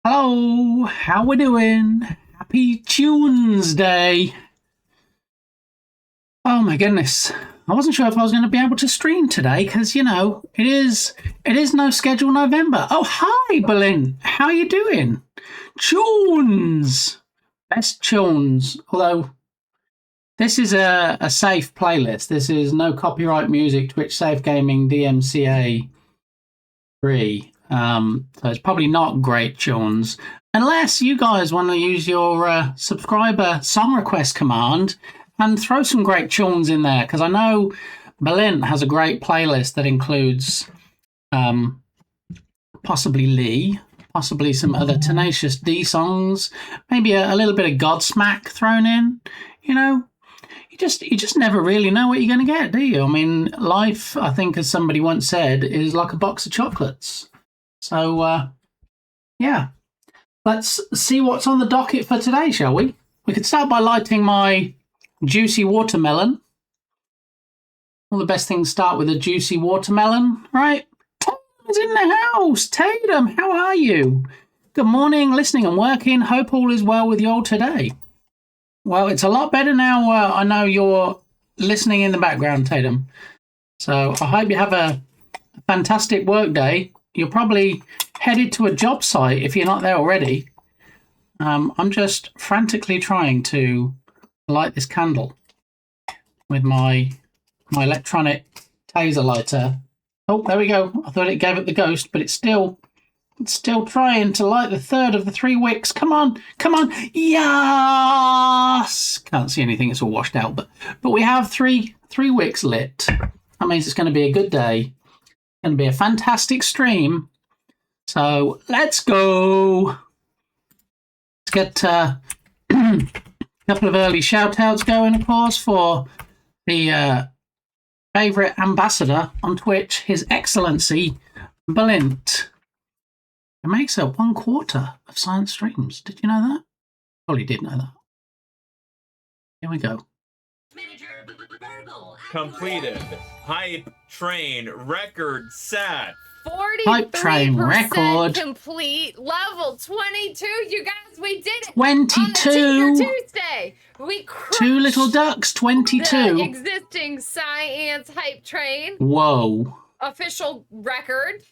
Hello, how we doing? Happy Tuesday. Oh my goodness. I wasn't sure if I was going to be able to stream today because, it is no schedule November. Oh, hi, Berlin. How are you doing? Tunes. Best tunes. Although this is a safe playlist. This is no copyright music, Twitch Safe Gaming, DMCA free. So it's probably not great tunes. Unless you guys want to use your subscriber song request command and throw some great tunes in there, because I know Berlin has a great playlist that includes possibly Lee, possibly some other Tenacious D songs, maybe a little bit of Godsmack thrown in. You know, you just never really know what you're going to get, do you? I mean, life, I think, as somebody once said, is like a box of chocolates. So, yeah. Let's see what's on the docket for today, shall we? We could start by lighting my juicy watermelon. All the best things start with a juicy watermelon, right? Tatum's in the house. Tatum, how are you? Good morning, listening and working. Hope all is well with you all today. Well, it's a lot better now. I know you're listening in the background, Tatum. So I hope you have a fantastic work day. You're probably headed to a job site if you're not there already. I'm just frantically trying to light this candle with my electronic taser lighter. Oh, there we go. I thought it gave it the ghost, but it's still trying to light the third of the 3 wicks. Come on. Yes! Can't see anything. It's all washed out, but we have three wicks lit. That means it's going to be a good day. It's going to be a fantastic stream. So let's go. Let's get a couple of early shout outs going, of course, for the favourite ambassador on Twitch, His Excellency Balint. It makes up 1/4 of science streams. Did you know that? Probably did know that. Here we go. Completed. Hype train record set. 43% complete. Level 22. You guys, we did it. 22. On the Tinker Tuesday. We crushed 2 little ducks, 22. the existing science hype train. Whoa. Official record.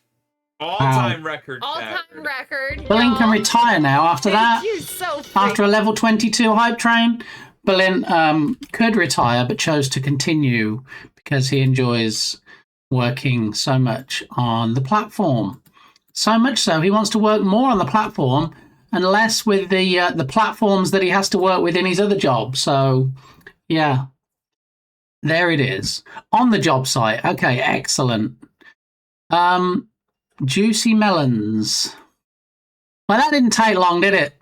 All-time record. All-time record. Berlin can retire now after that. Thank you so After a level 22 hype train, Berlin could retire but chose to continue because he enjoys working so much on the platform. So much so he wants to work more on the platform and less with the platforms that he has to work with in his other job. So, yeah, there it is. On the job site. Okay, excellent. Juicy melons. Well, that didn't take long, did it?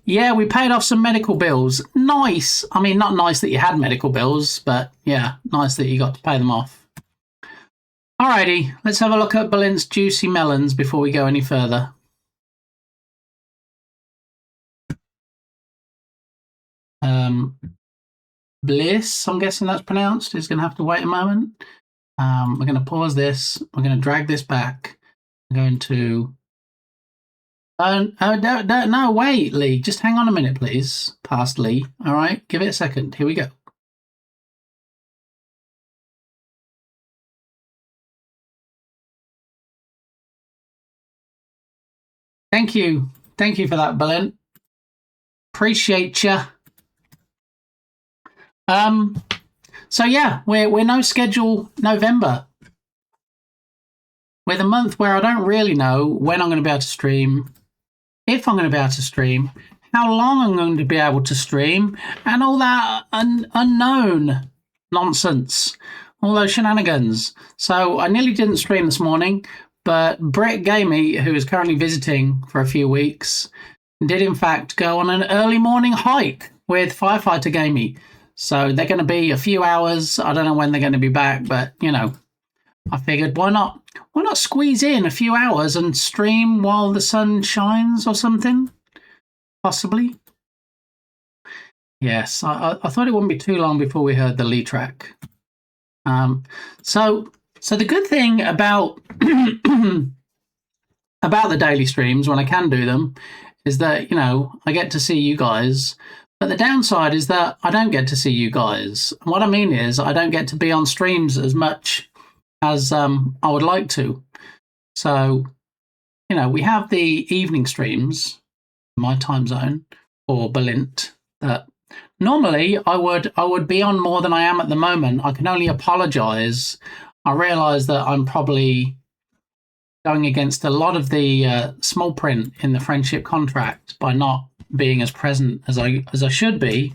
Yeah, we paid off some medical bills. Nice. I mean, not nice that you had medical bills, but yeah, nice that you got to pay them off. Alrighty, let's have a look at Berlin's juicy melons before we go any further. Bliss, I'm guessing that's pronounced, is going to have to wait a moment. We're going to pause this. We're going to drag this back. I'm going to... no, wait, Lee. Just hang on a minute, please. Past Lee. All right, give it a second. Here we go. Thank you. Thank you for that, Berlin. Appreciate you. So yeah, we're no schedule November. We're the month where I don't really know when I'm going to be able to stream, if I'm going to be able to stream, how long I'm going to be able to stream, and all that unknown nonsense, all those shenanigans. So I nearly didn't stream this morning, but Brett Gamey, who is currently visiting for a few weeks, did in fact go on an early morning hike with Firefighter Gamey. So they're going to be a few hours. I don't know when they're going to be back, but, you know, I figured why not squeeze in a few hours and stream while the sun shines or something? Possibly. Yes, I thought it wouldn't be too long before we heard the Lee track. So the good thing about about the daily streams when I can do them is that, you know, I get to see you guys. But the downside is that I don't get to see you guys. What I mean is I don't get to be on streams as much as I would like to. So, you know, we have the evening streams, my time zone, or Berlint, that normally I would be on more than I am at the moment. I can only apologise. I realise that I'm probably going against a lot of the small print in the friendship contract by not being as present as I should be.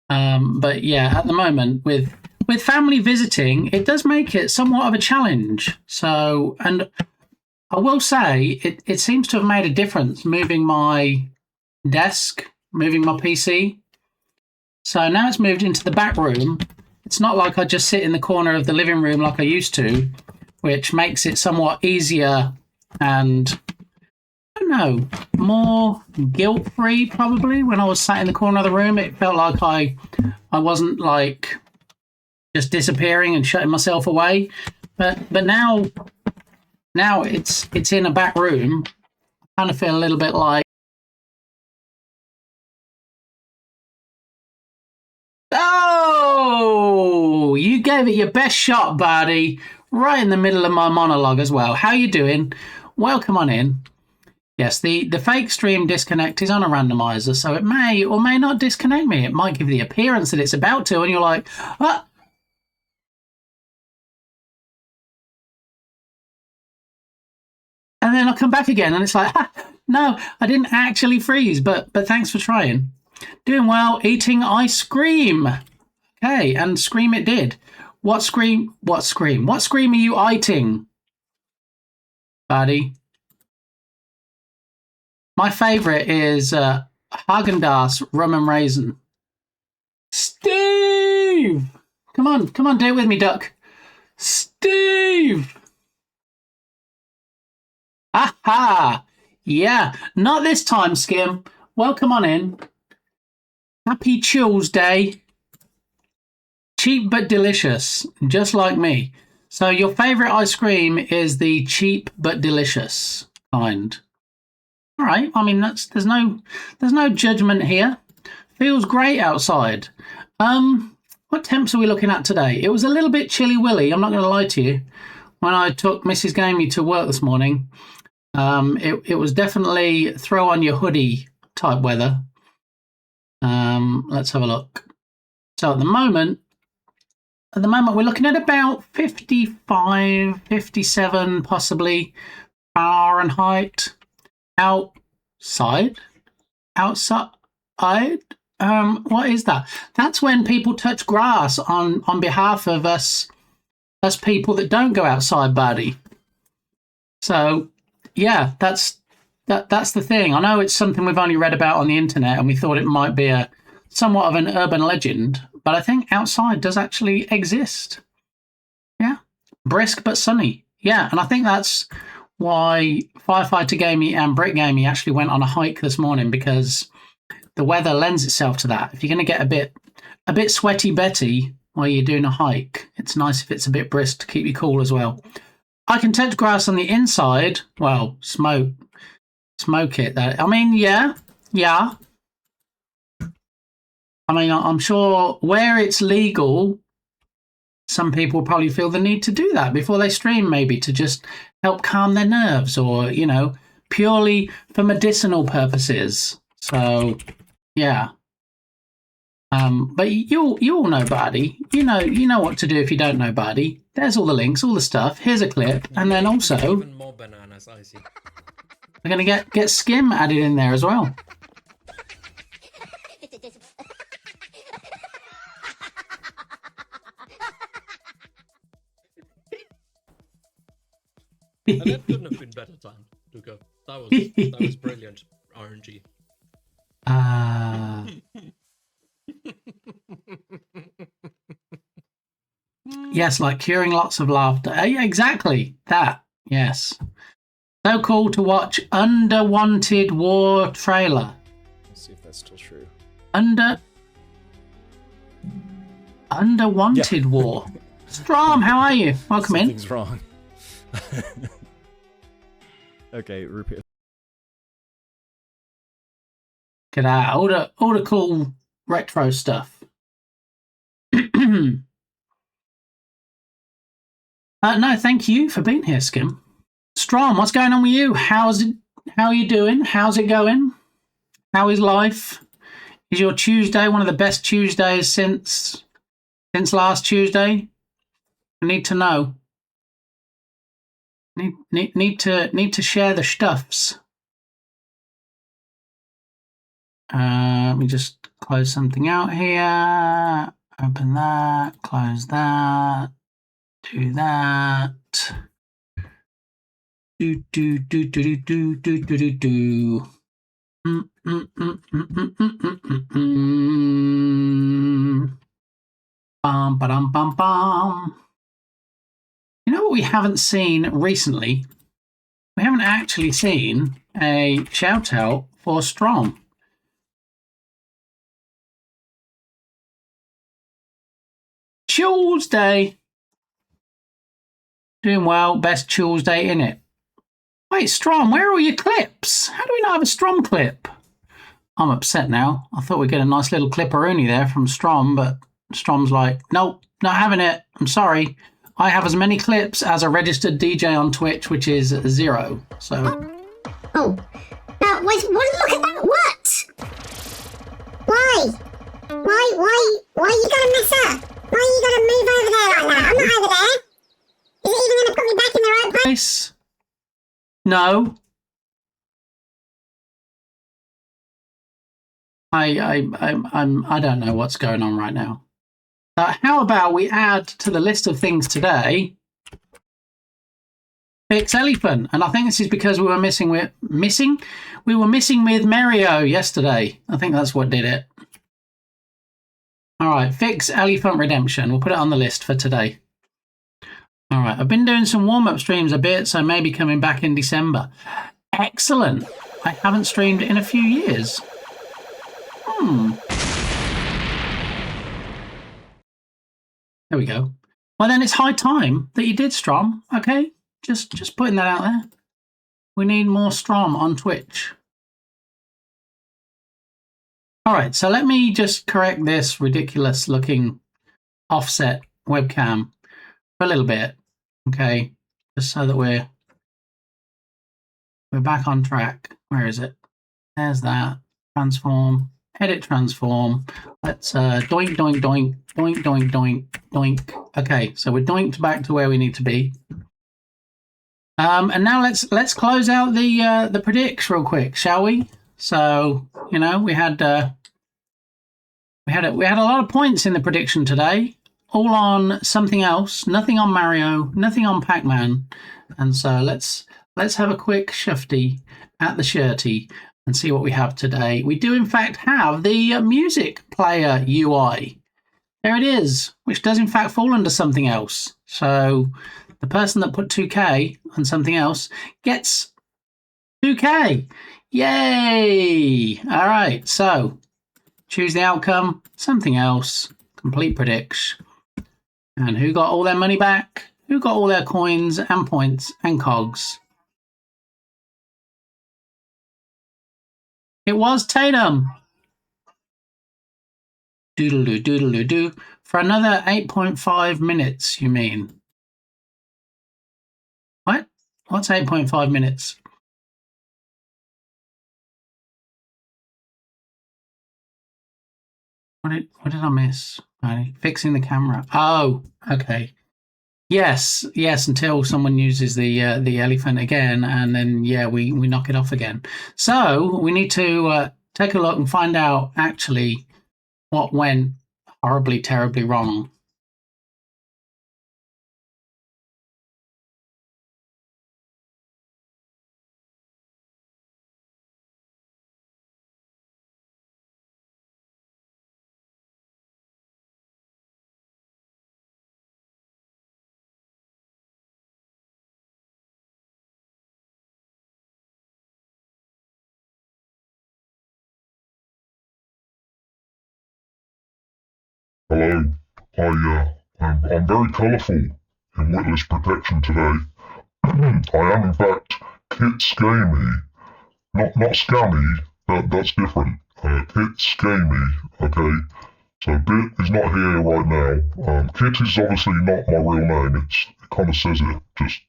But yeah, at the moment with family visiting, it does make it somewhat of a challenge. So, and I will say it seems to have made a difference moving my desk, moving my PC. So now it's moved into the back room. It's not like I just sit in the corner of the living room like I used to, which makes it somewhat easier and, I don't know, more guilt-free probably. When I was sat in the corner of the room, it felt like I wasn't like just disappearing and shutting myself away. But now it's in a back room. I kind of feel a little bit like, oh, you gave it your best shot, Bardi, right in the middle of my monologue as well. How you doing? Welcome on in. Yes, the fake stream disconnect is on a randomizer, so it may or may not disconnect me. It might give the appearance that it's about to, and you're like, ah. And then I'll come back again, and it's like, no, I didn't actually freeze, but thanks for trying. Doing well, eating ice cream. Okay, and scream it did. What scream are you eating, buddy? My favourite is Haagen-Dazs rum and raisin. Steve! Come on, do it with me, duck. Steve! Aha! Yeah, not this time, Skim. Welcome on in. Happy Tuesday. Cheap but delicious, just like me. So your favourite ice cream is the cheap but delicious kind. All right. I mean, there's no judgment here. Feels great outside. What temps are we looking at today? It was a little bit chilly willy. I'm not going to lie to you. When I took Mrs. Gamey to work this morning, it was definitely throw on your hoodie type weather. Let's have a look. So at the moment we're looking at about 55, 57 possibly Fahrenheit. Outside. What is that? That's when people touch grass on behalf of us people that don't go outside, buddy. So yeah, that's the thing. I know it's something we've only read about on the internet, and we thought it might be a somewhat of an urban legend, but I think outside does actually exist. Yeah, brisk but sunny. Yeah, and I think that's why Firefighter Gamey and Brick Gamey actually went on a hike this morning, because the weather lends itself to that. If you're going to get a bit sweaty Betty while you're doing a hike, it's nice if it's a bit brisk to keep you cool as well. I can touch grass on the inside. Well, smoke it. I mean, yeah. I mean, I'm sure where it's legal, some people probably feel the need to do that before they stream, maybe to just help calm their nerves, or, you know, purely for medicinal purposes. So, yeah. But you all know Bardi. You know what to do if you don't know Bardi. There's all the links, all the stuff. Here's a clip, and then also even more bananas, I see. we're gonna get Skim added in there as well. And that couldn't have been better time to go. That was brilliant RNG. Yes, like curing lots of laughter. Yeah, exactly that. Yes. So cool to watch Underwanted War trailer. Let's see if that's still true. Underwanted War. Strom, how are you? Welcome in. Something's wrong. Okay, repeat. Get out all the cool retro stuff. No, thank you for being here, Skim. Strom, what's going on with you? How are you doing? How's it going? How is life? Is your Tuesday one of the best Tuesdays since last Tuesday? I need to know. Need to share the stuffs. Let me just close something out here. Open that. Close that. Do that. Do. Bum ba-dum bum bum. You know what we haven't seen recently? We haven't actually seen a shout out for Strom. Tuesday. Doing well. Best Tuesday in it. Wait, Strom, where are all your clips? How do we not have a Strom clip? I'm upset now. I thought we'd get a nice little clipperoonie there from Strom, but Strom's like, nope, not having it. I'm sorry. I have as many clips as a registered DJ on Twitch, which is 0. So. Oh. Wait, look at that. What? Why? Why you gotta mess up? Why you gotta move over there like that? I'm not over there. Is it even gonna put me back in the right place? No. I don't know what's going on right now. How about we add to the list of things today Fix Elephant? And I think this is because we were missing with Mario yesterday. I think that's what did it. All right, Fix Elephant Redemption. We'll put it on the list for today. All right, I've been doing some warm-up streams a bit, so maybe coming back in December. Excellent. I haven't streamed in a few years. There we go. Well, then it's high time that you did Strom, okay? Just putting that out there. We need more Strom on Twitch. All right, so let me just correct this ridiculous-looking offset webcam for a little bit, okay? Just so that we're back on track. Where is it? There's that. Transform. Edit transform. Let's doink, doink, doink, doink, doink, doink, doink. Okay, so we're doinked back to where we need to be. And now let's close out the predicts real quick, shall we? So, you know, we had a lot of points in the prediction today, all on something else, nothing on Mario, nothing on Pac-Man. And so let's have a quick shifty at the shirty and see what we have today. We do, in fact, have the music player UI. There it is, which does, in fact, fall under something else. So the person that put 2K on something else gets 2K. Yay! All right, so choose the outcome, something else, complete predicts. And who got all their money back? Who got all their coins and points and cogs? It was Tatum. Doodle-doo, doodle-doo-doo. For another 8.5 minutes, you mean? What? What's 8.5 minutes? What did I miss? Fixing the camera. Oh, okay. Yes, until someone uses the elephant again, and then, yeah, we knock it off again. So we need to take a look and find out actually what went horribly, terribly wrong. Hello, I'm very colourful in Witless Protection today. I am in fact Kit's Gamey, not Scammy, that's different. Kit's Gamey, okay? So Bit is not here right now. Kit is obviously not my real name, it kind of says it, just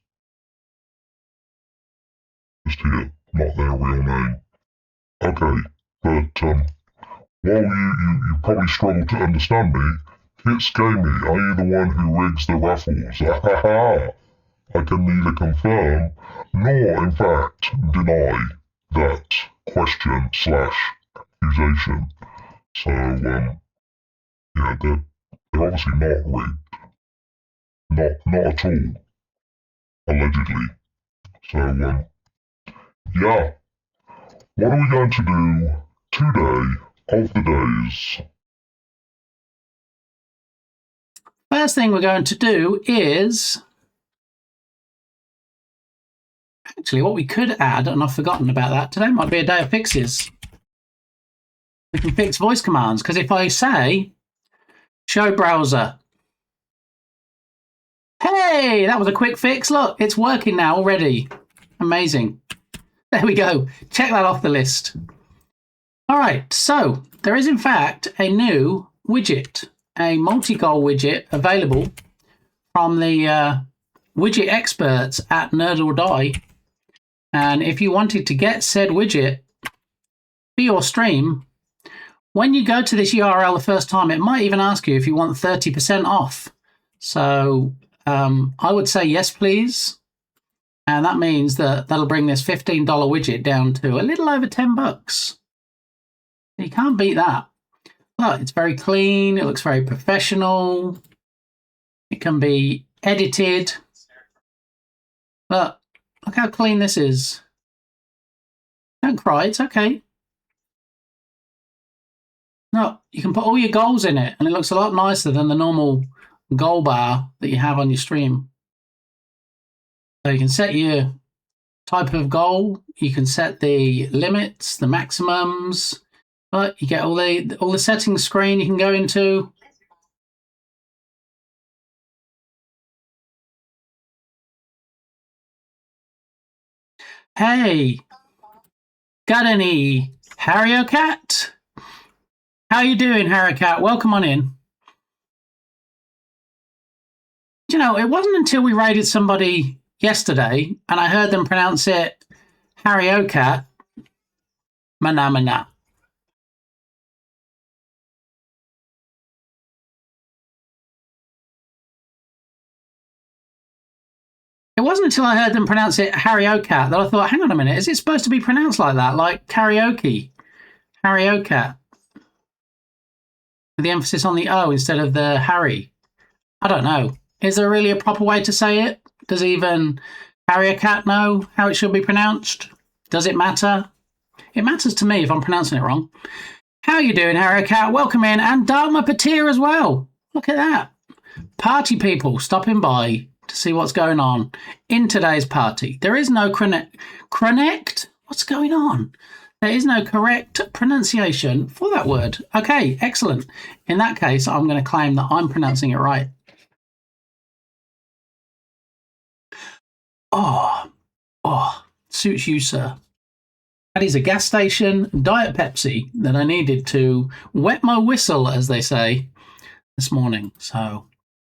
here, not their real name. Okay, but while you probably struggle to understand me, Kit's Gamey, are you the one who rigs the raffles? I can neither confirm nor, in fact, deny that question/accusation. So, yeah, they're obviously not rigged. Not at all. Allegedly. So, yeah. What are we going to do today of the days? First thing we're going to do is... Actually, what we could add, and I've forgotten about that, today might be a day of fixes. We can fix voice commands, because if I say, show browser. Hey, that was a quick fix. Look, it's working now already. Amazing. There we go. Check that off the list. All right, so there is in fact a new widget, a multi-goal widget available from the widget experts at Nerd or Die. And if you wanted to get said widget for your stream, when you go to this URL the first time, it might even ask you if you want 30% off. So I would say yes, please. And that means that that'll bring this $15 widget down to a little over $10. You can't beat that. But it's very clean. It looks very professional. It can be edited. Look how clean this is. Don't cry, it's okay. No, you can put all your goals in it, and it looks a lot nicer than the normal goal bar that you have on your stream. So you can set your type of goal, you can set the limits, the maximums, but you get all the settings screen you can go into. Hey, got any Harry Cat? How you doing, Harry Cat? Welcome on in. You know, it wasn't until we raided somebody yesterday and I heard them pronounce it Harry Cat. Mana mana. It wasn't until I heard them pronounce it Harry Cat that I thought, hang on a minute, is it supposed to be pronounced like that? Like karaoke? Harry Cat. With the emphasis on the O instead of the Harry. I don't know. Is there really a proper way to say it? Does even Harry Cat know how it should be pronounced? Does it matter? It matters to me if I'm pronouncing it wrong. How you doing, Harry Cat? Welcome in. And Dartmouth Patir as well. Look at that. Party people stopping by to see what's going on in today's party. There is no connect. What's going on? There is no correct pronunciation for that word. Okay, excellent. In that case, I'm going to claim that I'm pronouncing it right. Oh, suits you, sir. That is a gas station Diet Pepsi that I needed to wet my whistle, as they say, this morning. So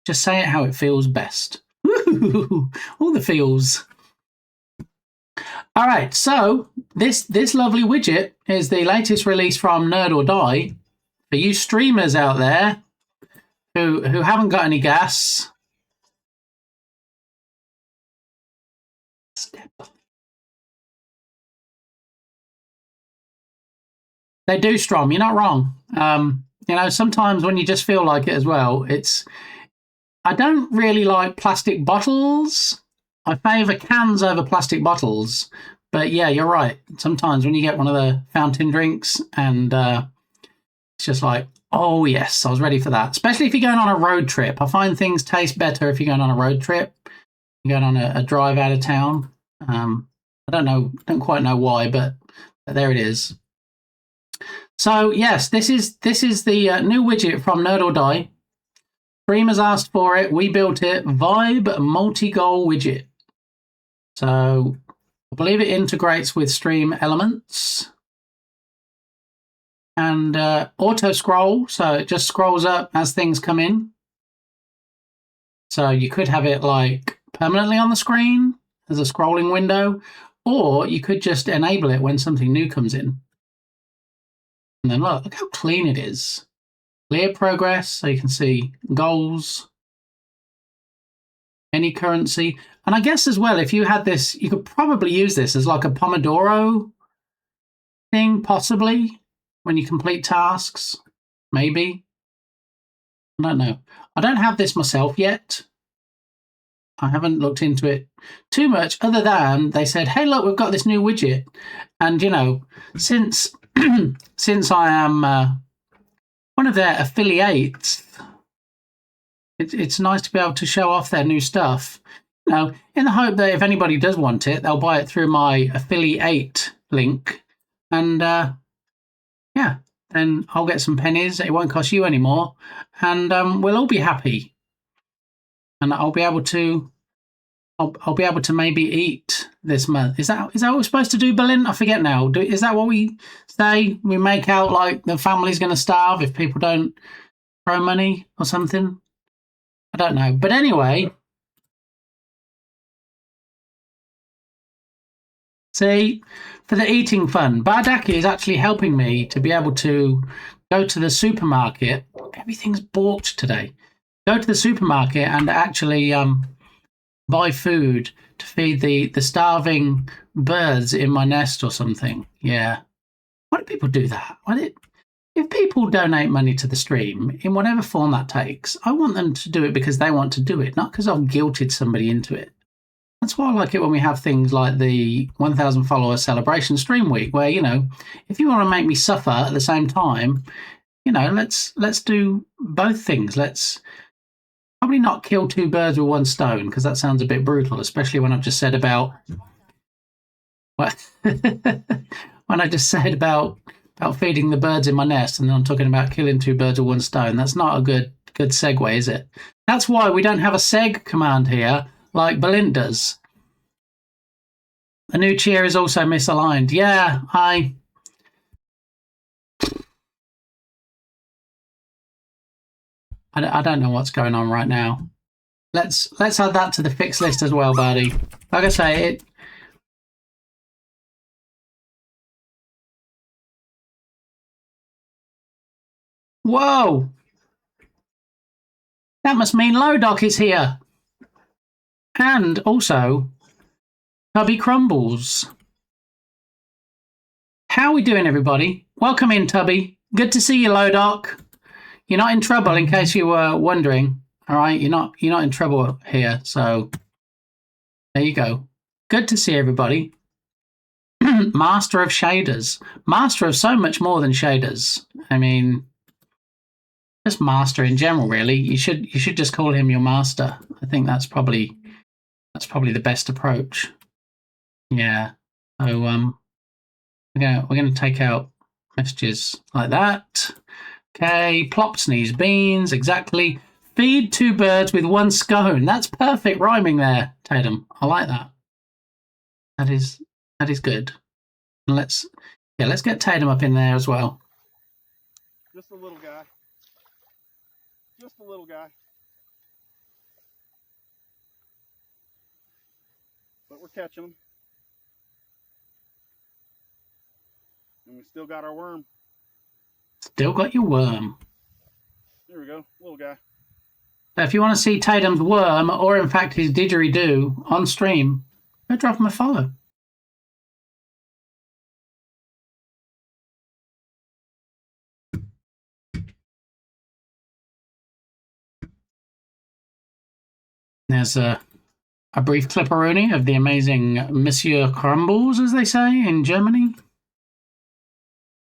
just say it how it feels best. Woo-hoo-hoo-hoo. All the feels. All right, so this lovely widget is the latest release from Nerd or Die. For you streamers out there who haven't got any gas, they do Strom. You're not wrong. You know, sometimes when you just feel like it as well, I don't really like plastic bottles. I favour cans over plastic bottles. But yeah, you're right. Sometimes when you get one of the fountain drinks and it's just like, oh yes, I was ready for that. Especially if you're going on a road trip. I find things taste better if you're going on a road trip. You're going on a drive out of town. I don't quite know why, but there it is. So yes, this is the new widget from Nerd or Die. Streamers asked for it. We built it. Vibe multi-goal widget. So I believe it integrates with Stream Elements. And auto scroll, so it just scrolls up as things come in. So you could have it like permanently on the screen as a scrolling window, or you could just enable it when something new comes in. And then look how clean it is. Clear progress, so you can see goals, any currency. And I guess as well, if you had this, you could probably use this as like a Pomodoro thing, possibly. When you complete tasks, maybe. I don't know. I don't have this myself yet. I haven't looked into it too much, other than they said, hey, look, we've got this new widget. And, you know, since since I am one of their affiliates, it's nice to be able to show off their new stuff. You know, in the hope that if anybody does want it, they'll buy it through my affiliate link. And, yeah, then I'll get some pennies. It won't cost you any more, and we'll all be happy. And I'll be able to, I'll be able to maybe eat this month. Is that what we're supposed to do, Berlin? I forget now. Is that what we say? We make out like the family's going to starve if people don't throw money or something. I don't know, but anyway. See, for the eating fun, Bardaki is actually helping me to be able to go to the supermarket. Everything's bought today. Go to the supermarket and actually buy food to feed the starving birds in my nest or something. Yeah. Why do people do that? If people donate money to the stream, in whatever form that takes, I want them to do it because they want to do it, not because I've guilted somebody into it. That's why I like it when we have things like the 1,000 follower celebration stream week, where, you know, if you want to make me suffer at the same time, you know, let's do both things. Let's probably not kill two birds with one stone, because that sounds a bit brutal, especially when I've just said about when I just said about feeding the birds in my nest, and then I'm talking about killing two birds with one stone. That's not a good segue, is it? That's why we don't have a seg command here, like Balint does. The new cheer is also misaligned. Yeah, I don't know what's going on right now. Let's add that to the fix list as well, buddy. Like I say, it. Whoa! That must mean Lodoc is here. And also, Tubby Crumbles. How are we doing, everybody? Welcome in, Tubby. Good to see you, Lodoc. You're not in trouble, in case you were wondering. All right, you're not in trouble here. So there you go. Good to see everybody. Master of shaders, master of so much more than shaders. I mean, just master in general, really. You should just call him your master. I think that's probably the best approach. Yeah. So we're gonna take out messages like that. Okay, plop, sneeze, beans, exactly. Feed two birds with one scone. That's perfect rhyming there, Tatum. I like that. That is good. And let's get Tatum up in there as well. Just a little guy. Just a little guy. But we're catching them. And we still got our worm. Still got your worm. There we go, little guy. So if you want to see Tatum's worm, or in fact his didgeridoo on stream, go drop him a follow. There's a brief clipperoonie of the amazing Monsieur Crumbles, as they say in Germany.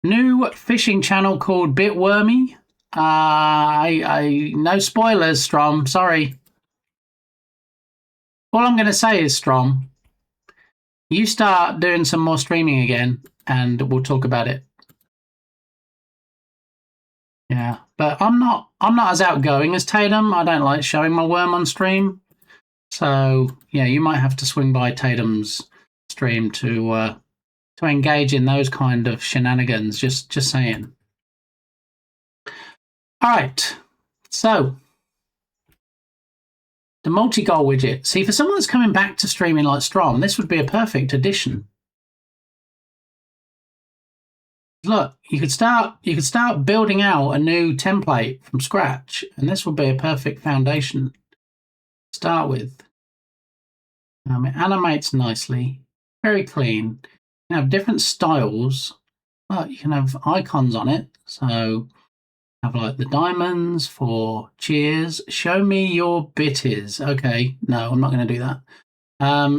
New fishing channel called Bitwormy. I no spoilers, Strom. Sorry. All I'm going to say is, Strom, you start doing some more streaming again, and we'll talk about it. Yeah, but I'm not as outgoing as Tatum. I don't like showing my worm on stream. So yeah, you might have to swing by Tatum's stream to engage in those kind of shenanigans. Just saying. All right, so the multi-goal widget. See, for someone that's coming back to streaming like Strom, this would be a perfect addition. Look, you could start building out a new template from scratch, and this would be a perfect foundation to start with. It animates nicely, very clean. You can have different styles. Look, you can have icons on it. So have like the diamonds for cheers. Show me your bitties. Okay, no, I'm not going to do that.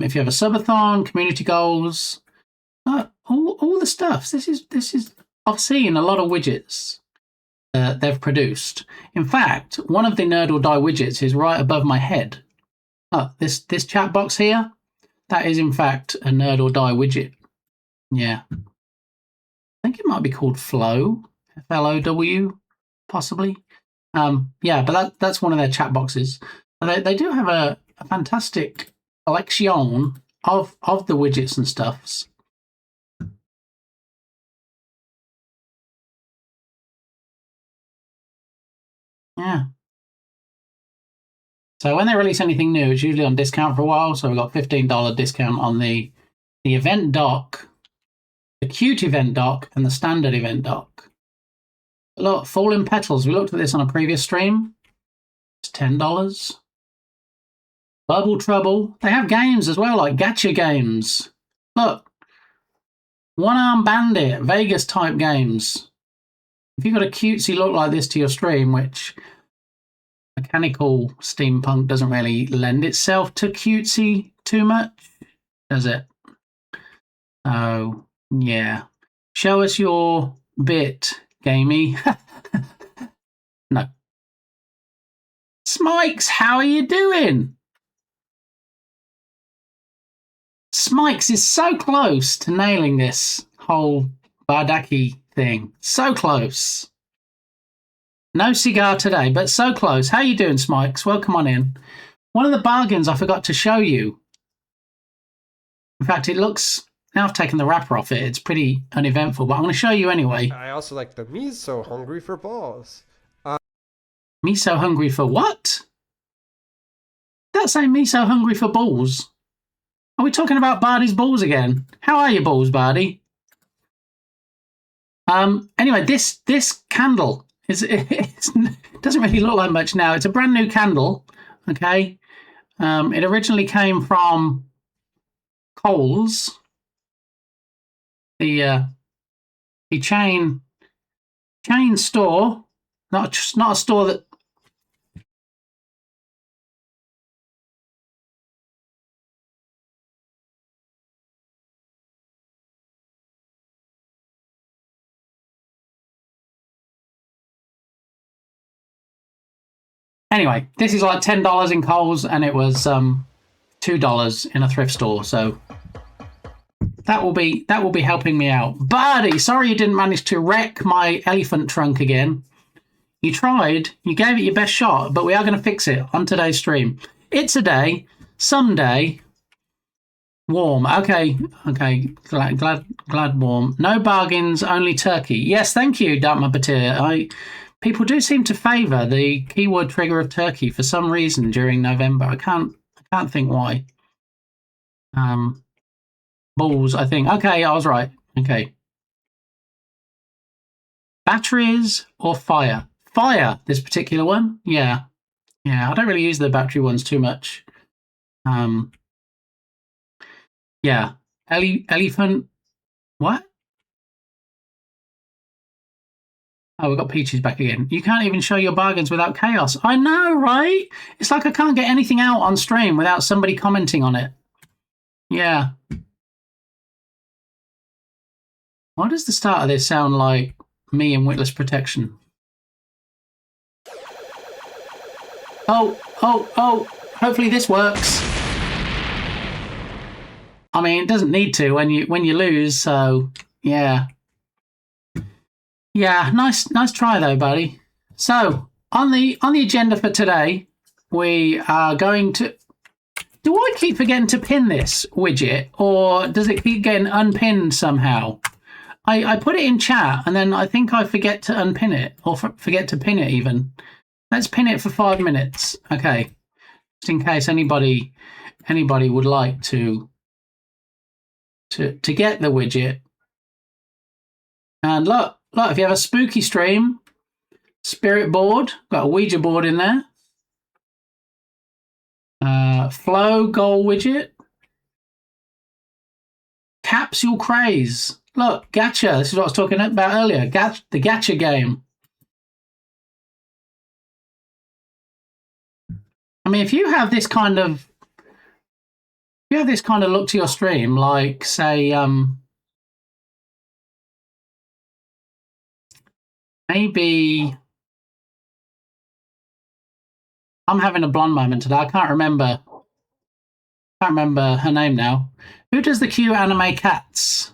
If you have a subathon, community goals, all the stuff. This is. I've seen a lot of widgets they've produced. In fact, one of the Nerd or Die widgets is right above my head. This chat box here, that is in fact a Nerd or Die widget. Yeah, I think it might be called Flow, Flow, possibly. Yeah, but that's one of their chat boxes. They do have a fantastic collection of the widgets and stuffs. Yeah. So when they release anything new, it's usually on discount for a while. So we've got $15 discount on the event doc, the cute event doc, and the standard event doc. Look, Fallen Petals. We looked at this on a previous stream. It's $10. Bubble Trouble. They have games as well, like gacha games. Look. One Arm Bandit, Vegas type games. If you've got a cutesy look like this to your stream, which mechanical steampunk doesn't really lend itself to cutesy too much, does it? Oh, yeah. Show us your bit, gamey. No. Smikes, how are you doing? Smikes is so close to nailing this whole Bardaki thing. So close. No cigar today, but so close. How you doing, Smikes? Welcome on in. One of the bargains I forgot to show you. In fact, it looks... Now I've taken the wrapper off it. It's pretty uneventful, but I'm going to show you anyway. I also like the me so hungry for balls. Me so hungry for what? That's saying me so hungry for balls. Are we talking about Bardy's balls again? How are your balls, Bardy? Anyway, this candle it doesn't really look like much now. It's a brand new candle. Okay, it originally came from Coles, the chain store, not a store that. Anyway, this is like $10 in Coles, and it was $2 in a thrift store. So that will be helping me out. Bardy, sorry you didn't manage to wreck my elephant trunk again. You tried, you gave it your best shot, but we are going to fix it on today's stream. It's a day, someday. Warm. Okay. Glad warm. No bargains, only turkey. Yes, thank you, Dartma Batir. People do seem to favour the keyword trigger of turkey for some reason during November. I can't think why. Balls, I think. Okay, I was right. Okay. Batteries or fire? Fire, this particular one. Yeah. I don't really use the battery ones too much. Yeah. Elephant. What? Oh, we've got Peaches back again. You can't even show your bargains without chaos. I know, right? It's like I can't get anything out on stream without somebody commenting on it. Yeah. Why does the start of this sound like me in Witless Protection? Oh. Hopefully this works. I mean, it doesn't need to when you lose, so yeah. Yeah, nice try though, buddy. So on the agenda for today, we are going to. Do I keep forgetting to pin this widget, or does it keep getting unpinned somehow? I put it in chat, and then I think I forget to unpin it, or forget to pin it even. Let's pin it for 5 minutes. Okay. Just in case anybody would like to get the widget. And look, if you have a spooky stream, spirit board, got a Ouija board in there. Flow goal widget. Capsule craze. Look, gacha. This is what I was talking about earlier. The gacha game. I mean, if you have this kind of look to your stream, like say, maybe I'm having a blonde moment today. I can't remember her name now. Who does the Q anime cats?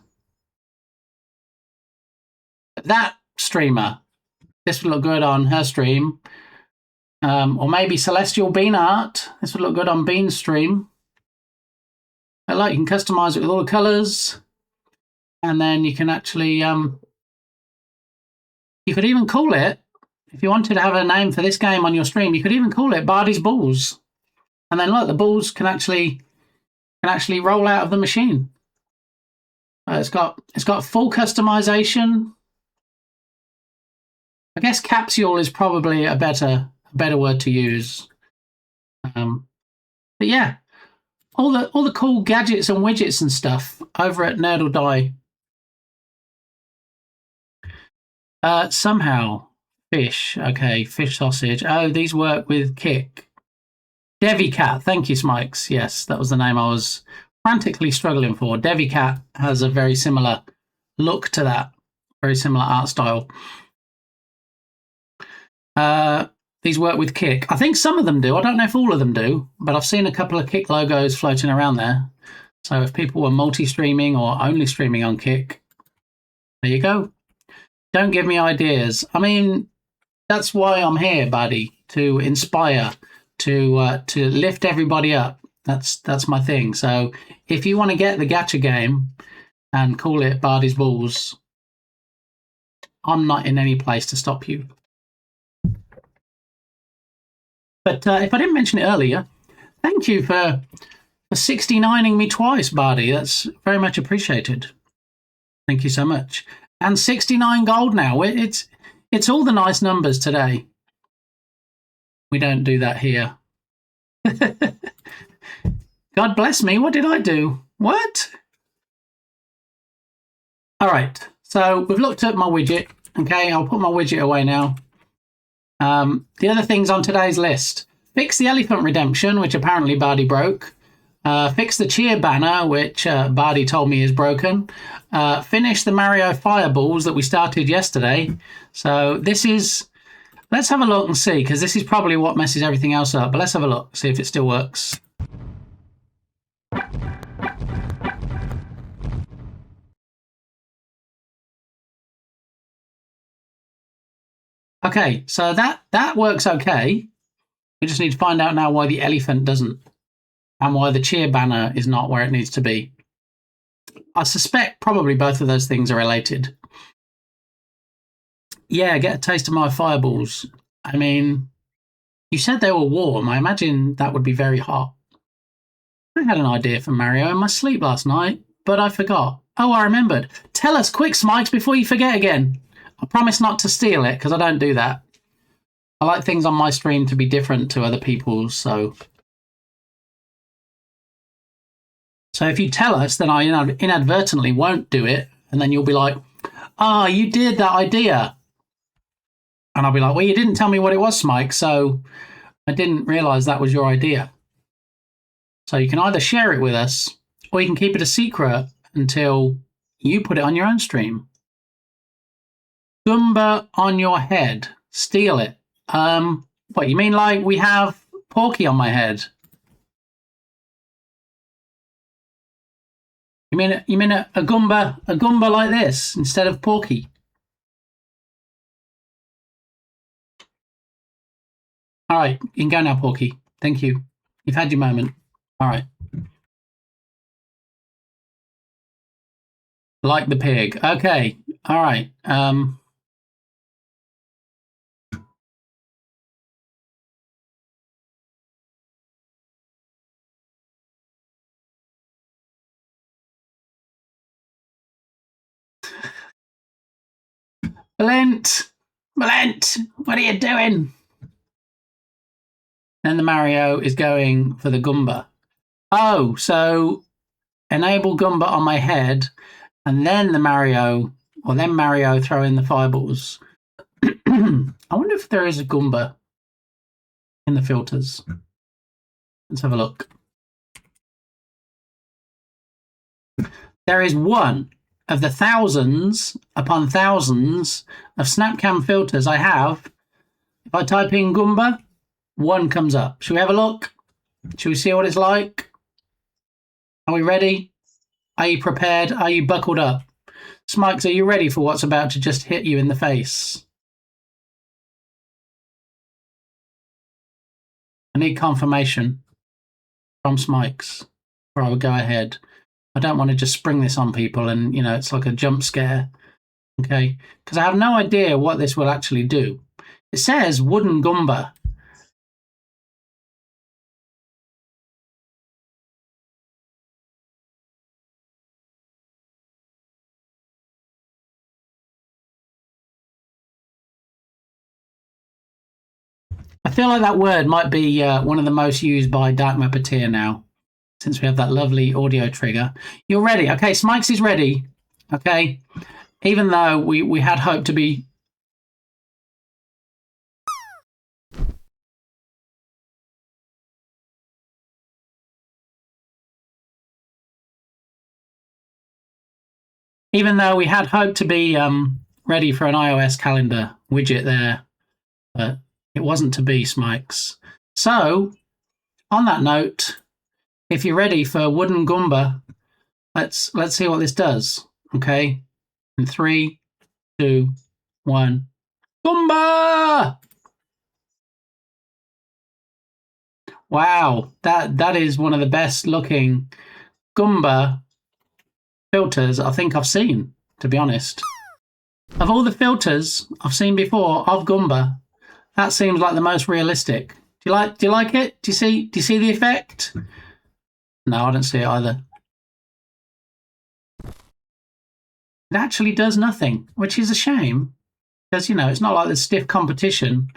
That streamer. This would look good on her stream. Or maybe Celestial Bean Art. This would look good on Bean's stream. I like you can customize it with all the colors, and then you can actually you could even call it, if you wanted to have a name for this game on your stream, you could even call it Bardi's Balls, and then look, the balls can actually roll out of the machine. It's got full customization. I guess capsule is probably a better word to use. But yeah, all the cool gadgets and widgets and stuff over at Nerd or Die. Somehow fish. Okay, fish sausage. Oh, these work with Kick. Devi Cat. Thank you, Smikes. Yes, that was the name I was frantically struggling for. Devi Cat has a very similar look to that. Very similar art style. These work with Kick. I think some of them do. I don't know if all of them do, but I've seen a couple of Kick logos floating around there. So if people were multi-streaming or only streaming on Kick, there you go. Don't give me ideas. I mean, that's why I'm here, buddy, to inspire, to lift everybody up. That's my thing. So if you want to get the gacha game and call it Bardi's Balls, I'm not in any place to stop you. But if I didn't mention it earlier, thank you for 69ing me twice, Bardi. That's very much appreciated. Thank you so much. And 69 gold now. It's all the nice numbers today. We don't do that here. God bless me. What did I do? What? All right. So we've looked at my widget. Okay, I'll put my widget away now. The other things on today's list: fix the elephant redemption, which apparently Bardi broke. Fix the cheer banner, which Bardi told me is broken. Finish the Mario fireballs that we started yesterday. So this is... Let's have a look and see, because this is probably what messes everything else up. But let's have a look, see if it still works. Okay, so that works okay. We just need to find out now why the elephant doesn't, and why the cheer banner is not where it needs to be. I suspect probably both of those things are related. Yeah, get a taste of my fireballs. I mean, you said they were warm. I imagine that would be very hot. I had an idea for Mario in my sleep last night, but I forgot. Oh, I remembered. Tell us quick, Smikes, before you forget again. I promise not to steal it, because I don't do that. I like things on my stream to be different to other people's, so if you tell us, then I inadvertently won't do it, and then you'll be like, "Ah, you did that idea." And I'll be like, "Well, you didn't tell me what it was, Smike, so I didn't realise that was your idea." So you can either share it with us, or you can keep it a secret until you put it on your own stream. Goomba on your head. Steal it. What, you mean like we have Porky on my head? You mean a Goomba like this instead of Porky? All right, you can go now, Porky. Thank you. You've had your moment. All right. Like the pig. Okay. All right. Blint! Blint! What are you doing? Then the Mario is going for the Goomba. Oh, so enable Goomba on my head, and then the Mario, or then Mario throw in the fireballs. I wonder if there is a Goomba in the filters. Let's have a look. There is one of the thousands upon thousands of SnapCam filters I have. If I type in Goomba, one comes up. Should we have a look? Should we see what it's like? Are we ready? Are you prepared? Are you buckled up? Smikes, are you ready for what's about to just hit you in the face? I need confirmation from Smikes before I would go ahead. I don't want to just spring this on people and, you know, it's like a jump scare. Okay? Because I have no idea what this will actually do. It says wooden Goomba. I feel like that word might be one of the most used by Dark Mappeteer now, since we have that lovely audio trigger. You're ready. Okay, Smikes is ready. Okay. Even though we had hoped to be... Even though we had hoped to be ready for an iOS calendar widget there, but it wasn't to be, Smikes. So, on that note, if you're ready for wooden Goomba, let's see what this does. Okay, in 3, 2, 1, Goomba! Wow, that is one of the best looking Goomba filters I think I've seen, to be honest. Of all the filters I've seen before of Goomba, that seems like the most realistic. Do you like it? Do you see the effect? No, I don't see it either. It actually does nothing, which is a shame, because, you know, it's not like there's stiff competition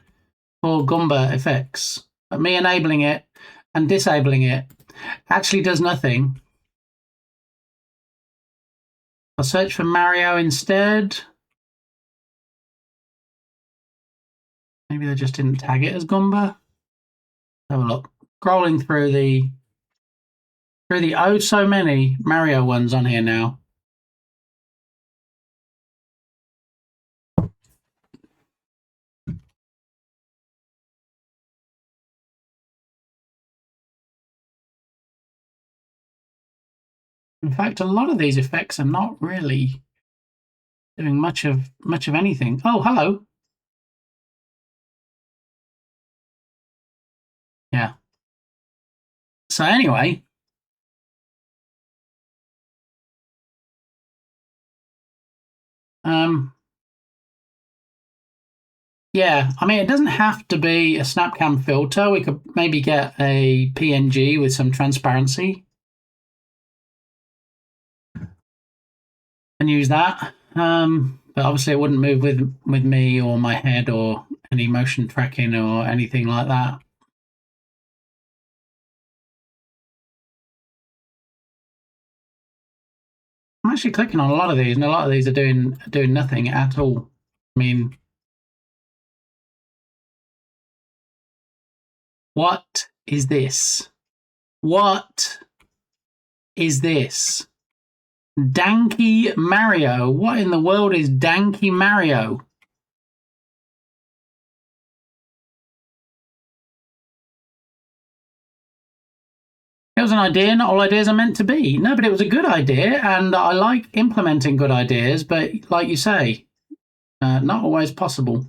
for Goomba effects. But me enabling it and disabling it actually does nothing. I'll search for Mario instead. Maybe they just didn't tag it as Goomba. Have a look. Scrolling through the oh so many Mario ones on here now. In fact, a lot of these effects are not really doing much of anything. Oh, hello. Yeah. So anyway, yeah, I mean, it doesn't have to be a SnapCam filter. We could maybe get a PNG with some transparency and use that. But obviously it wouldn't move with me or my head or any motion tracking or anything like that. I'm actually clicking on a lot of these, and a lot of these are doing nothing at all. I mean, what is this? What is this? Danky Mario. What in the world is Danky Mario? It was an idea. Not all ideas are meant to be. No, but it was a good idea, and I like implementing good ideas, but like you say, not always possible.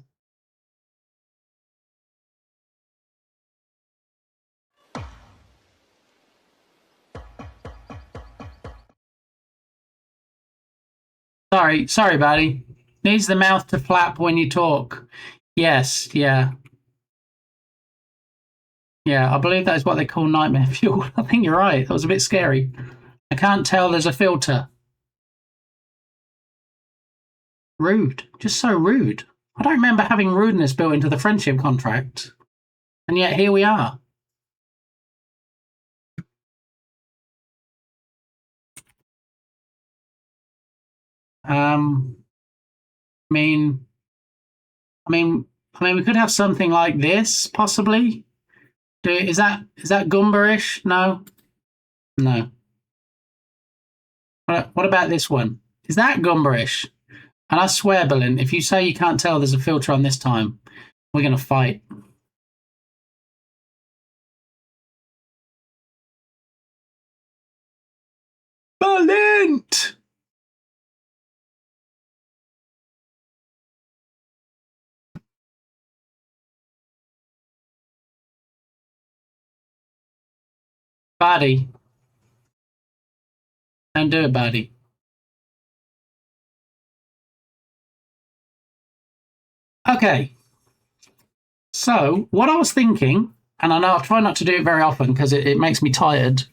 Sorry, buddy. Needs the mouth to flap when you talk. Yes, yeah. Yeah, I believe that is what they call nightmare fuel. I think you're right. That was a bit scary. I can't tell there's a filter. Rude. Just so rude. I don't remember having rudeness built into the friendship contract. And yet here we are. I mean, we could have something like this, possibly. Is that Goomberish? No. What about this one? Is that Goomberish? And I swear, Berlin, if you say you can't tell there's a filter on this time, we're going to fight. Berlin! Buddy. Don't do it, buddy. Okay. So, what I was thinking, and I know I try not to do it very often because it makes me tired.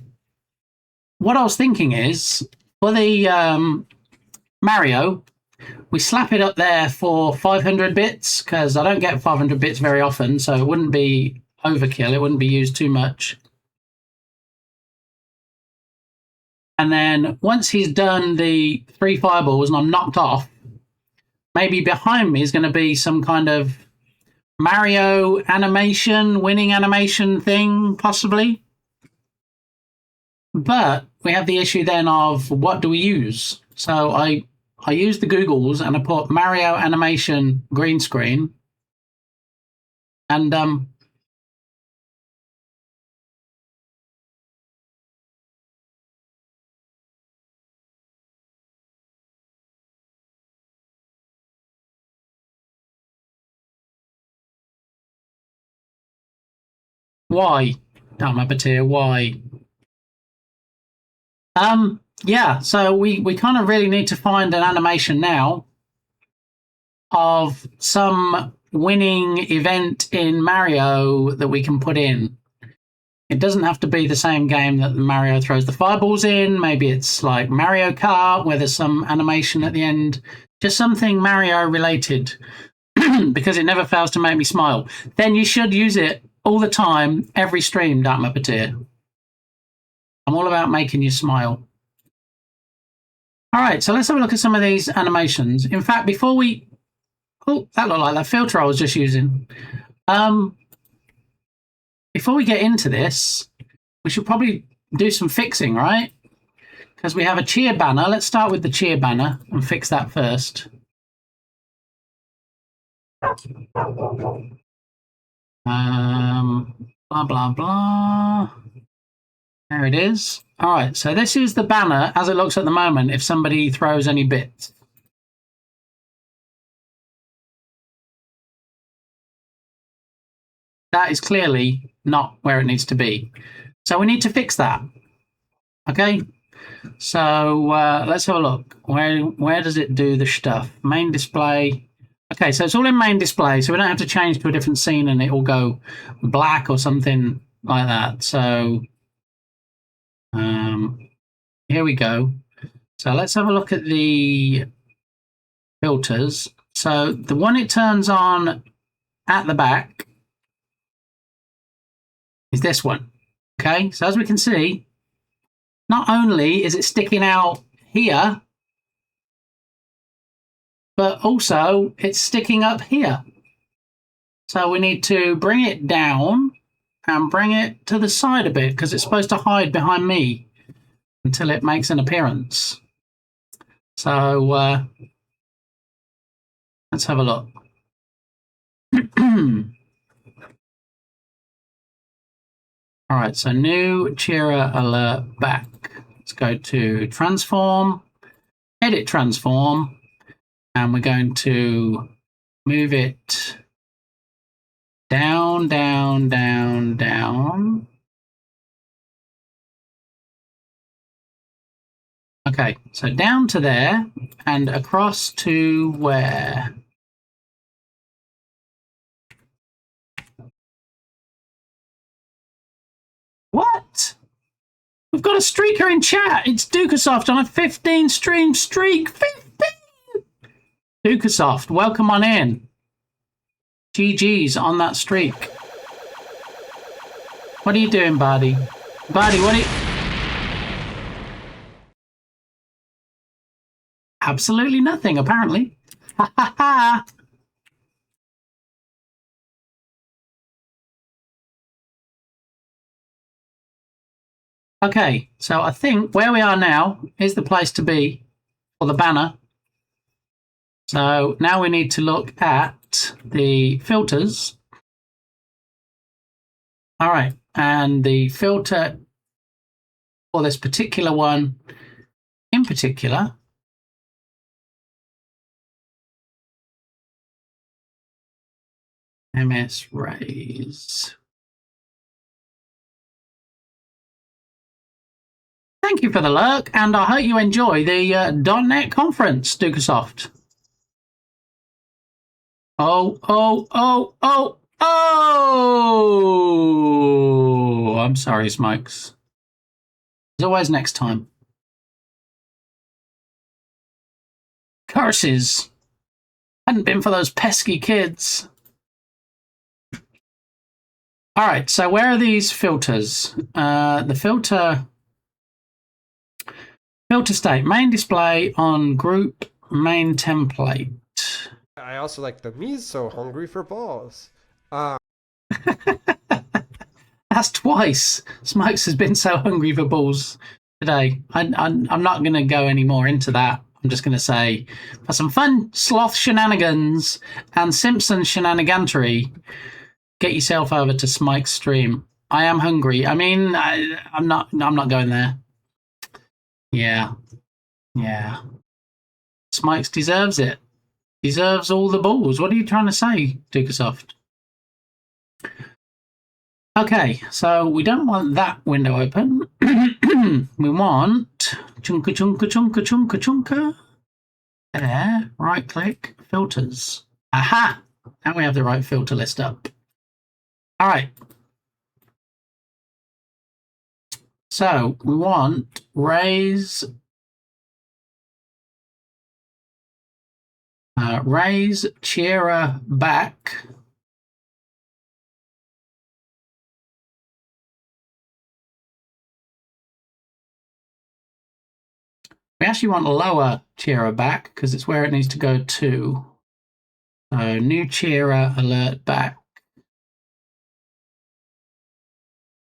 What I was thinking is, for the Mario, we slap it up there for 500 bits, because I don't get 500 bits very often, so it wouldn't be overkill. It wouldn't be used too much. And then once he's done the 3 fireballs and I'm knocked off, maybe behind me is going to be some kind of Mario animation, winning animation thing, possibly. But we have the issue then of what do we use? So I used the Googles and I put Mario animation green screen. And why? Damn, Abatir, why? Yeah, so we kind of really need to find an animation now of some winning event in Mario that we can put in. It doesn't have to be the same game that Mario throws the fireballs in. Maybe it's like Mario Kart, where there's some animation at the end. Just something Mario related, because it never fails to make me smile. Then you should use it all the time, every stream, Dark Muppeteer. I'm all about making you smile. All right, so let's have a look at some of these animations. In fact, before we... Oh, that looked like that filter I was just using. Before we get into this, we should probably do some fixing, right? Because we have a cheer banner. Let's start with the cheer banner and fix that first. Blah, blah, blah. There it is. All right, so this is the banner as it looks at the moment if somebody throws any bits. That is clearly not where it needs to be. So we need to fix that. Okay, so let's have a look. Where does it do the stuff? Main display. Okay, so it's all in main display, so we don't have to change to a different scene and it will go black or something like that. So here we go. So let's have a look at the filters. So the one it turns on at the back is this one. Okay, so as we can see, not only is it sticking out here, but also it's sticking up here. So we need to bring it down and bring it to the side a bit because it's supposed to hide behind me until it makes an appearance. So let's have a look. All right, so new cheerer alert back. Let's go to transform, edit transform, and we're going to move it down, down, down, down. Okay, so down to there and across to where? What? We've got a streaker in chat. It's Dukasoft on a 15 stream streak. 15! Dukasoft, welcome on in. GG's on that streak. What are you doing, buddy? Buddy, what are you... Absolutely nothing, apparently. Ha ha ha! Okay, so I think where we are now is the place to be for the banner. So now we need to look at the filters. All right, and the filter for this particular one in particular MS Raise. Thank you for the lurk, and I hope you enjoy the .NET conference, Dukasoft. Oh, oh, oh, oh, oh! I'm sorry, Smokes. As always, next time. Curses! Hadn't been for those pesky kids. All right, so where are these filters? The filter state, main display on group main template. I also like the me's so hungry for balls. That's twice. Smokes has been so hungry for balls today. I'm not going to go any more into that. I'm just going to say, for some fun sloth shenanigans and Simpson shenanigantery, get yourself over to Smike's stream. I am hungry. I mean, I'm not going there. Yeah. Smikes deserves it. Deserves all the balls. What are you trying to say, Dukasoft? Okay, so we don't want that window open. We want chunka. There, right click, filters. Aha! Now we have the right filter list up. All right. So we want raise cheerer back. We actually want lower cheerer back because it's where it needs to go to. So new cheerer alert back.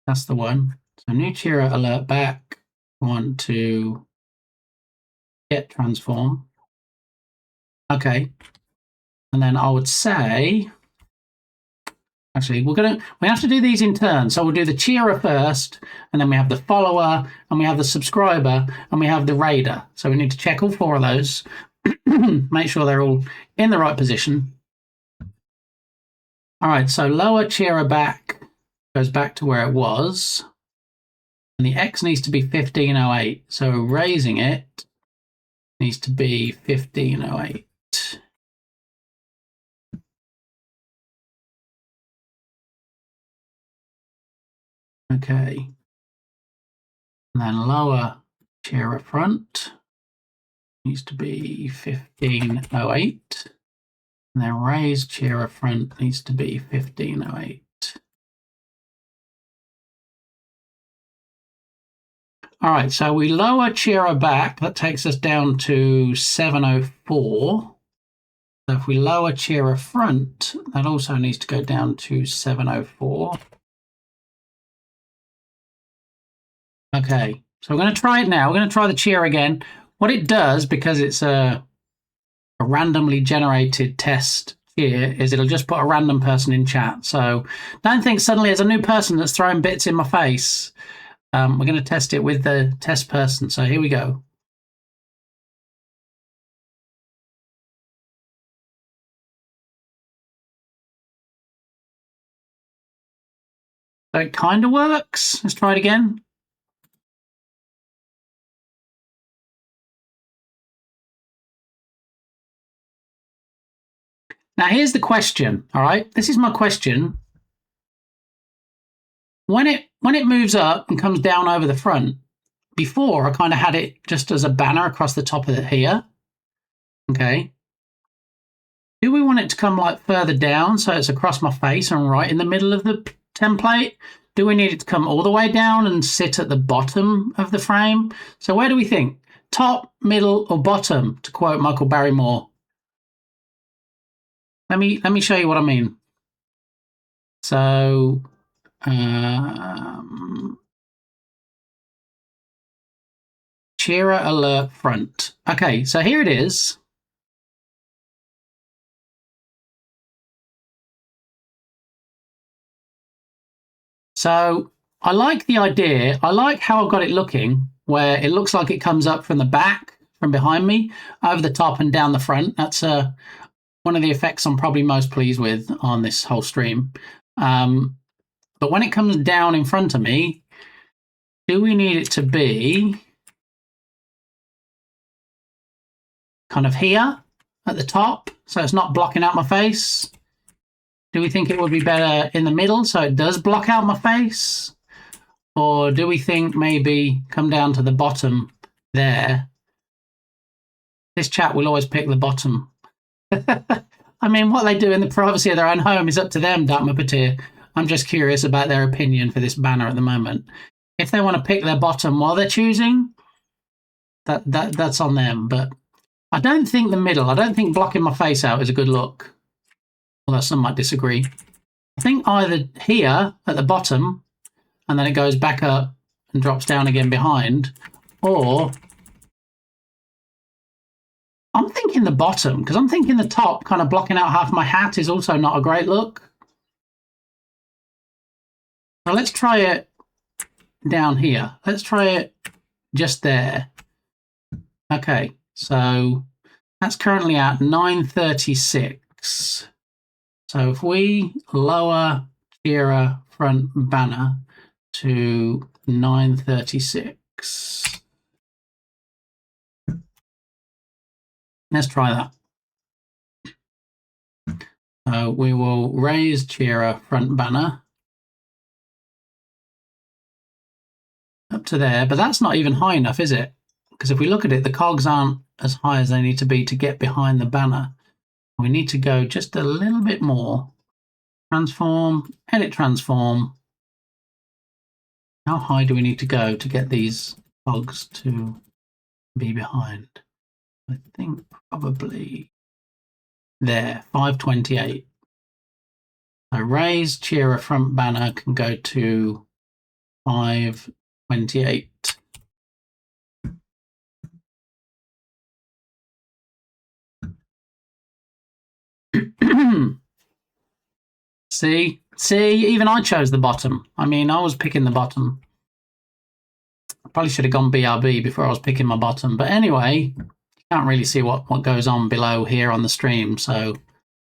That's the one. So new cheerer alert back. We want to get transform. Okay. And then I would say, actually, we have to do these in turn. So we'll do the cheerer first, and then we have the follower, and we have the subscriber, and we have the raider. So we need to check all four of those, make sure they're all in the right position. All right, so lower cheerer back goes back to where it was. And the X needs to be 1508. So raising it needs to be 1508. Okay. And then lower cheerer front needs to be 1508. And then raise cheerer front needs to be 1508. All right, so we lower cheerer back. That takes us down to 704. So if we lower cheerer front, that also needs to go down to 704. Okay, so we're going to try it now. We're going to try the cheer again. What it does, because it's a randomly generated test here, is it'll just put a random person in chat. So don't think suddenly there's a new person that's throwing bits in my face. We're going to test it with the test person. So here we go. So it kind of works. Let's try it again. Now, here's the question, all right? This is my question. When it moves up and comes down over the front, before I kind of had it just as a banner across the top of it here. Okay. Do we want it to come like further down so it's across my face and right in the middle of the template? Do we need it to come all the way down and sit at the bottom of the frame? So where do we think? Top, middle, or bottom, to quote Michael Barrymore? Let me show you what I mean. So Cheerer alert front. Okay, so here it is. So I like the idea. I like how I've got it looking, where it looks like it comes up from the back, from behind me, over the top and down the front. That's one of the effects I'm probably most pleased with on this whole stream. But when it comes down in front of me, do we need it to be kind of here at the top so it's not blocking out my face? Do we think it would be better in the middle so it does block out my face? Or do we think maybe come down to the bottom there? This chat will always pick the bottom. I mean, what they do in the privacy of their own home is up to them, Dark Muppeteer. I'm just curious about their opinion for this banner at the moment. If they want to pick their bottom while they're choosing, that's on them. But I don't think the middle, I don't think blocking my face out is a good look. Although some might disagree. I think either here at the bottom, and then it goes back up and drops down again behind, or I'm thinking the bottom, because I'm thinking the top kind of blocking out half my hat is also not a great look. So let's try it down here. Let's try it just there. Okay, so that's currently at 936. So if we lower Cheerer front banner to 936. Let's try that. We will raise Cheerer front banner up to there, but that's not even high enough, is it? Because if we look at it, the cogs aren't as high as they need to be to get behind the banner. We need to go just a little bit more. Transform, edit transform. How high do we need to go to get these cogs to be behind? I think probably there, 528. So raise Cheerer front banner can go to 528. See, even I chose the bottom. I mean, I was picking the bottom. I probably should have gone BRB before I was picking my bottom. But anyway, you can't really see what goes on below here on the stream. So,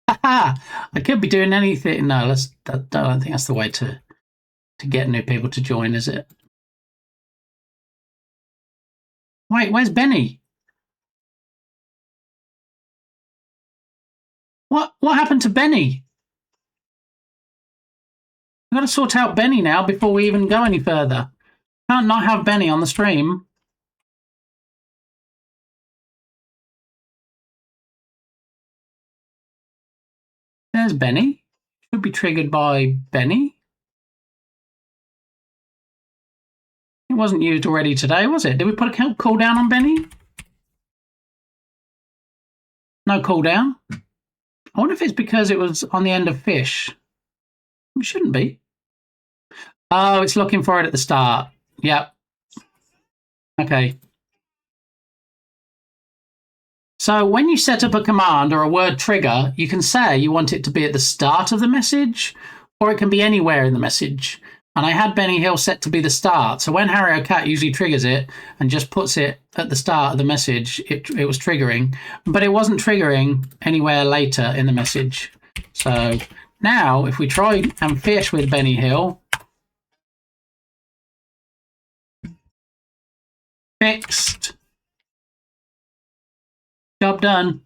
I could be doing anything. No, I don't think that's the way to get new people to join, is it? Wait, where's Benny? What happened to Benny? I've got to sort out Benny now before we even go any further. Can't not have Benny on the stream. There's Benny. Should be triggered by Benny. It wasn't used already today, was it? Did we put a cooldown on Benny? No cooldown. I wonder if it's because it was on the end of fish. It shouldn't be. Oh, it's looking for it at the start. Yep. Okay. So when you set up a command or a word trigger, you can say you want it to be at the start of the message, or it can be anywhere in the message. And I had Benny Hill set to be the start. So when Harry O'Cat usually triggers it and just puts it at the start of the message, it was triggering. But it wasn't triggering anywhere later in the message. So now, if we try and fish with Benny Hill, fixed. Job done.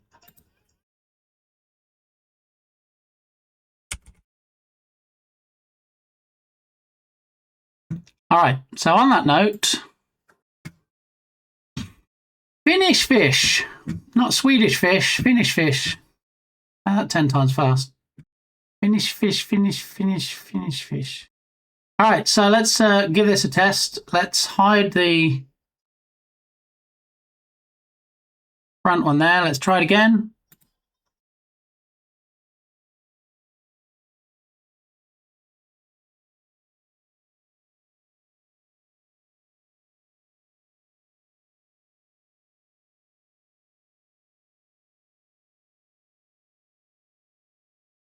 All right. So on that note, Finnish fish, not Swedish fish. Finnish fish. 10 times fast. Finnish fish. Finnish fish. All right. So let's give this a test. Let's hide the front one there. Let's try it again.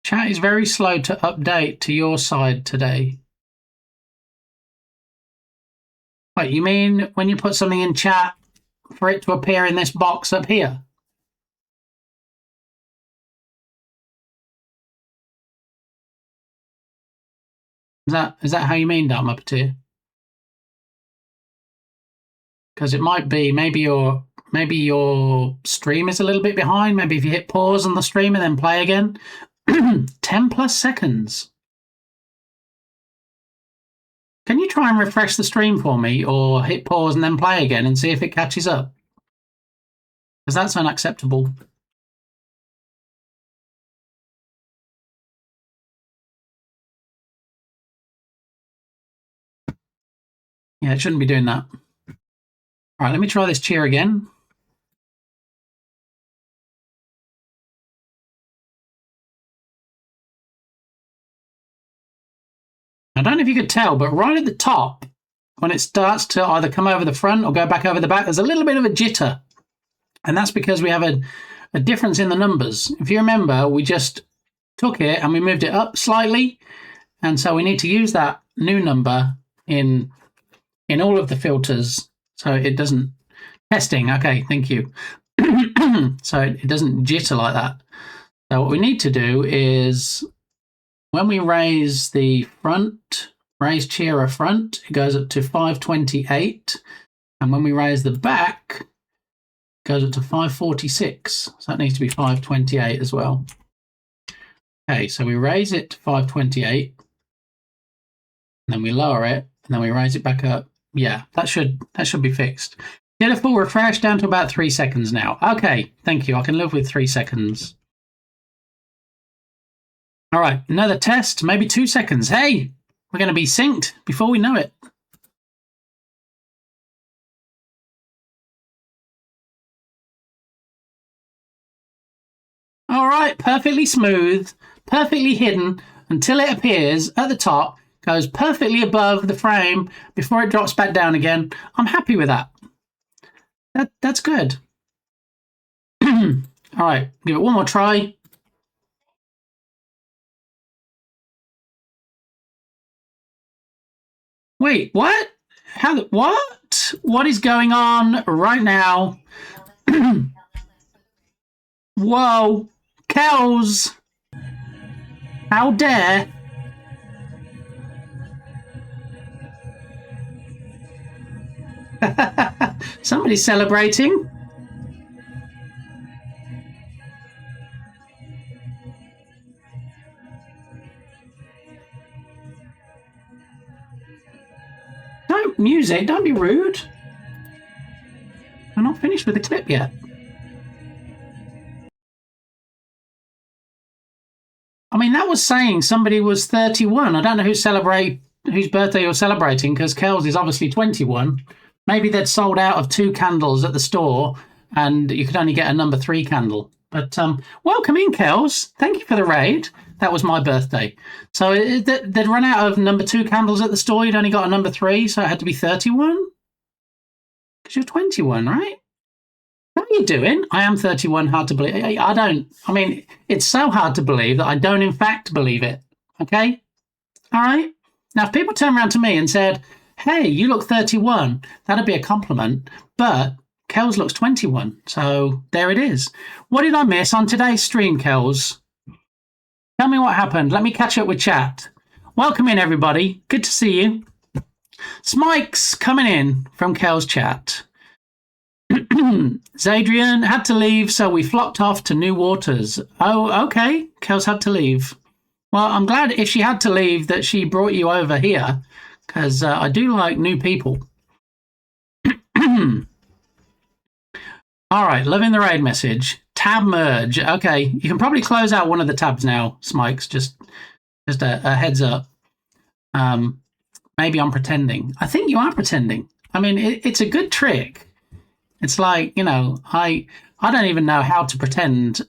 Chat is very slow to update to your side today. Wait, you mean when you put something in chat for it to appear in this box up here? Is that how you mean, Dark Muppeteer? Because it might be maybe your stream is a little bit behind. Maybe if you hit pause on the stream and then play again. 10 plus seconds. Can you try and refresh the stream for me or hit pause and then play again and see if it catches up? Because that's unacceptable. Yeah, it shouldn't be doing that. All right, let me try this cheer again. I don't know if you could tell, but right at the top, when it starts to either come over the front or go back over the back, there's a little bit of a jitter. And that's because we have a difference in the numbers. If you remember, we just took it and we moved it up slightly. And so we need to use that new number in all of the filters so it doesn't... Testing, okay, thank you. So it doesn't jitter like that. So what we need to do is... When we raise the front, raise Cheerer front, it goes up to 528. And when we raise the back, it goes up to 546. So that needs to be 528 as well. Okay, so we raise it to 528. And then we lower it, and then we raise it back up. Yeah, that should be fixed. Did a full refresh down to about 3 seconds now. Okay, thank you. I can live with 3 seconds. All right, another test, maybe 2 seconds. Hey, we're going to be synced before we know it. All right, perfectly smooth, perfectly hidden until it appears at the top, goes perfectly above the frame before it drops back down again. I'm happy with that. That's good. All right, give it one more try. Wait, what? What? What is going on right now? Whoa, cows! How dare? Somebody's celebrating. Don't music, don't be rude. We're not finished with the clip yet. I mean, that was saying somebody was 31. I don't know whose birthday you're celebrating, because Kels is obviously 21. Maybe they'd sold out of 2 candles at the store and you could only get a number 3 candle. But welcome in, Kels. Thank you for the raid. That was my birthday. So they'd run out of number 2 candles at the store. You'd only got a number 3, so it had to be 31? Because you're 21, right? How are you doing? I am 31, hard to believe. I mean, it's so hard to believe that I don't in fact believe it. Okay? All right? Now, if people turn around to me and said, hey, you look 31, that'd be a compliment. But Kels looks 21, so there it is. What did I miss on today's stream, Kels? Tell me what happened. Let me catch up with chat. Welcome in, everybody. Good to see you. Smike's coming in from Kel's chat. Zadrian had to leave, so we flocked off to new waters. Oh, okay. Kel's had to leave. Well, I'm glad if she had to leave that she brought you over here, because I do like new people. All right, loving the raid message. Tab merge. Okay, you can probably close out one of the tabs now, Smikes. Just a heads up. Maybe I'm pretending. I think you are pretending. I mean, it's a good trick. It's like, I don't even know how to pretend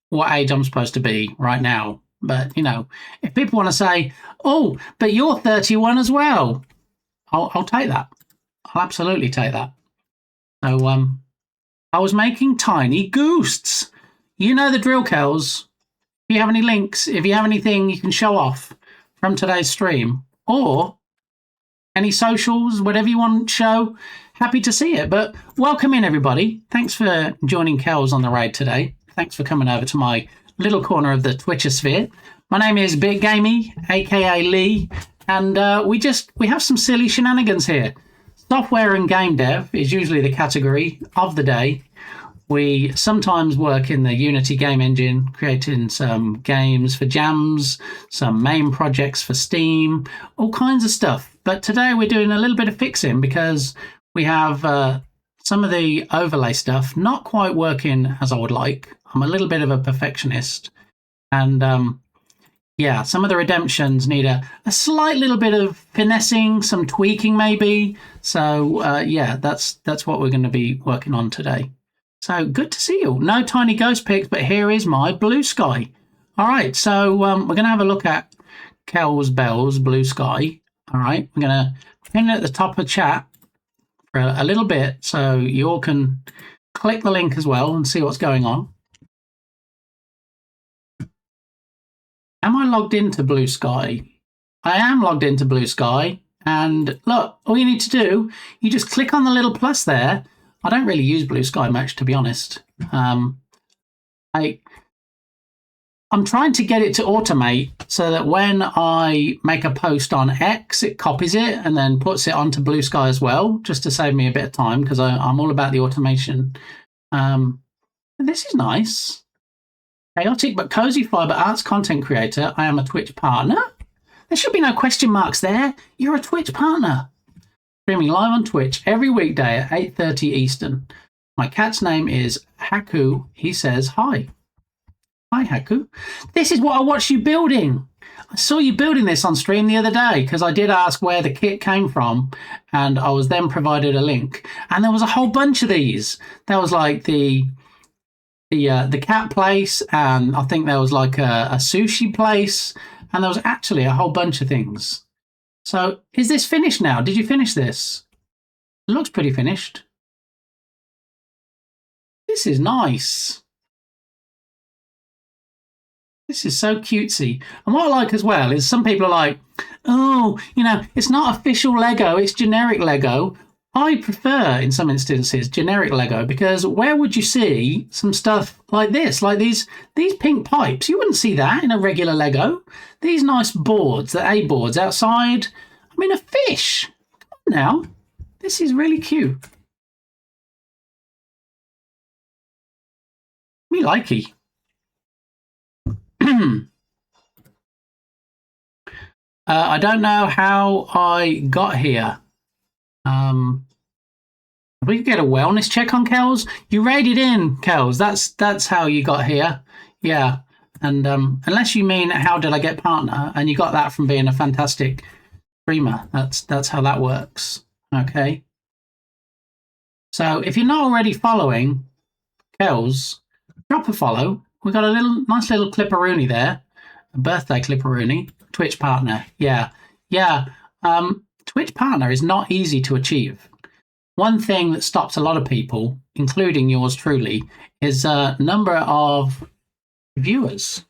what age I'm supposed to be right now. But, if people want to say, oh, but you're 31 as well, I'll take that. I'll absolutely take that. So, I was making tiny ghosts. You know the drill, Kells. If you have any links, if you have anything you can show off from today's stream, or any socials, whatever you want to show, happy to see it. But welcome in, everybody. Thanks for joining Kells on the raid today. Thanks for coming over to my little corner of the Twitcher sphere. My name is Big Gamey, aka Lee, and we have some silly shenanigans here. Software and game dev is usually the category of the day. We sometimes work in the Unity game engine, creating some games for jams, some main projects for Steam, all kinds of stuff. But today we're doing a little bit of fixing because we have some of the overlay stuff not quite working as I would like. I'm a little bit of a perfectionist. And some of the redemptions need a slight little bit of finessing, some tweaking maybe. So that's what we're going to be working on today. So good to see you. No tiny ghost pics, but here is my blue sky. All right, so we're going to have a look at Kells Bell's blue sky. All right, we're going to pin it at the top of chat for a little bit so you all can click the link as well and see what's going on. Am I logged into Blue Sky? I am logged into Blue Sky. And look, all you need to do, you just click on the little plus there. I don't really use Blue Sky much, to be honest. I'm trying to get it to automate so that when I make a post on X, it copies it and then puts it onto Blue Sky as well, just to save me a bit of time because I'm all about the automation. This is nice. Chaotic but cozy fiber arts content creator. I am a Twitch partner. There should be no question marks there. You're a Twitch partner. Streaming live on Twitch every weekday at 8:30 Eastern. My cat's name is Haku. He says hi. Hi, Haku. This is what I watched you building. I saw you building this on stream the other day because I did ask where the kit came from and I was then provided a link. And there was a whole bunch of these. There was like the cat place, and I think there was like a sushi place, and there was actually a whole bunch of things. So is this finished now? Did you finish this? It looks pretty finished. This is nice. This is so cutesy. And what I like as well is some people are like, oh, it's not official Lego, it's generic Lego. I prefer, in some instances, generic Lego because where would you see some stuff like this, like these pink pipes? You wouldn't see that in a regular Lego. These nice boards, the A boards outside. I mean, a fish. Come on now. This is really cute. Me likey. I don't know how I got here. If we could get a wellness check on Kells. You raided in, Kells. That's how you got here. Yeah. And unless you mean how did I get partner, and you got that from being a fantastic streamer. That's how that works. Okay. So if you're not already following Kells, drop a follow. We've got a nice little clipperoonie there. A birthday clipperoonie. Twitch partner. Yeah. Twitch partner is not easy to achieve. One thing that stops a lot of people, including yours truly, is a number of viewers.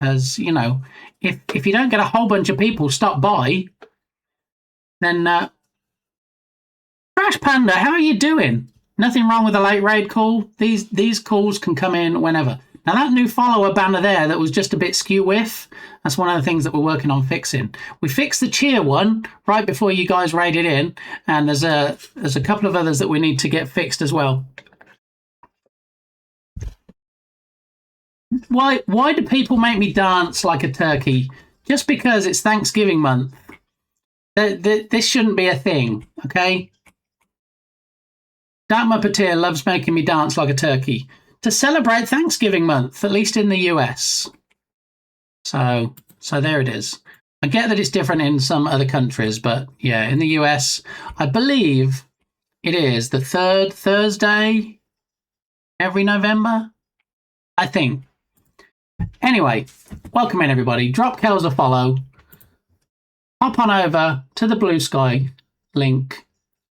As if you don't get a whole bunch of people stop by, then Crash Panda, how are you doing? Nothing wrong with a late raid call. These calls can come in whenever. Now that new follower banner there that was just a bit skew whiff, that's one of the things that we're working on fixing. We fixed the cheer one right before you guys raided in, and there's a couple of others that we need to get fixed as well. Why do people make me dance like a turkey? Just because it's Thanksgiving month. This shouldn't be a thing, okay? Dark Muppeteer loves making me dance like a turkey to celebrate Thanksgiving month, at least in the US. So there it is. I get that it's different in some other countries, but yeah, in the US, I believe it is the third Thursday every November, I think. Anyway, welcome in everybody. Drop Kells a follow. Hop on over to the Blue Sky link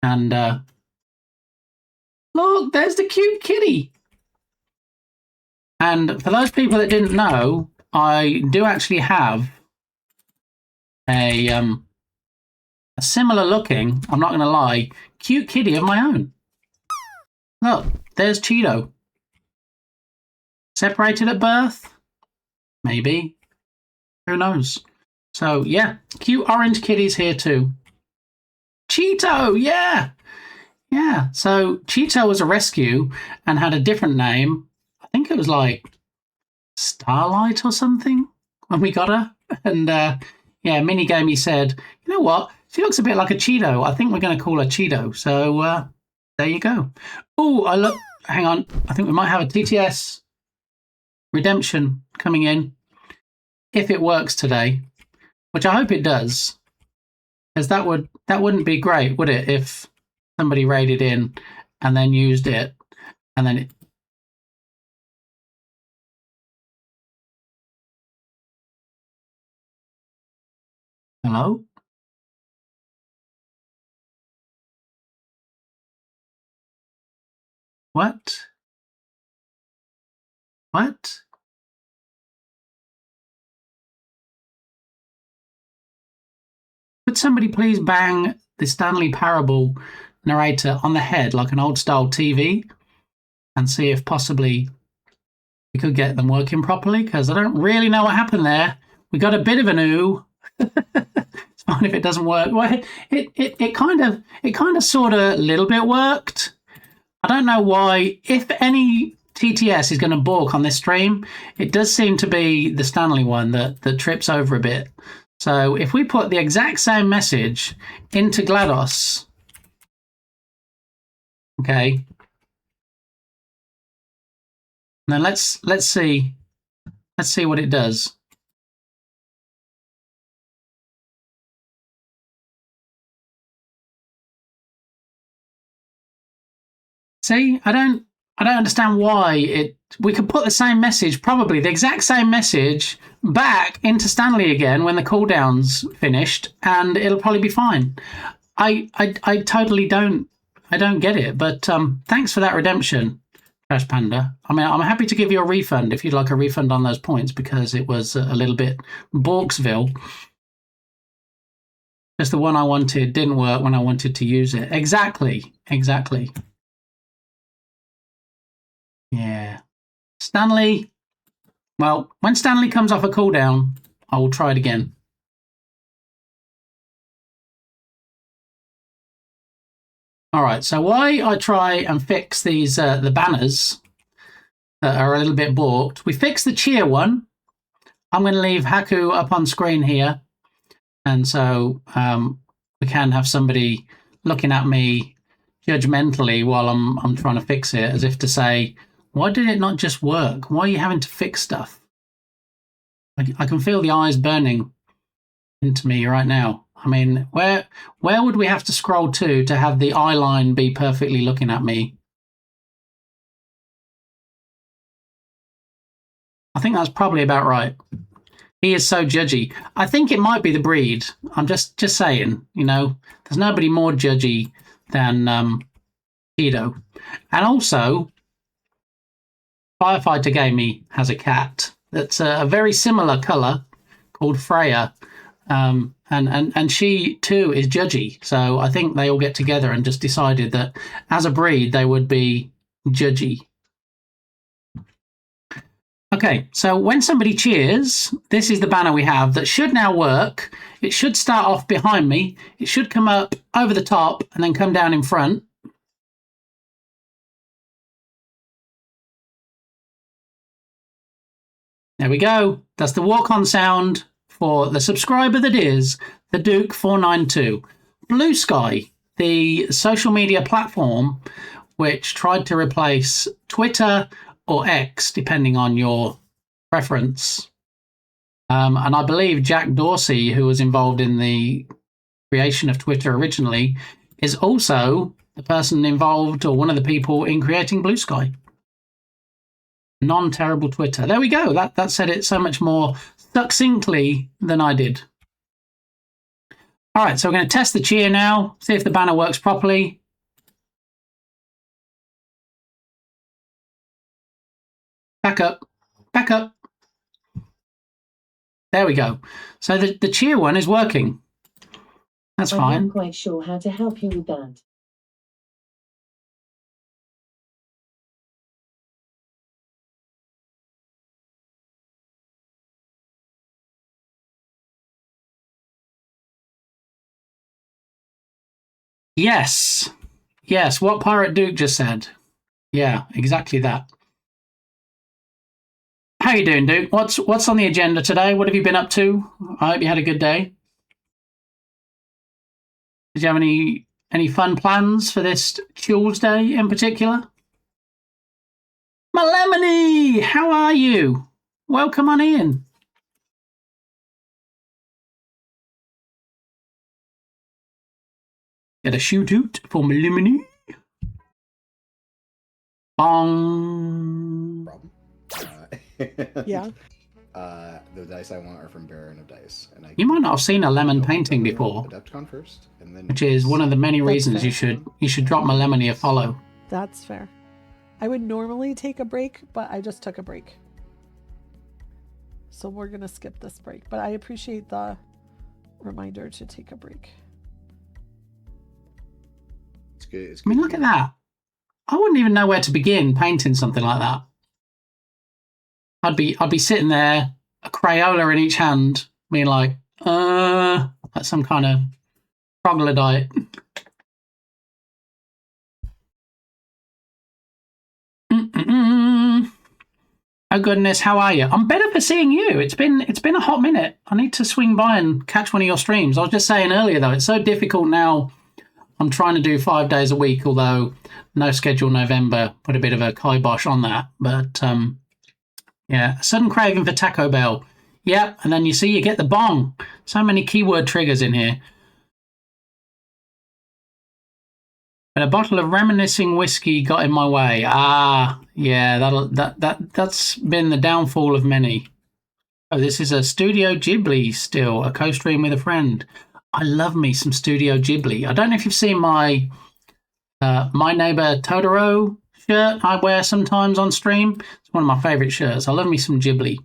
and look, there's the cute kitty. And for those people that didn't know, I do actually have a similar looking, I'm not going to lie, cute kitty of my own. Look, there's Cheeto. Separated at birth? Maybe. Who knows? So, yeah, cute orange kitties here too. Cheeto, yeah! Yeah, so Cheeto was a rescue and had a different name. I think it was like Starlight or something when we got her. And, yeah, Minigamey said, you know what? She looks a bit like a Cheeto. I think we're going to call her Cheeto. So, there you go. Oh, hang on. I think we might have a TTS redemption coming in. If it works today, which I hope it does, because that wouldn't be great, would it? If somebody raided in and then used it, and then it. Hello? What? What? Could somebody please bang the Stanley Parable narrator on the head like an old-style TV and see if possibly we could get them working properly? Because I don't really know what happened there. We got a bit of an ooh. It's fine if it doesn't work. Well, it kind of sort of a little bit worked. I don't know why. If any TTS is going to balk on this stream, it does seem to be the Stanley one that trips over a bit. So if we put the exact same message into GLaDOS, okay, now let's see what it does. See, I don't understand why we could put the same message, probably the exact same message, back into Stanley again when the cooldown's finished, and it'll probably be fine. I totally don't get it, but thanks for that redemption, Trash Panda. I mean, I'm happy to give you a refund if you'd like a refund on those points, because it was a little bit Borksville. Just the one I wanted didn't work when I wanted to use it. Exactly. Yeah. Stanley, well, when Stanley comes off a cooldown, I will try it again. All right, so why I try and fix these the banners that are a little bit balked. We fixed the cheer one. I'm going to leave Haku up on screen here, and so we can have somebody looking at me judgmentally while I'm trying to fix it, as if to say, why did it not just work? Why are you having to fix stuff? I can feel the eyes burning into me right now. I mean, where would we have to scroll to have the eye line be perfectly looking at me? I think that's probably about right. He is so judgy. I think it might be the breed. I'm just saying, you know, there's nobody more judgy than Keto. And also, Firefighter Gamey has a cat that's a very similar colour called Freya. And she too is judgy. So I think they all get together and just decided that as a breed they would be judgy. Okay, so when somebody cheers, this is the banner we have that should now work. It should start off behind me. It should come up over the top and then come down in front. There we go. That's the walk-on sound for the subscriber that is the Duke492. Blue Sky, the social media platform which tried to replace Twitter or X, depending on your preference. And I believe Jack Dorsey, who was involved in the creation of Twitter originally, is also the person involved or one of the people in creating Blue Sky. Non-terrible Twitter. There we go. That said it so much more succinctly than I did. All right, so we're going to test the cheer now, see if the banner works properly. Back up. Back up. There we go. So the cheer one is working. That's fine. I'm not quite sure how to help you with that. Yes. Yes, what Pirate Duke just said. Yeah, exactly that. How you doing, Duke? What's on the agenda today? What have you been up to? I hope you had a good day. Did you have any fun plans for this Tuesday in particular? Malemony, how are you? Welcome on in. Get a shoot out for Malemony. Bong. Problem. Yeah. The dice I want are from Baron of Dice, and You might not have seen a lemon painting before, Adepticon first, and then which is one of the many reasons fair. you should drop Malemony a follow. That's fair. I would normally take a break, but I just took a break. So we're going to skip this break, but I appreciate the reminder to take a break. It's good. It's I mean, good look to at know. that. I wouldn't even know where to begin painting something like that. I'd be sitting there, a Crayola in each hand, being like some kind of troglodyte. Oh goodness, how are you? I'm better for seeing you. It's been a hot minute. I need to swing by and catch one of your streams. I was just saying earlier though, it's so difficult now. I'm trying to do 5 days a week, although no schedule November put a bit of a kibosh on that. But yeah, sudden craving for Taco Bell. Yep, and then you get the bong. So many keyword triggers in here. But a bottle of reminiscing whiskey got in my way. Ah, yeah, that's been the downfall of many. Oh, this is a Studio Ghibli still, a co-stream with a friend. I love me some Studio Ghibli. I don't know if you've seen my My Neighbor Totoro shirt I wear sometimes on stream. It's one of my favourite shirts. I love me some Ghibli.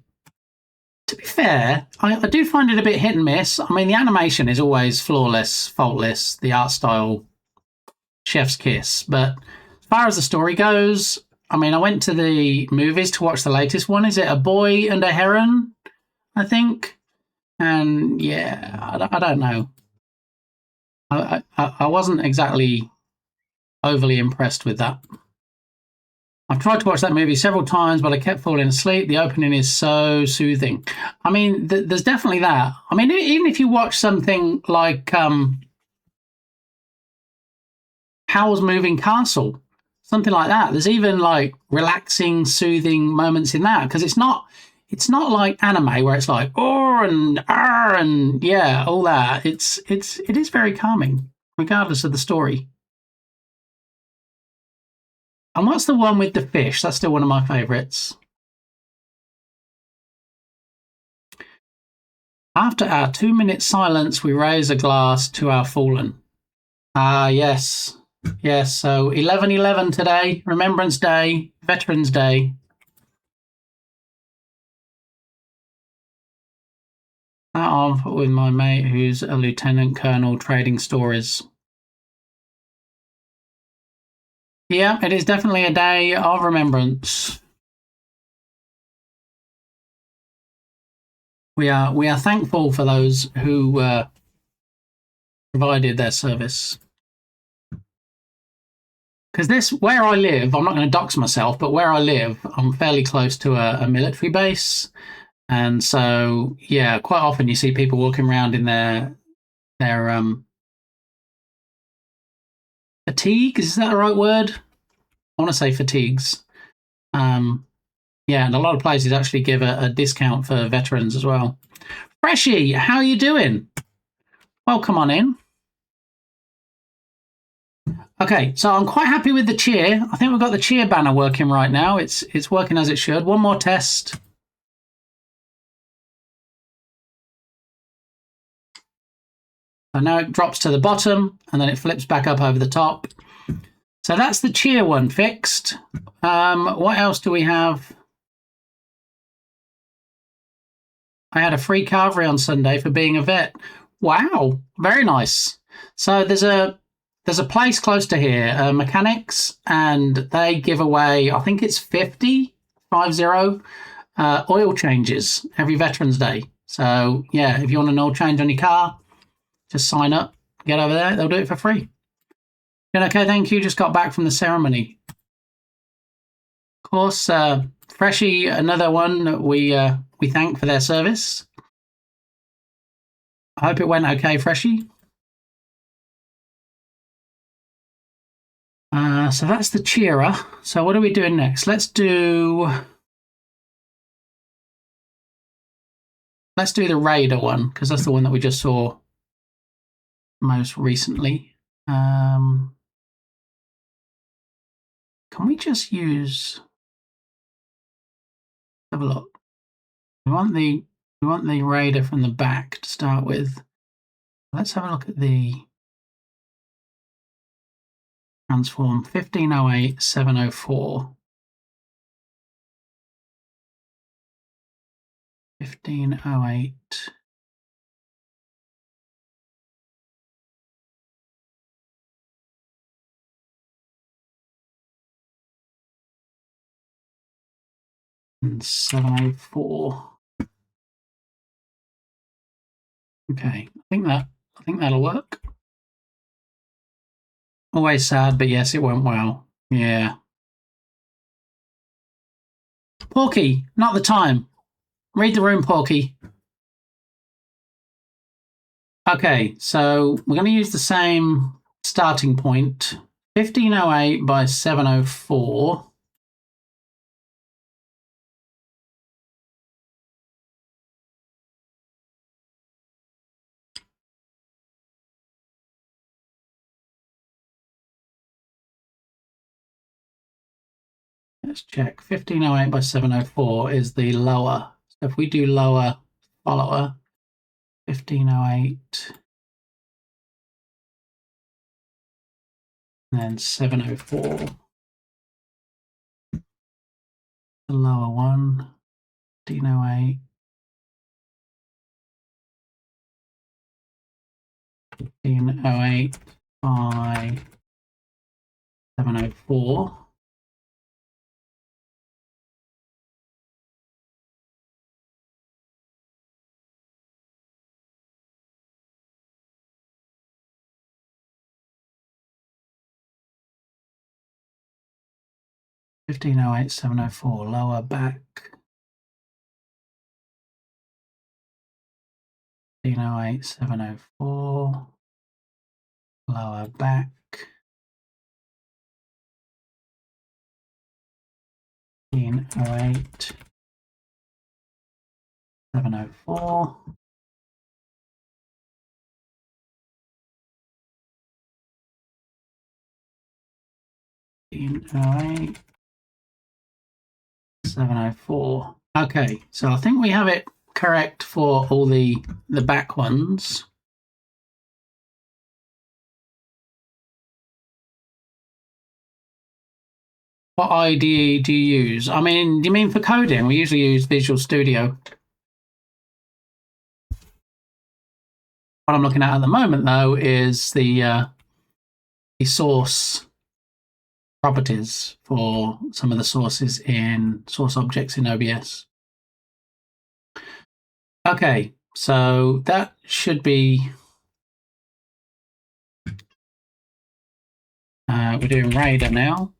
To be fair, I do find it a bit hit and miss. I mean, the animation is always flawless, faultless, the art style, chef's kiss. But as far as the story goes, I mean, I went to the movies to watch the latest one. Is it A Boy and a Heron, I think? And yeah, I don't know. I wasn't exactly overly impressed with that. I've tried to watch that movie several times, but I kept falling asleep. The opening is so soothing. I mean, there's definitely that. I mean, even if you watch something like Howl's Moving Castle, something like that, there's even like relaxing, soothing moments in that, because it's not like anime where it's like and yeah, all that. It is very calming, regardless of the story. And what's the one with the fish? That's still one of my favourites. After our 2-minute silence, we raise a glass to our fallen. Ah, yes. Yes, so 11/11 today, Remembrance Day, Veterans Day. That on with my mate who's a lieutenant colonel trading stories. Yeah, it is definitely a day of remembrance. We are thankful for those who provided their service. Because where I live, I'm not going to dox myself, but where I live, I'm fairly close to a military base. And so, yeah, quite often you see people walking around in their fatigues. Is that the right word? I want to say fatigues. Yeah, and a lot of places actually give a discount for veterans as well. Freshie, how are you doing? Welcome on in. Okay, so I'm quite happy with the cheer. I think we've got the cheer banner working right now. It's working as it should. One more test. So now it drops to the bottom and then it flips back up over the top. So that's the cheer one fixed. What else do we have? I had a free carvery on Sunday for being a vet. Wow, very nice. So there's a place close to here, Mechanics, and they give away, I think it's 50 oil changes every Veterans Day. So yeah, if you want an oil change on your car, just sign up, get over there, they'll do it for free. Okay, thank you. Just got back from the ceremony. Of course, Freshie, another one that we thank for their service. I hope it went okay, Freshie. So that's the cheerer. So what are we doing next? Let's do the Raider one, because that's the one that we just saw most recently. Can we just use... Have a look. We want the Raider from the back to start with. Let's have a look at the transform 1508 704. 1508. And 704. Okay, I think that'll work. Always sad, but yes, it went well. Yeah. Porky, not the time. Read the room, Porky. Okay, so we're going to use the same starting point. 1508 by 704. Let's check. 1508 by 704 is the lower. So if we do lower follower, 1508, and then 704, the lower one, 1508, 1508 by 704. Fifteen oh eight 704 lower back. 1508 704 lower back. 1508 704. Eight 704. Okay, so I think we have it correct for all the back ones. What IDE do you use? I mean, do you mean for coding? We usually use Visual Studio. What I'm looking at the moment, though, is the source properties for some of the sources in source objects in OBS. Okay, so that should be... we're doing Raider now.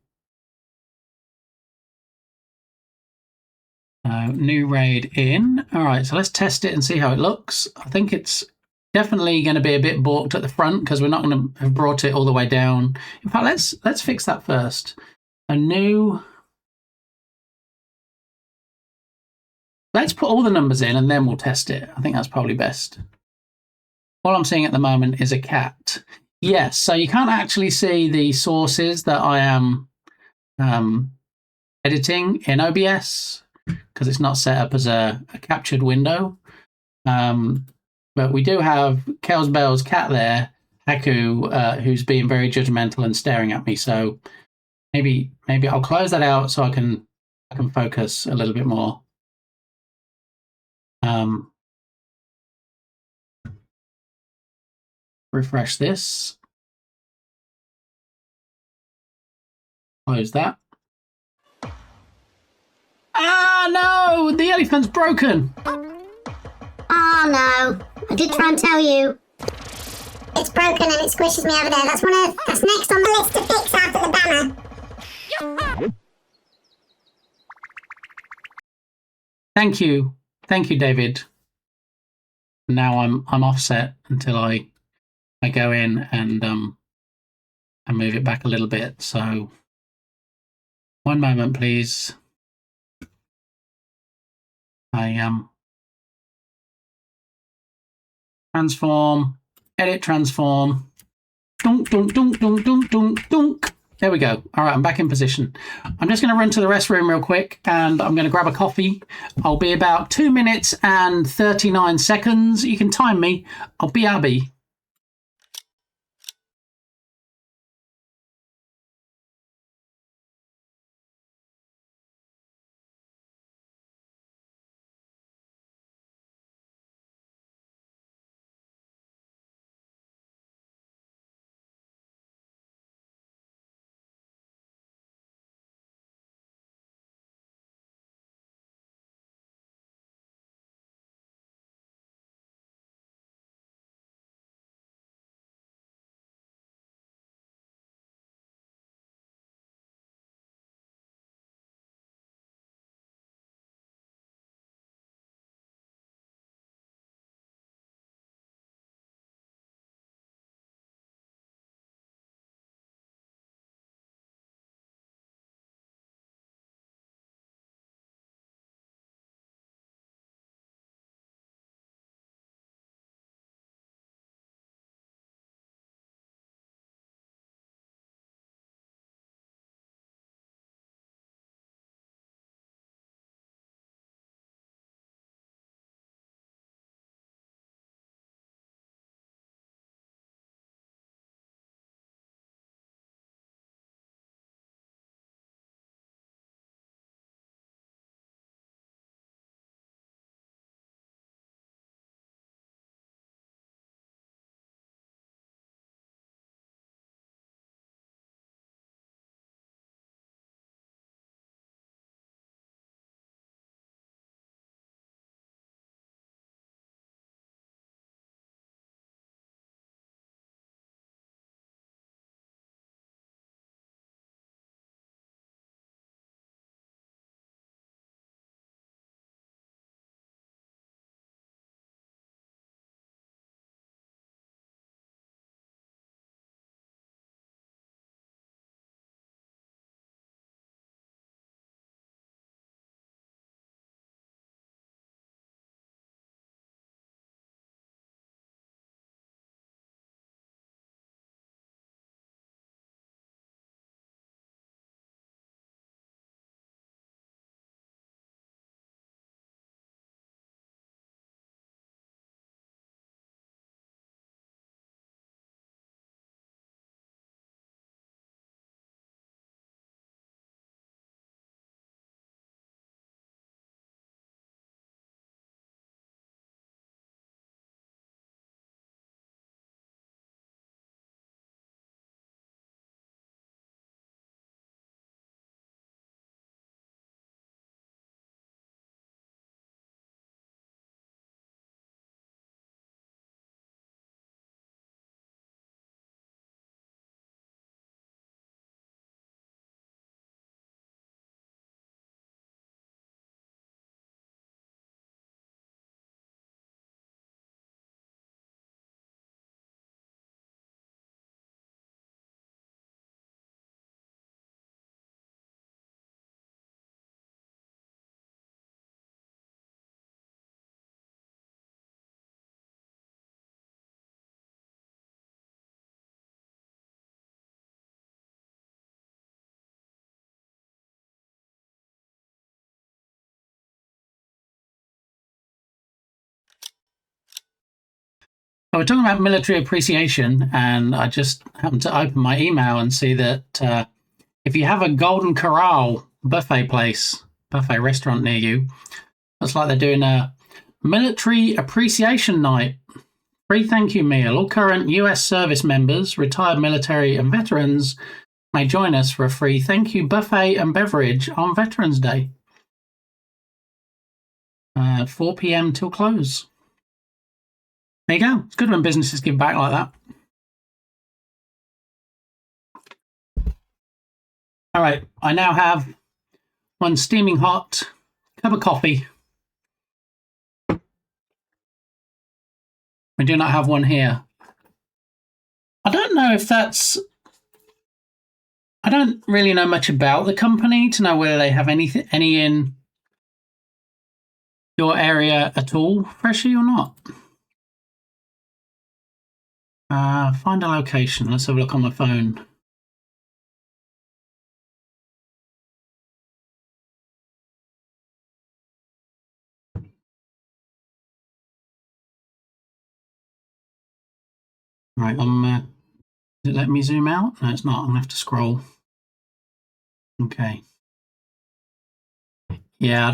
New raid in. All right, so let's test it and see how it looks. I think it's definitely going to be a bit balked at the front because we're not going to have brought it all the way down. In fact, let's fix that first. A new. Let's put all the numbers in and then we'll test it. I think that's probably best. All I'm seeing at the moment is a cat. Yes, so you can't actually see the sources that I am editing in OBS because it's not set up as a captured window. But we do have Kels Bell's cat there, Haku, who's being very judgmental and staring at me. So maybe I'll close that out so I can focus a little bit more. Refresh this. Close that. Ah, no! The elephant's broken! Oh no, I did try and tell you. It's broken and it squishes me over there. That's next on the list to fix after the banner. Thank you, David. Now I'm offset until I go in and move it back a little bit. So 1 moment, please. Transform, edit transform. Dunk, dunk, dunk, dunk, dunk, dunk, dunk. There we go. All right, I'm back in position. I'm just going to run to the restroom real quick and I'm going to grab a coffee. I'll be about 2 minutes and 39 seconds. You can time me. I'll be Abby. So we're talking about military appreciation, and I just happened to open my email and see that if you have a Golden Corral buffet restaurant near you, looks like they're doing a military appreciation night. Free thank you meal. All current US service members, retired military and veterans may join us for a free thank you buffet and beverage on Veterans Day. 4 p.m. till close. There you go. It's good when businesses give back like that. All right. I now have one steaming hot cup of coffee. We do not have one here. I don't know if that's... I don't really know much about the company to know whether they have any in your area at all, Freshie, or not. Find a location. Let's have a look on my phone. Right, does it let me zoom out? No, it's not. I'm gonna have to scroll. Okay. Yeah,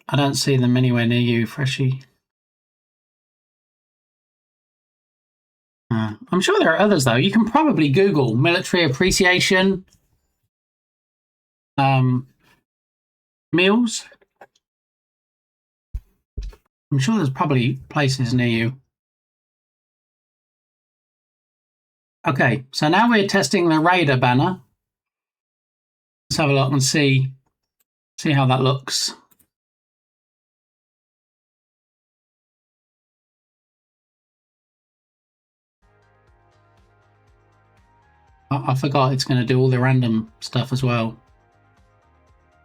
I don't see them anywhere near you, Freshie. I'm sure there are others though. You can probably Google military appreciation meals. I'm sure there's probably places near you. Okay, so now we're testing the Raider banner. Let's have a look and see how that looks. I forgot it's going to do all the random stuff as well.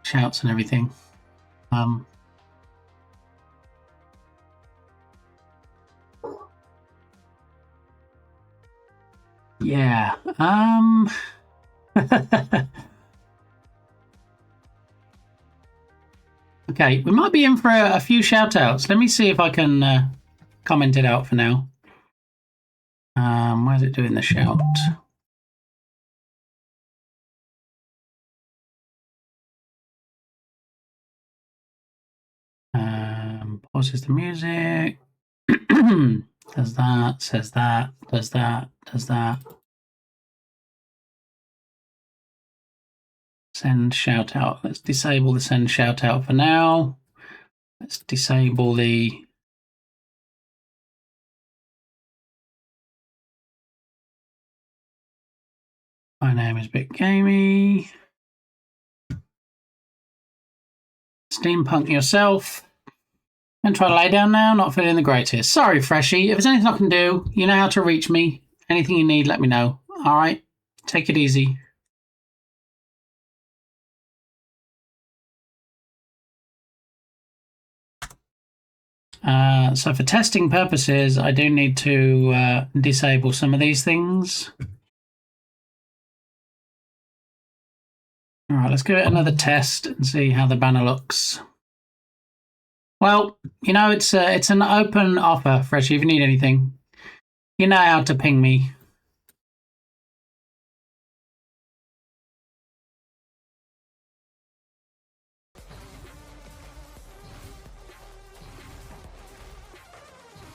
Shouts and everything. Yeah. Okay, we might be in for a few shout outs. Let me see if I can comment it out for now. Where's it doing the shout? Pauses the music. Does that, says that, does that, does that. Send shout out. Let's disable the send shout out for now. Let's disable the my name is Bit Gamey. Steampunk yourself. And try to lay down now, not feeling the greatest. Sorry, Freshie. If there's anything I can do, you know how to reach me. Anything you need, let me know. All right? Take it easy. So for testing purposes, I do need to disable some of these things. All right, let's give it another test and see how the banner looks. Well, you know, it's an open offer, Freshie. If you need anything, you know how to ping me.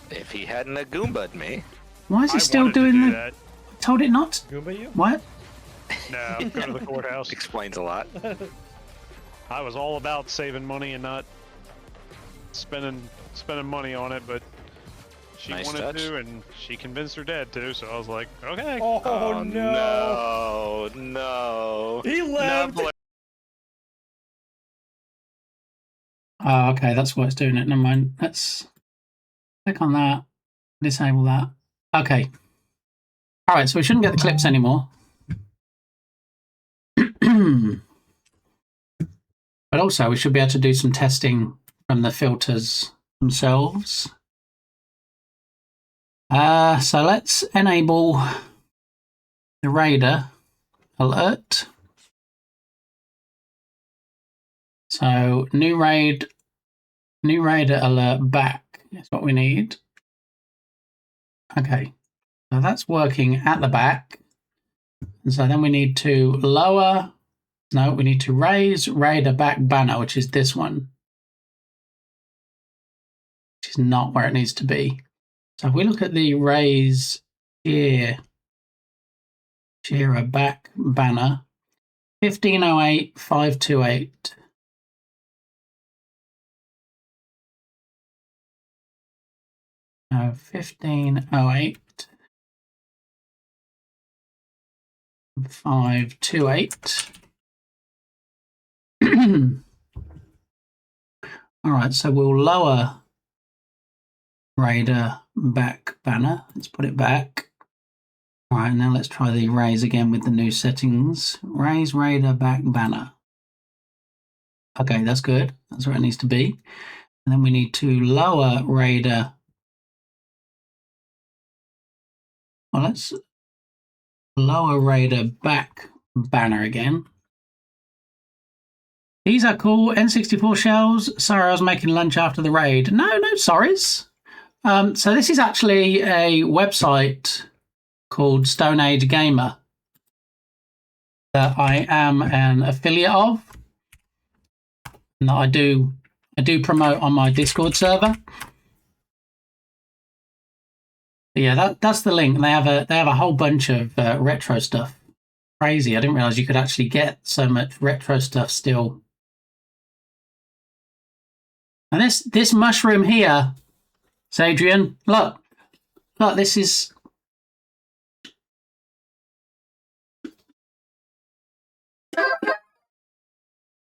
If he hadn't a Goomba'd me. Why is he still doing that? Told it not? Goomba you? What? No, I'm going to the courthouse. Explains a lot. I was all about saving money and not spending money on it, but she Nice wanted touch. to, and she convinced her dad to, so I was like, okay. Oh no! No! He left. Oh, okay, that's why it's doing it. Never mind. Let's click on that. Disable that. Okay. All right, so we shouldn't get the clips anymore. But also, we should be able to do some testing from the filters themselves. So let's enable the Raider alert. So new Raider alert back is what we need. Okay, so that's working at the back. And so then we need to lower. No, we need to raise Raider back banner, which is this one. Which is not where it needs to be. So if we look at the raise Shearer back banner, 1508528. No, 1508 528. All right, so we'll lower Raider back banner. Let's put it back. All right, now let's try the raise again with the new settings. Raise Raider back banner. Okay, that's good. That's where it needs to be. And then we need to lower Raider. Well, let's lower Raider back banner again. These are cool. N64 shells. Sorry, I was making lunch after the raid. No sorries. So this is actually a website called Stone Age Gamer that I am an affiliate of, and that I do promote on my Discord server. But yeah, that's the link. They have a whole bunch of retro stuff. Crazy! I didn't realize you could actually get so much retro stuff still. And this mushroom here, Adrian, look, this is.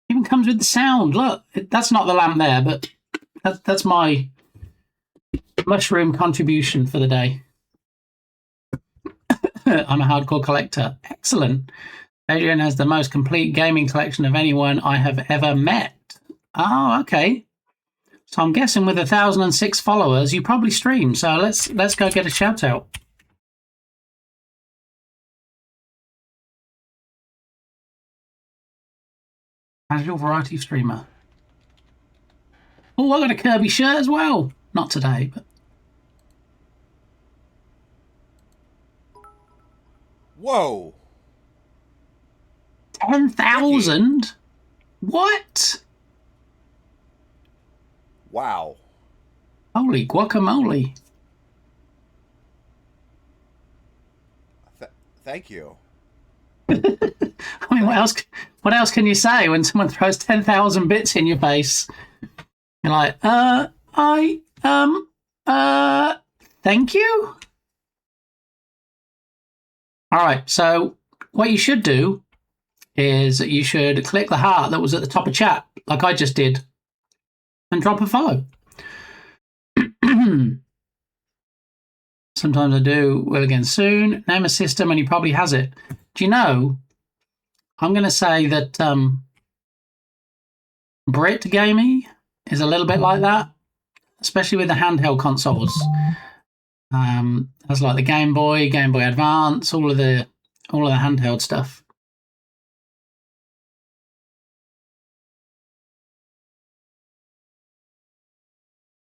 Even comes with the sound. Look, that's not the lamp there, but that's my mushroom contribution for the day. I'm a hardcore collector. Excellent. Adrian has the most complete gaming collection of anyone I have ever met. Oh, okay. So I'm guessing with 1,006 followers, you probably stream. So let's go get a shout out. Casual variety streamer. Oh, I got a Kirby shirt as well. Not today, but. Whoa. 10,000? What? Wow. Holy guacamole. Thank you. I mean, what else can you say when someone throws 10,000 bits in your face? You're like, thank you? All right, so what you should do is you should click the heart that was at the top of chat, like I just did, and drop a follow. Sometimes I do. Will again soon. Name a system and he probably has it. Do you know, I'm going to say that Brit Gamey is a little bit like that, especially with the handheld consoles. That's like the Game Boy Advance, all of the handheld stuff.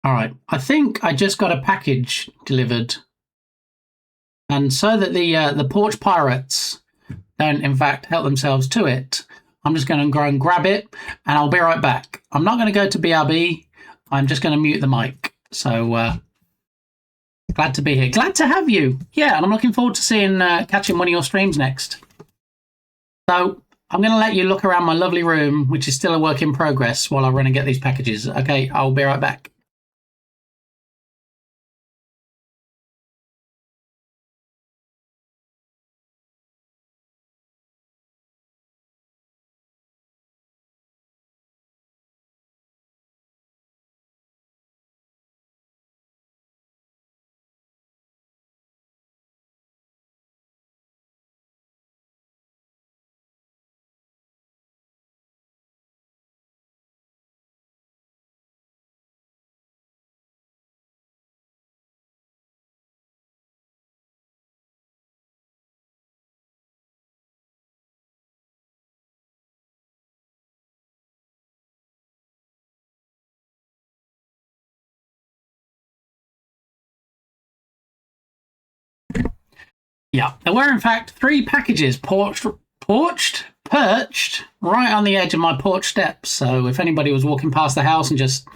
All right, I think I just got a package delivered, and so that the porch pirates don't, in fact, help themselves to it, I'm just going to go and grab it, and I'll be right back. I'm not going to go to BRB. I'm just going to mute the mic. So glad to be here. Glad to have you. Yeah, and I'm looking forward to seeing catching one of your streams next. So I'm going to let you look around my lovely room, which is still a work in progress, while I run and get these packages. Okay, I'll be right back. Yeah, there were in fact 3 packages perched right on the edge of my porch steps. So if anybody was walking past the house and just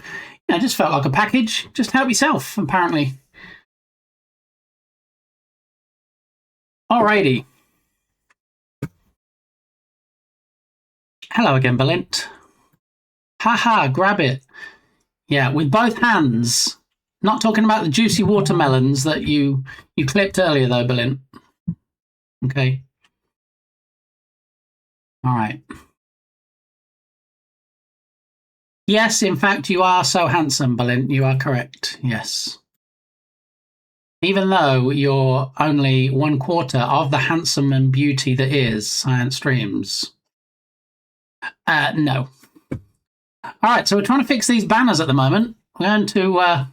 felt like a package, just help yourself, apparently. Alrighty. Hello again, Belint. Haha, grab it. Yeah, with both hands. Not talking about the juicy watermelons that you clipped earlier, though, Belint. Okay. All right. Yes, in fact, you are so handsome, Belint. You are correct. Yes. Even though you're only 1/4 of the handsome and beauty that is Science Streams. No. All right, so we're trying to fix these banners at the moment. We're going to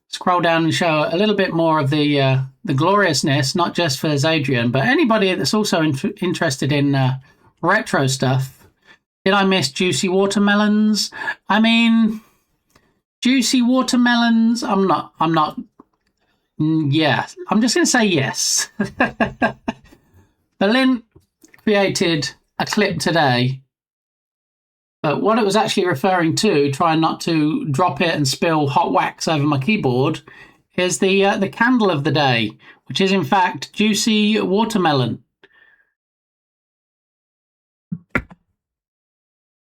scroll down and show a little bit more of the gloriousness, not just for Zadrian, but anybody that's also interested in retro stuff. Did I miss juicy watermelons? I mean, juicy watermelons. I'm not. Yeah, I'm just going to say yes. Berlin created a clip today, but what it was actually referring to, trying not to drop it and spill hot wax over my keyboard, is the candle of the day, which is in fact juicy watermelon.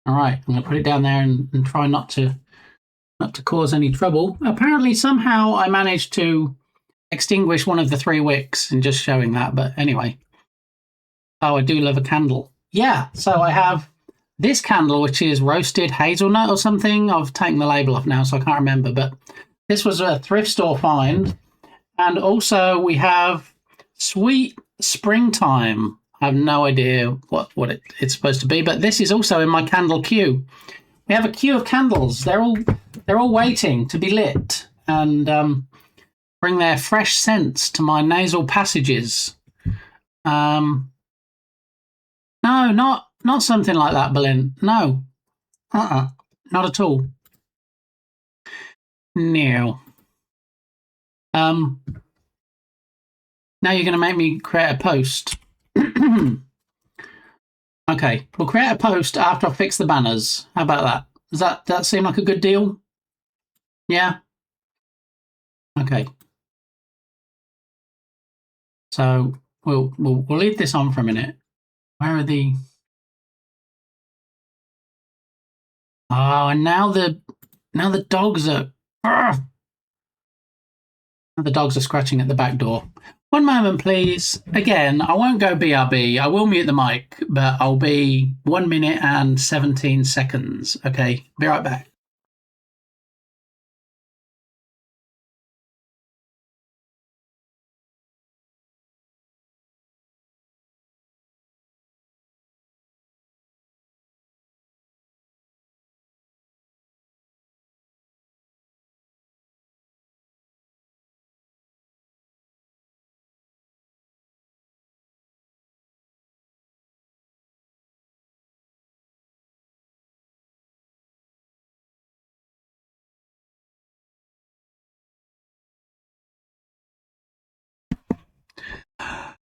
All right, I'm going to put it down there and try not to cause any trouble. Apparently, somehow I managed to extinguish one of the 3 wicks in just showing that. But anyway, oh, I do love a candle. Yeah, so I have this candle, which is roasted hazelnut or something. I've taken the label off now, so I can't remember. But this was a thrift store find. And also we have sweet springtime. I have no idea what it's supposed to be, but this is also in my candle queue. We have a queue of candles. They're all waiting to be lit and bring their fresh scents to my nasal passages. No, not something like that, Berlin. No, not at all. No. Now you're going to make me create a post. Okay, we'll create a post after I fix the banners. How about that? Does that seem like a good deal? Yeah. Okay. So we'll leave this on for a minute. Where are the? Oh, and now the dogs are. The dogs are scratching at the back door. One moment, please. Again, I won't go BRB. I will mute the mic, but I'll be 1 minute and 17 seconds. Okay, be right back.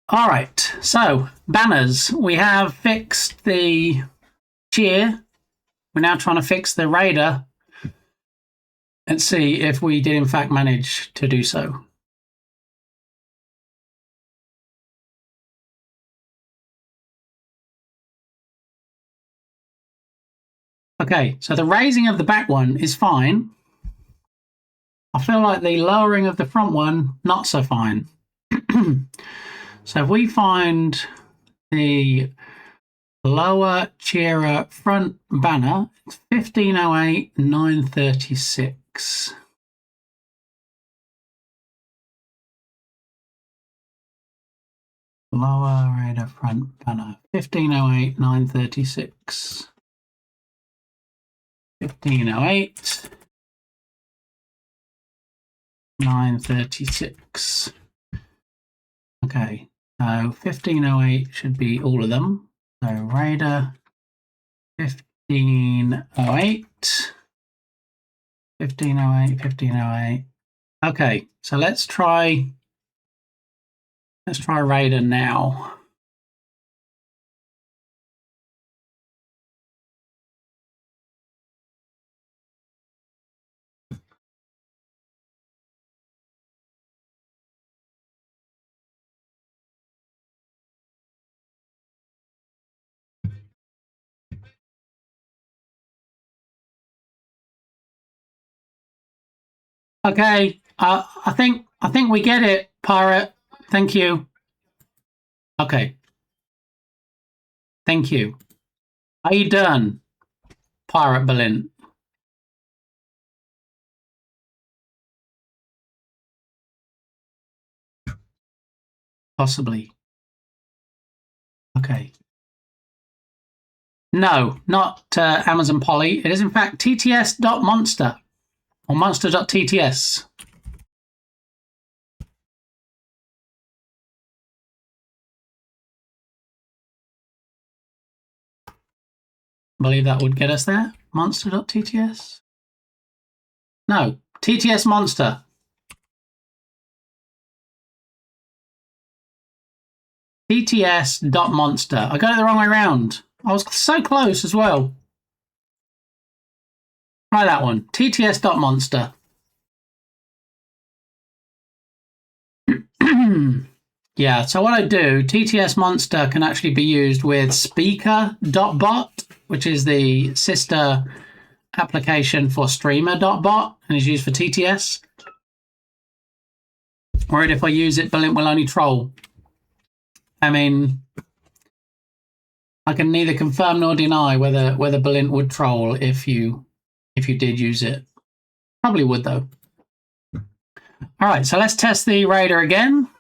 All right, so banners. We have fixed the cheer. We're now trying to fix the raider. Let's see if we did in fact manage to do so. Okay, so the raising of the back one is fine. I feel like the lowering of the front one, not so fine. So if we find the lower cheerer front banner, it's 1508 936. Lower raider front banner, 1508 936. 1508 936. Okay, so 1508 should be all of them. So Raider 1508, 1508, 1508. Okay, so let's try Let's try Raider now. Okay, I think we get it, Pirate. Thank you. Okay. Thank you. Are you done, Pirate Berlin? Possibly. Okay. No, not Amazon Polly. It is in fact tts.monster or monster.tts. Believe that would get us there. Monster.tts? No, TTS Monster. TTS.monster. I got it the wrong way around. I was so close as well. Try that one. TTS.monster. Yeah, so what I do, TTS Monster can actually be used with speaker.bot, which is the sister application for streamer.bot and is used for TTS. Or if I use it, Balint will only troll. I mean, I can neither confirm nor deny whether Balint would troll if you did use it. Probably would though. All right, so let's test the Raider again.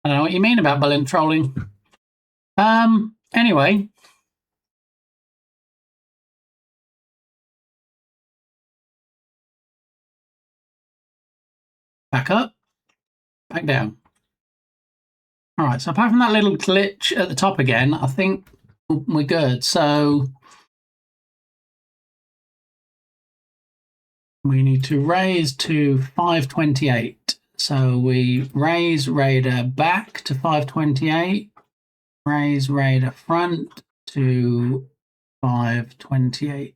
I don't know what you mean about Balint trolling. Anyway. Back up, back down. All right, so apart from that little glitch at the top again, I think we're good. So we need to raise to 528. So we raise Raider back to 528, raise Raider front to 528.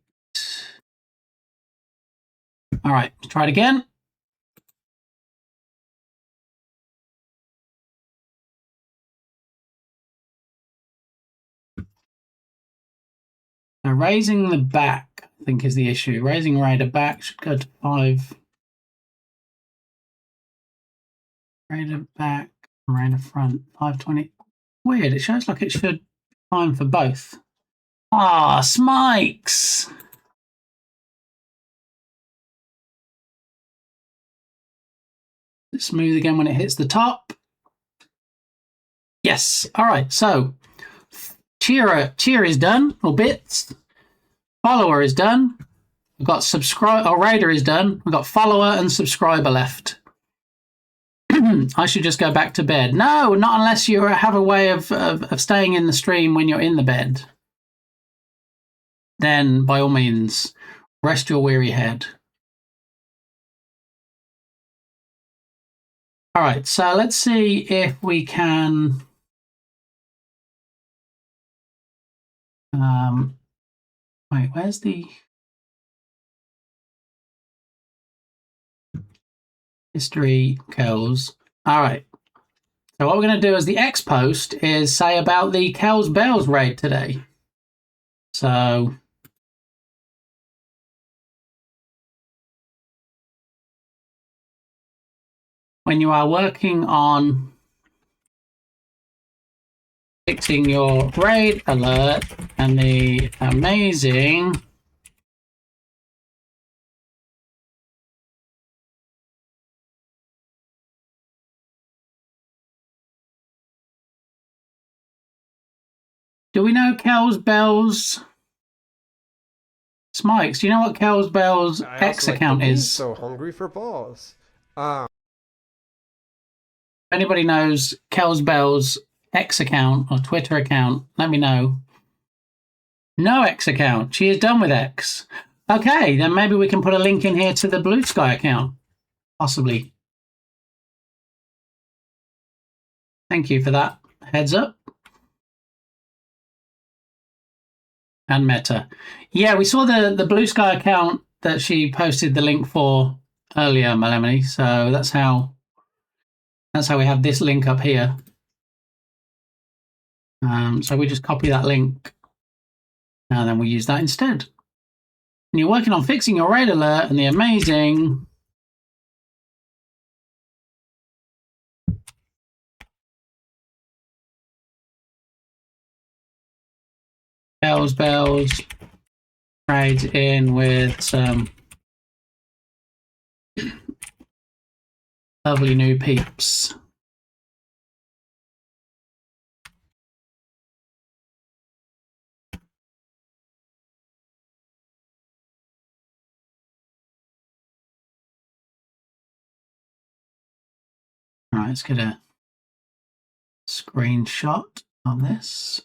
All right, let's try it again. So raising the back, I think, is the issue. Raising Raider back should go to 5. Raider back, Raider front, 520. Weird, it shows like it should be fine for both. Ah, Smikes! It's smooth again when it hits the top. Yes, all right, so cheer is done, or bits. Follower is done. We've got Raider is done. We've got follower and subscriber left. I should just go back to bed. No, not unless you have a way of staying in the stream when you're in the bed. Then, by all means, rest your weary head. All right, so let's see if we can... wait, where's the... history Kells? All right. So what we're going to do as the X post is say about the Kells Bells raid today. So when you are working on fixing your raid alert and the amazing do we know Kells Bells? Smikes, do you know what Kells Bells X account is? So hungry for balls. anybody knows Kels Bell's X account or Twitter account, let me know. No X account. She is done with X. Okay, then maybe we can put a link in here to the Blue Sky account. Possibly. Thank you for that. Heads up. And Meta. Yeah, we saw the Blue Sky account that she posted the link for earlier, Melemony. So that's how we have this link up here. So we just copy that link and then we use that instead. And you're working on fixing your raid alert and the amazing bells trades in with some lovely new peeps. All right, let's get a screenshot of this.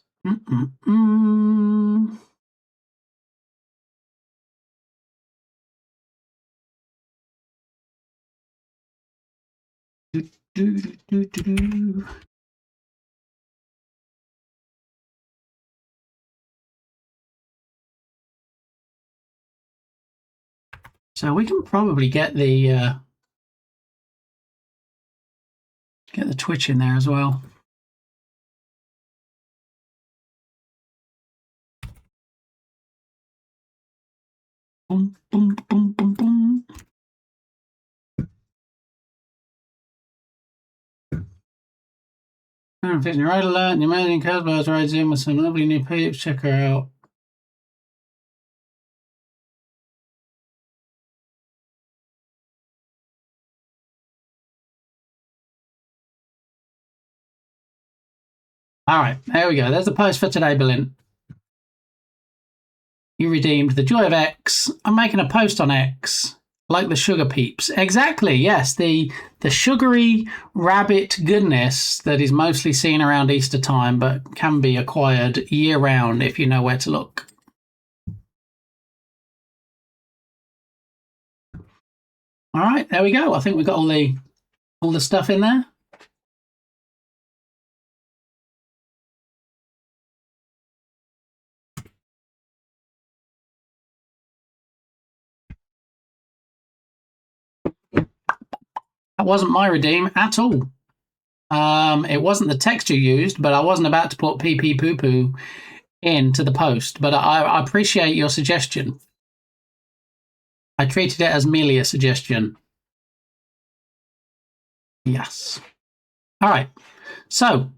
So we can probably get the Twitch in there as well. Boom, boom, boom, boom, boom. I'm fixing your raid alert and the amazing Casbars rides in with some lovely new peeps. Check her out. All right, there we go. There's the post for today, Berlin. You redeemed the joy of X. I'm making a post on X, like the sugar peeps. Exactly, yes. The sugary rabbit goodness that is mostly seen around Easter time, but can be acquired year round if you know where to look. All right, there we go. I think we've got all the stuff in there. That wasn't my redeem at all. It wasn't the text you used, but I wasn't about to put pee pee poo poo into the post. But I appreciate your suggestion. I treated it as merely a suggestion. Yes. All right. So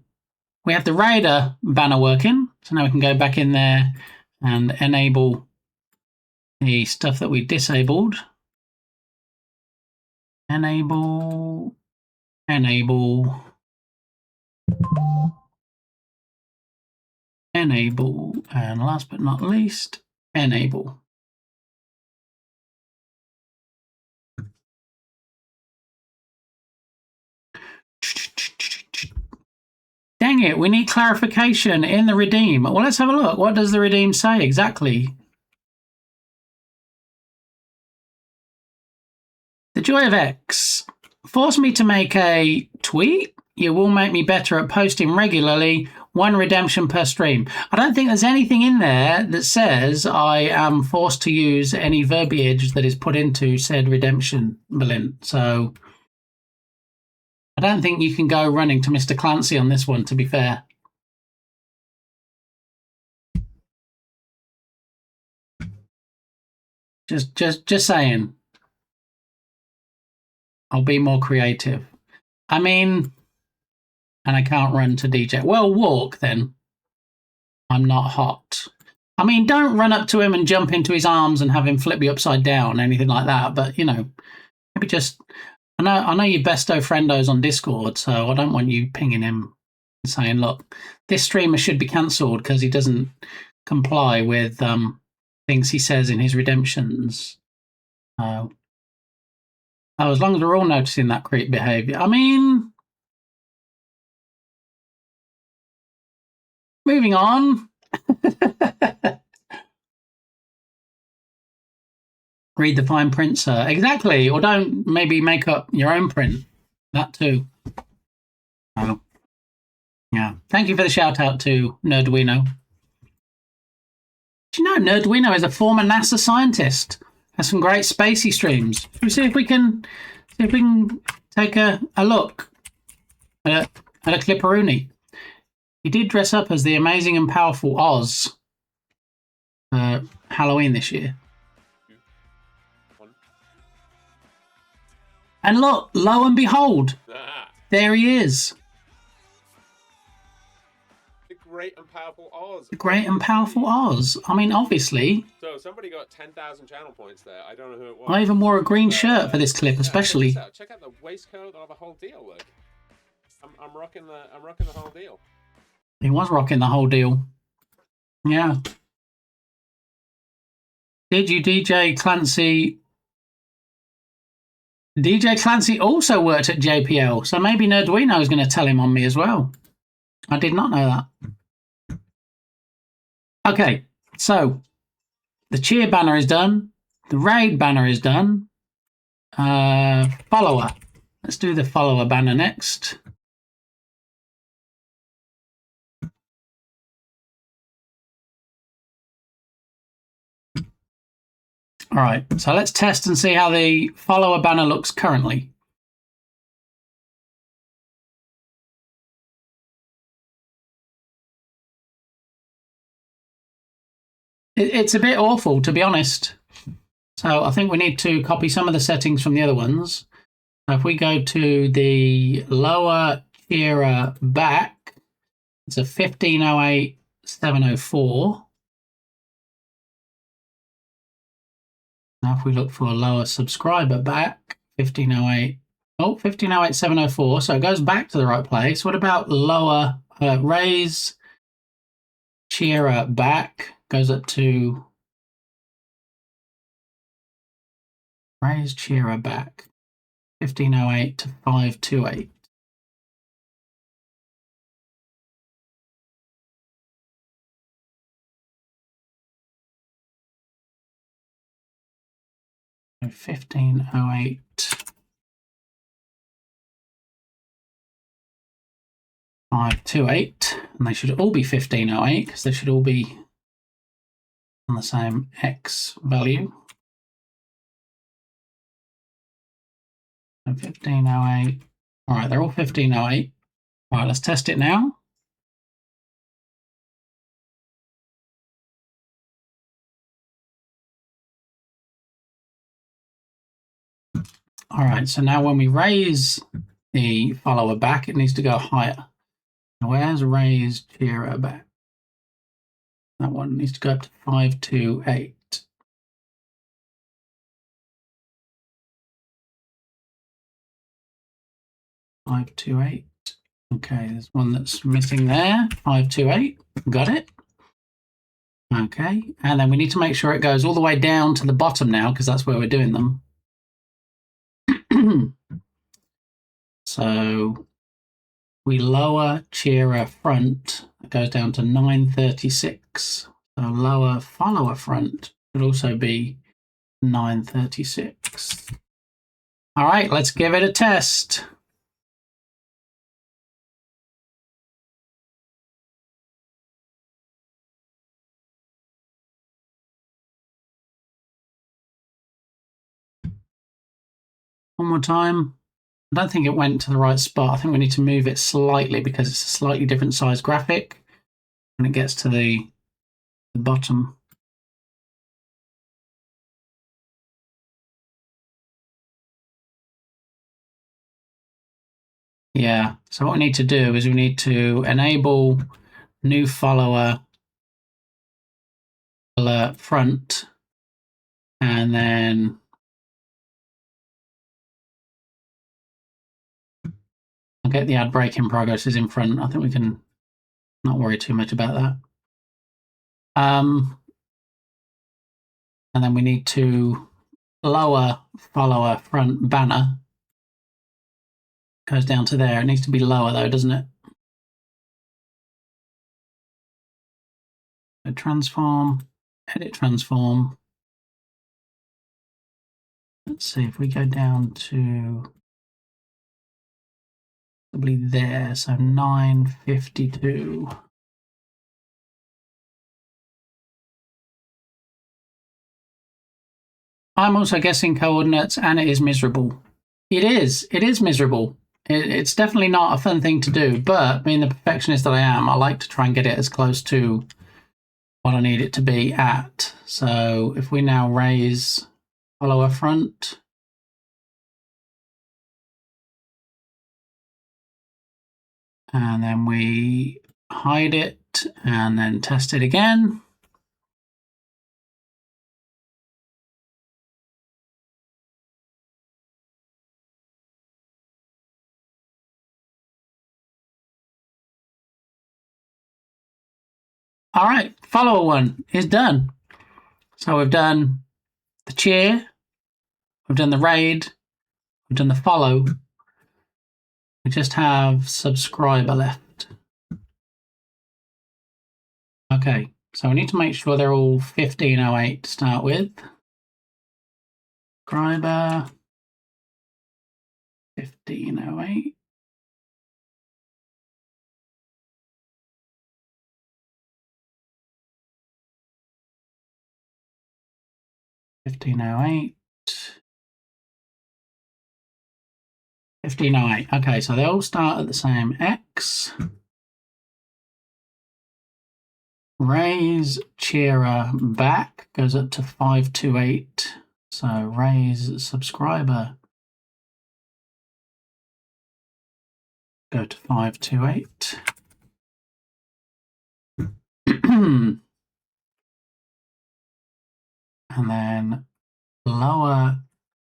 we have the Raider banner working. So now we can go back in there and enable the stuff that we disabled. Enable, and last but not least, enable. Dang it, we need clarification in the redeem. Well, let's have a look. What does the redeem say exactly? The joy of X. Force me to make a tweet. You will make me better at posting regularly. 1 redemption per stream. I don't think there's anything in there that says I am forced to use any verbiage that is put into said redemption, Berlin. So I don't think you can go running to Mr. Clancy on this one, to be fair. Just saying. I'll be more creative. I mean, and I can't run to DJ. Well, walk then. I'm not hot. I mean, don't run up to him and jump into his arms and have him flip you upside down, anything like that. But, you know, maybe just... I know you besto friendos on Discord, so I don't want you pinging him and saying, look, this streamer should be cancelled because he doesn't comply with things he says in his redemptions. As long as we're all noticing that creep behaviour. I mean, moving on. Read the fine print, sir. Exactly. Or don't maybe make up your own print. That too. Oh. Yeah. Thank you for the shout out to Nerdwino. Do you know Nerdwino is a former NASA scientist? Has some great spacey streams. Should we see if we can take a look at a clipperoonie. He did dress up as the amazing and powerful Oz Halloween this year. And look, lo and behold, there he is. The great and powerful Oz. The great and powerful Oz. I mean, obviously. So somebody got 10,000 channel points there. I don't know who it was. I even wore a green shirt for this clip, especially. Check out the waistcoat or the whole deal. Look, I'm rocking the whole deal. He was rocking the whole deal. Yeah. Did you, DJ Clancy? DJ Clancy also worked at JPL, so maybe Nerdwino is going to tell him on me as well. I did not know that. Okay, so the cheer banner is done. The raid banner is done. Follower. Let's do the follower banner next. All right, so let's test and see how the follower banner looks currently. It's a bit awful, to be honest. So I think we need to copy some of the settings from the other ones. So if we go to the lower era back, it's a 1508 704. Now if we look for a lower subscriber back, 1508, 1508 704. So it goes back to the right place. What about lower raise cheerer back? Goes up to raise cheerer back, 1508 to 528. So 1508 528, and they should all be 1508 because they should all be on the same X value. So 1508. All right, they're all 1508. All right, let's test it now. All right, so now when we raise the follower back, it needs to go higher. Now where's raise cheerer back? That one needs to go up to 528. Okay, there's one that's missing there. 528. Got it. Okay, and then we need to make sure it goes all the way down to the bottom now because that's where we're doing them. So we lower cheerer front, it goes down to 936. So lower follower front should also be 936. All right, let's give it a test. One more time. I don't think it went to the right spot. I think we need to move it slightly because it's a slightly different size graphic when it gets to the bottom. Yeah, so what we need to do is we need to enable new follower alert front, and then I'll get the ad break in progress is in front. I think we can not worry too much about that. And then we need to lower follower front banner. Goes down to there. It needs to be lower though, doesn't it? So transform, edit transform. Let's see if we go down to probably there, so 952. I'm also guessing coordinates, and it is miserable. It is miserable. It's definitely not a fun thing to do, but being the perfectionist that I am, I like to try and get it as close to what I need it to be at. So if we now raise follower front, and then we hide it and then test it again. All right, follower one is done. So we've done the cheer, we've done the raid, we've done the follow. We just have subscriber left. Okay, so we need to make sure they're all 1508 to start with. Subscriber 1508. Okay, so they all start at the same X. Raise cheerer back goes up to 528. So raise subscriber go to 528. And then lower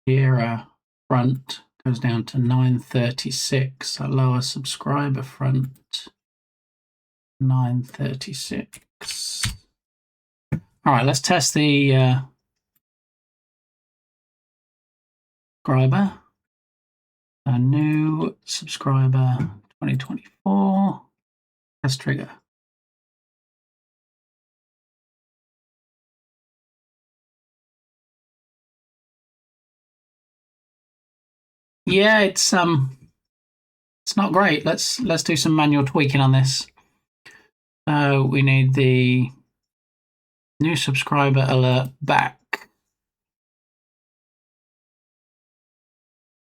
cheerer front goes down to 936. So lower subscriber front 936. All right, let's test the subscriber. A new subscriber 2024. Test trigger. Yeah, it's not great. Let's do some manual tweaking on this. So we need the new subscriber alert back.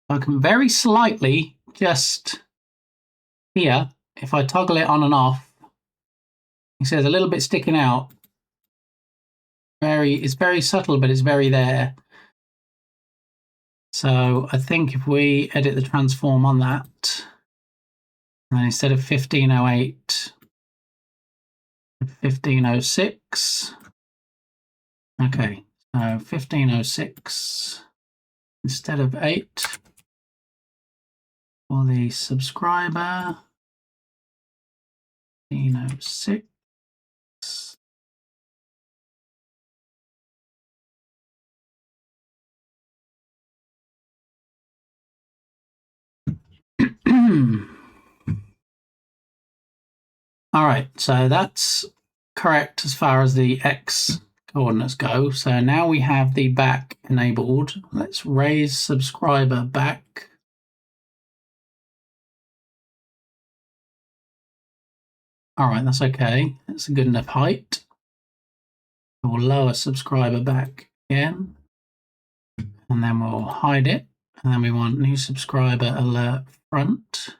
I can very slightly just here, if I toggle it on and off, you see there's a little bit sticking out. It's very subtle, but it's very there. So I think if we edit the transform on that, and then instead of 1508, 1506. Okay, so 1506 instead of 8 for the subscriber. 1506. All right, so that's correct as far as the X coordinates go. So now we have the back enabled. Let's raise subscriber back. All right, that's okay. That's a good enough height. We'll lower subscriber back again. And then we'll hide it. And then we want new subscriber alert front.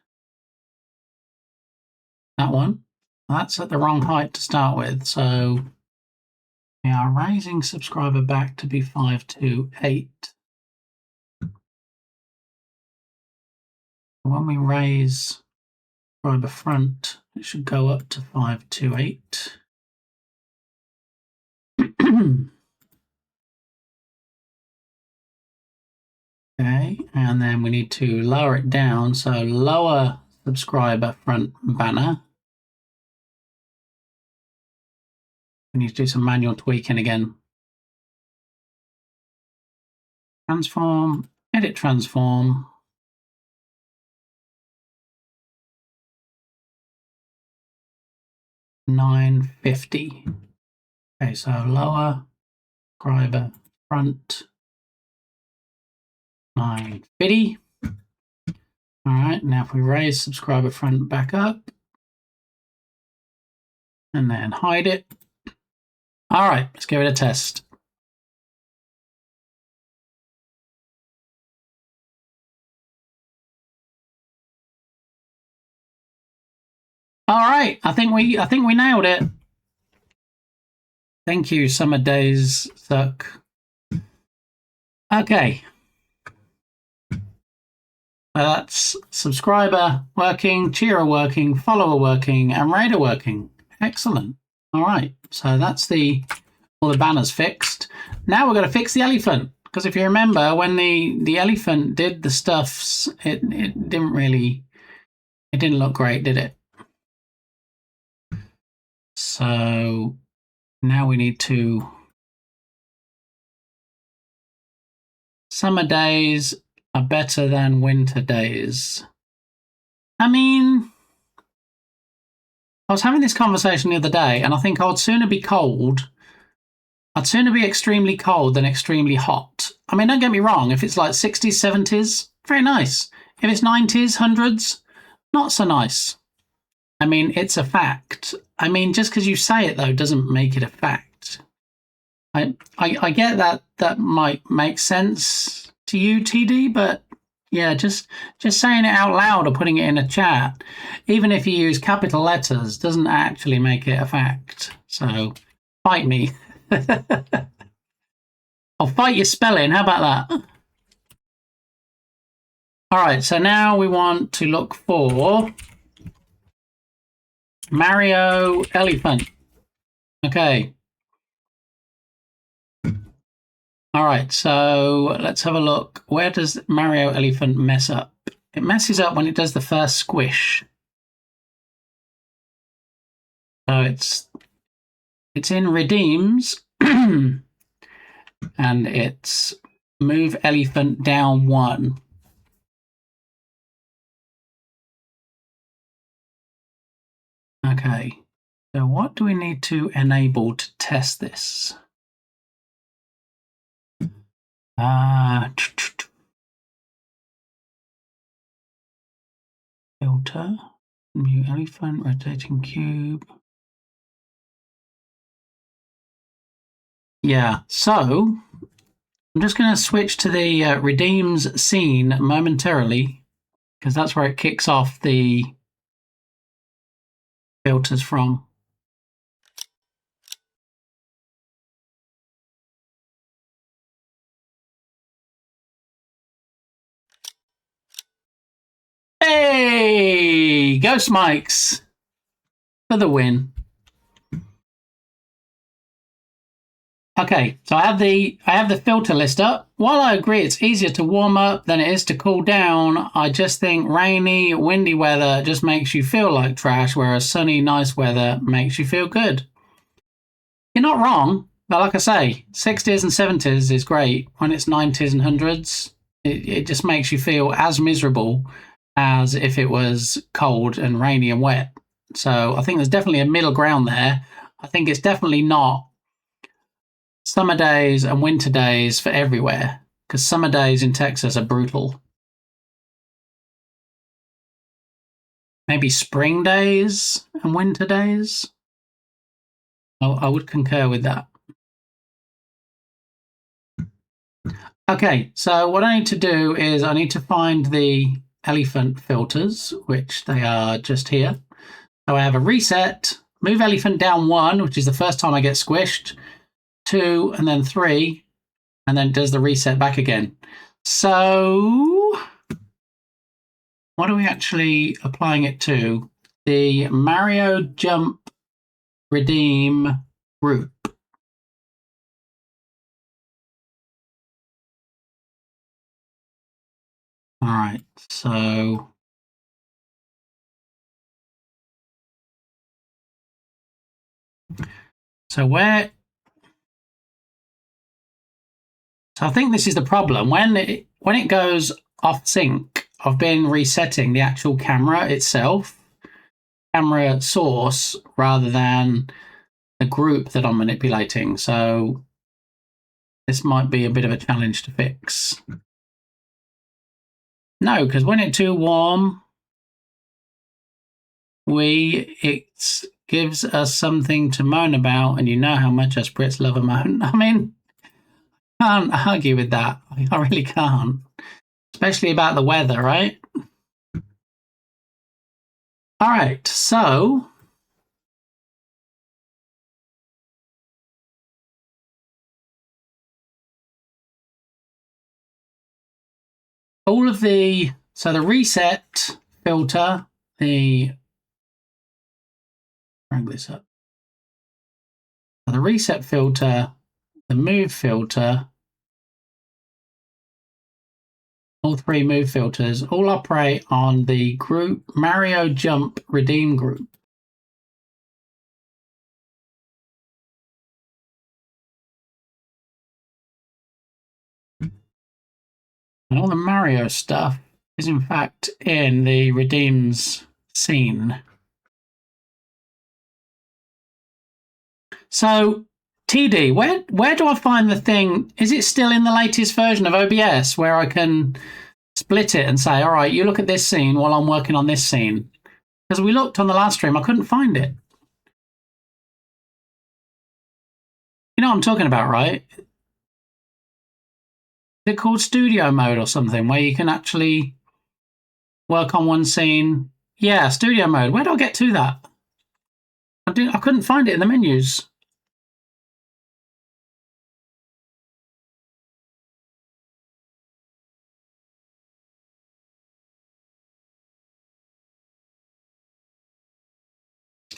That one. That's at the wrong height to start with. So we are raising subscriber back to be 528. When we raise subscriber front, it should go up to 528. Okay, and then we need to lower it down. So lower subscriber front banner. We need to do some manual tweaking again. Transform, edit transform. $9.50. Okay, so lower, subscriber, front, 950. All right, now if we raise subscriber front back up, and then hide it. All right, let's give it a test. All right, I think we nailed it. Thank you, Summer Days Suck. Okay. So that's subscriber working, cheerer working, follower working, and raider working. Excellent. All right, so that's all the banners fixed. Now we're going to fix the elephant, because if you remember, when the elephant did the stuffs, it didn't look great, did it? So now we need to summer days are better than winter days. I mean, I was having this conversation the other day, and I think I'd sooner be cold. I'd sooner be extremely cold than extremely hot. I mean, don't get me wrong, if it's like 60s, 70s, very nice. If it's 90s, 100s, not so nice. I mean, it's a fact. I mean, just because you say it, though, doesn't make it a fact. I get that might make sense to you, TD, but yeah, just saying it out loud or putting it in a chat, even if you use capital letters, doesn't actually make it a fact. So, fight me. I'll fight your spelling. How about that? All right, so now we want to look for Mario Elephant. Okay. All right, so let's have a look. Where does Mario Elephant mess up? It messes up when it does the first squish. So it's in redeems, and it's move elephant down 1. Okay, so what do we need to enable to test this? Filter, mute elephant, rotating cube. Yeah, so I'm just going to switch to the redeems scene momentarily, because that's where it kicks off the filters from. Hey, Ghost Mics for the win. Okay, so I have the filter list up. While I agree it's easier to warm up than it is to cool down, I just think rainy, windy weather just makes you feel like trash, whereas sunny, nice weather makes you feel good. You're not wrong, but like I say, 60s and 70s is great. When it's 90s and 100s, it just makes you feel as miserable as if it was cold and rainy and wet. So I think there's definitely a middle ground there. I think it's definitely not summer days and winter days for everywhere, because summer days in Texas are brutal. Maybe spring days and winter days. I would concur with that. Okay, so what I need to do is I need to find the elephant filters, which they are just here. So I have a reset, move elephant down 1, which is the first time I get squished, 2, and then 3, and then it does the reset back again. So what are we actually applying it to? The Mario Jump Redeem group. All right, so where? So I think this is the problem. When it goes off sync, I've been resetting the actual camera itself, camera source, rather than the group that I'm manipulating. So this might be a bit of a challenge to fix. No, because when it's too warm, it gives us something to moan about, and you know how much us Brits love a moan. I mean, I can't argue with that. I really can't. Especially about the weather, right? All right, so all of the reset filter, drag this up. The reset filter, the move filter, all three move filters all operate on the group Mario Jump Redeem group. And all the Mario stuff is in fact in the Redeems scene. So, TD, where do I find the thing? Is it still in the latest version of OBS where I can split it and say, all right, you look at this scene while I'm working on this scene? Because we looked on the last stream, I couldn't find it. You know what I'm talking about, right? Is it called studio mode or something where you can actually work on one scene? Yeah, studio mode. Where do I get to that? I couldn't find it in the menus.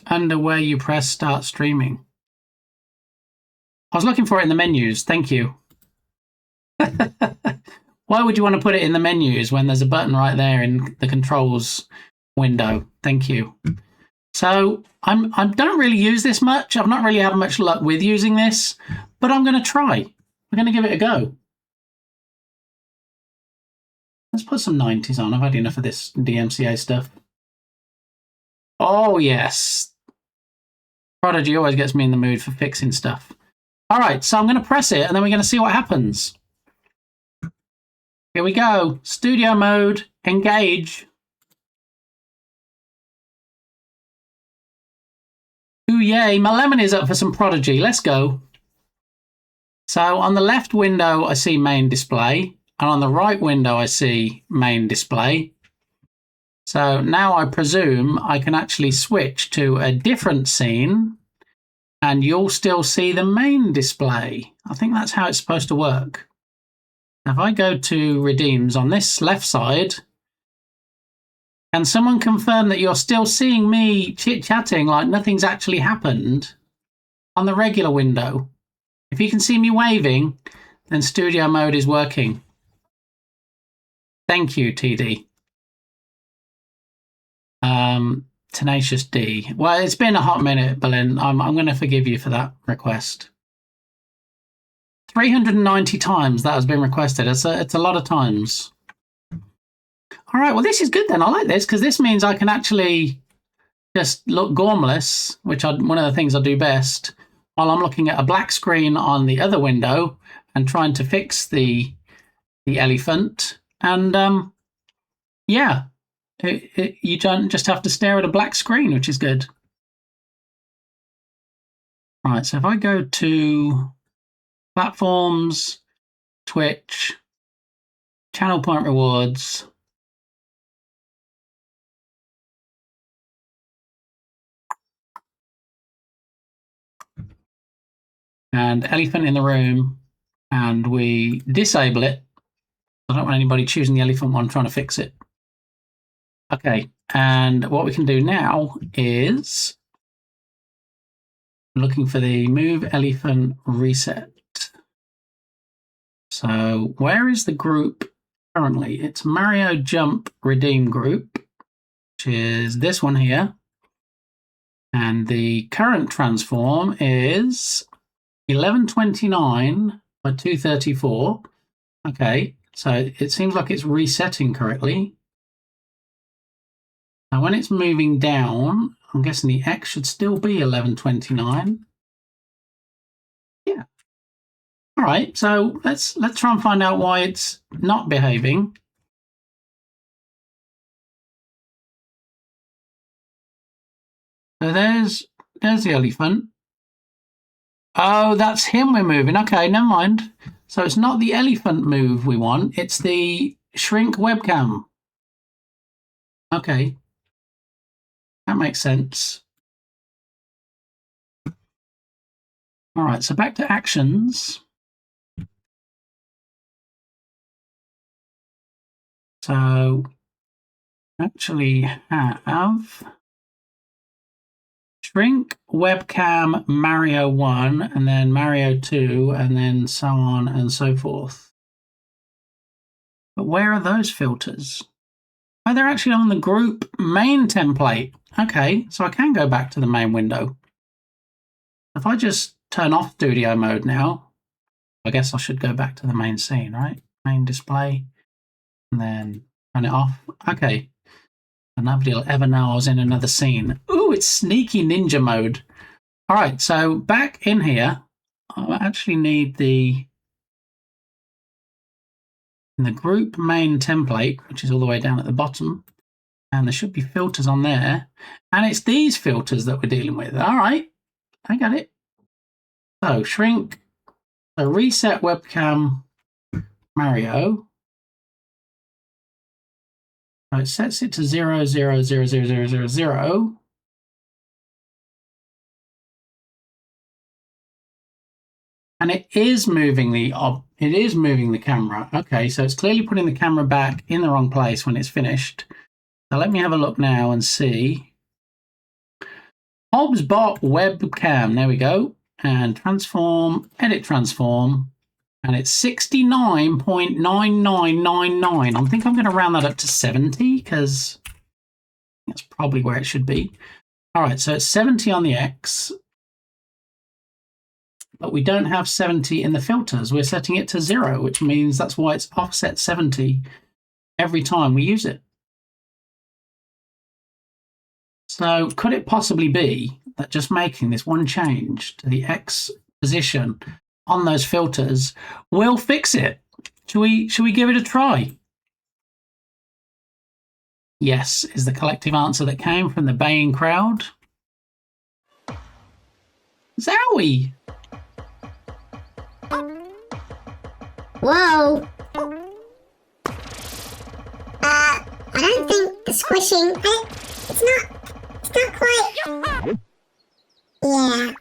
Under where you press start streaming. I was looking for it in the menus. Thank you. Why would you want to put it in the menus when there's a button right there in the controls window? Thank you. So I don't really use this much. I've not really had much luck with using this, but I'm going to try. I'm going to give it a go. Let's put some 90s on. I've had enough of this DMCA stuff. Oh, yes. Prodigy always gets me in the mood for fixing stuff. All right, so I'm going to press it, and then we're going to see what happens. Here we go. Studio mode. Engage. Ooh, yay. My lemon is up for some Prodigy. Let's go. So on the left window, I see main display. And on the right window, I see main display. So now I presume I can actually switch to a different scene and you'll still see the main display. I think that's how it's supposed to work. If I go to Redeems on this left side, can someone confirm that you're still seeing me chit-chatting like nothing's actually happened on the regular window? If you can see me waving, then studio mode is working. Thank you, TD. Tenacious D. Well, it's been a hot minute, Berlin. I'm going to forgive you for that request. 390 times that has been requested. It's a lot of times. All right, well, this is good then. I like this because this means I can actually just look gormless, which one of the things I do best, while I'm looking at a black screen on the other window and trying to fix the elephant. And yeah. You don't just have to stare at a black screen, which is good. All right, so if I go to platforms, Twitch, channel point rewards, and elephant in the room, and we disable it. I don't want anybody choosing the elephant one trying to fix it. Okay, and what we can do now is looking for the move elephant reset. So where is the group currently? It's Mario Jump Redeem group, which is this one here. And the current transform is 1129 by 234. Okay, so it seems like it's resetting correctly. Now, when it's moving down, I'm guessing the X should still be 1129. All right, so let's try and find out why it's not behaving. So there's the elephant. Oh, that's him we're moving. Okay, never mind. So it's not the elephant move we want, it's the shrink webcam. Okay. That makes sense. All right, so back to actions. So actually have shrink webcam Mario 1 and then Mario 2 and then so on and so forth. But where are those filters? Oh, they're actually on the group main template. Okay, so I can go back to the main window. If I just turn off studio mode now, I guess I should go back to the main scene, right? Main display, and then turn it off. Okay, and nobody will ever know I was in another scene. Ooh, it's sneaky ninja mode. All right, so back in here, I actually need in the group main template, which is all the way down at the bottom, and there should be filters on there, and it's these filters that we're dealing with. All right, I got it. So shrink, so reset webcam Mario. So it sets it to 0, 0, 0, 0, 0, 0, 0. And it is moving the camera. Okay, so it's clearly putting the camera back in the wrong place when it's finished. So let me have a look now and see. Hobbsbot webcam, there we go. And transform, edit transform. And it's 69.9999. I think I'm going to round that up to 70 because that's probably where it should be. All right, so it's 70 on the X. But we don't have 70 in the filters. We're setting it to 0, which means that's why it's offset 70 every time we use it. So could it possibly be that just making this one change to the X position on those filters will fix it? Should we give it a try? Yes, is the collective answer that came from the baying crowd. Zowie! Whoa! I don't think the squishing, it's not quite, yeah.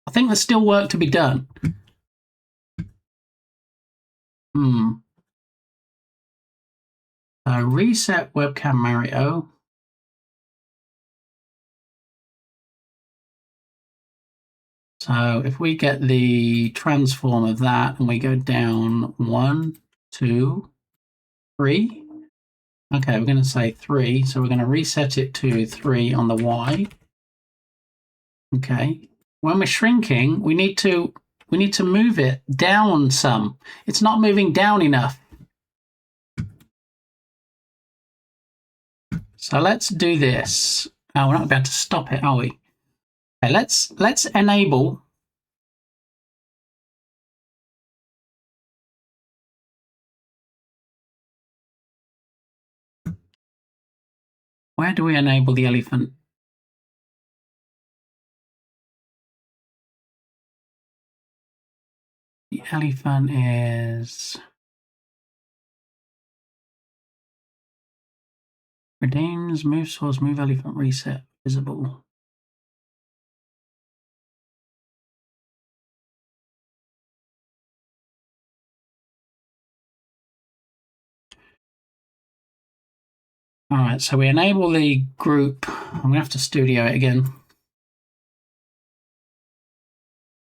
I think there's still work to be done. Reset webcam Mario. So if we get the transform of that and we go down 1, 2, 3. Okay, we're going to say 3. So we're going to reset it to 3 on the Y. Okay. When we're shrinking, we need to move it down some. It's not moving down enough. So let's do this. Oh, we're not about to stop it, are we? Okay, let's enable. Where do we enable the elephant? The elephant is redeems, move source, move elephant, reset, visible. All right, so we enable the group. I'm going to have to studio it again.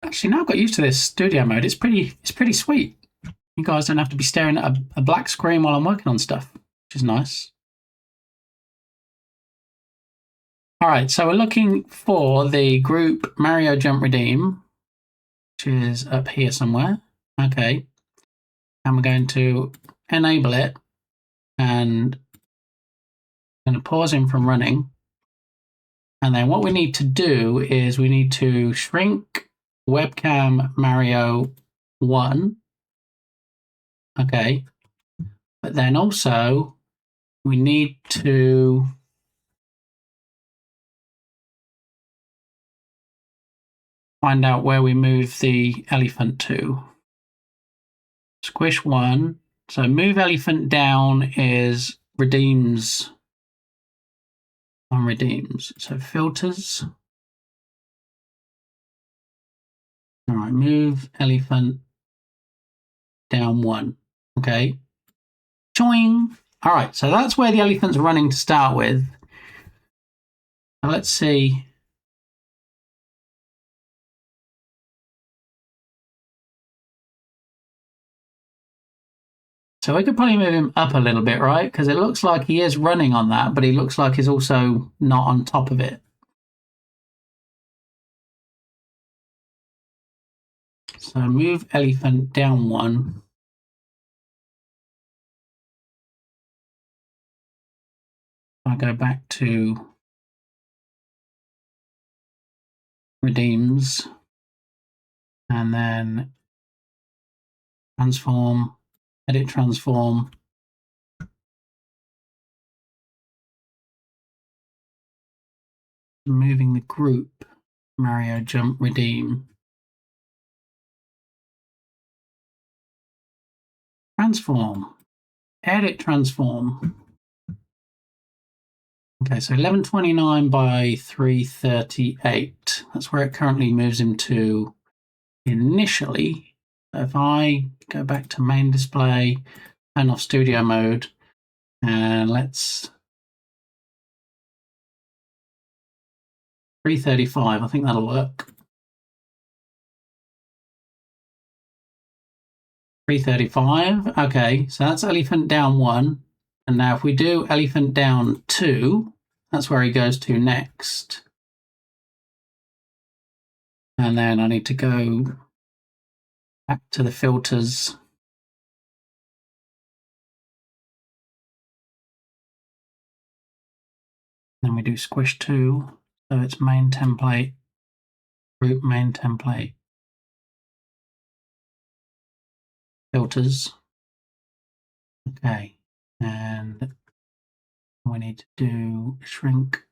Actually, now I've got used to this studio mode. It's pretty sweet. You guys don't have to be staring at a black screen while I'm working on stuff, which is nice. All right, so we're looking for the group Mario Jump Redeem, which is up here somewhere. Okay. And we're going to enable it and I'm going to pause him from running. And then what we need to do is we need to shrink webcam Mario 1. Okay. But then also we need to find out where we move the elephant to. Squish 1. So move elephant down is redeems on redeems. So filters. All right, move elephant down 1. Okay. Choing. All right, so that's where the elephant's running to start with. Now let's see. So we could probably move him up a little bit, right? Because it looks like he is running on that, but he looks like he's also not on top of it. So move elephant down 1. I go back to redeems and then transform, edit transform. Moving the group, Mario jump redeem. Transform, edit transform. Okay, so 1129 by 338. That's where it currently moves him to initially. If I go back to main display, turn off studio mode, and let's 335, I think that'll work. 335, okay, so that's elephant down 1. And now if we do elephant down 2, that's where he goes to next. And then I need to go back to the filters. Then we do squish 2. So it's main template, group main template, filters. Okay, and we need to do shrink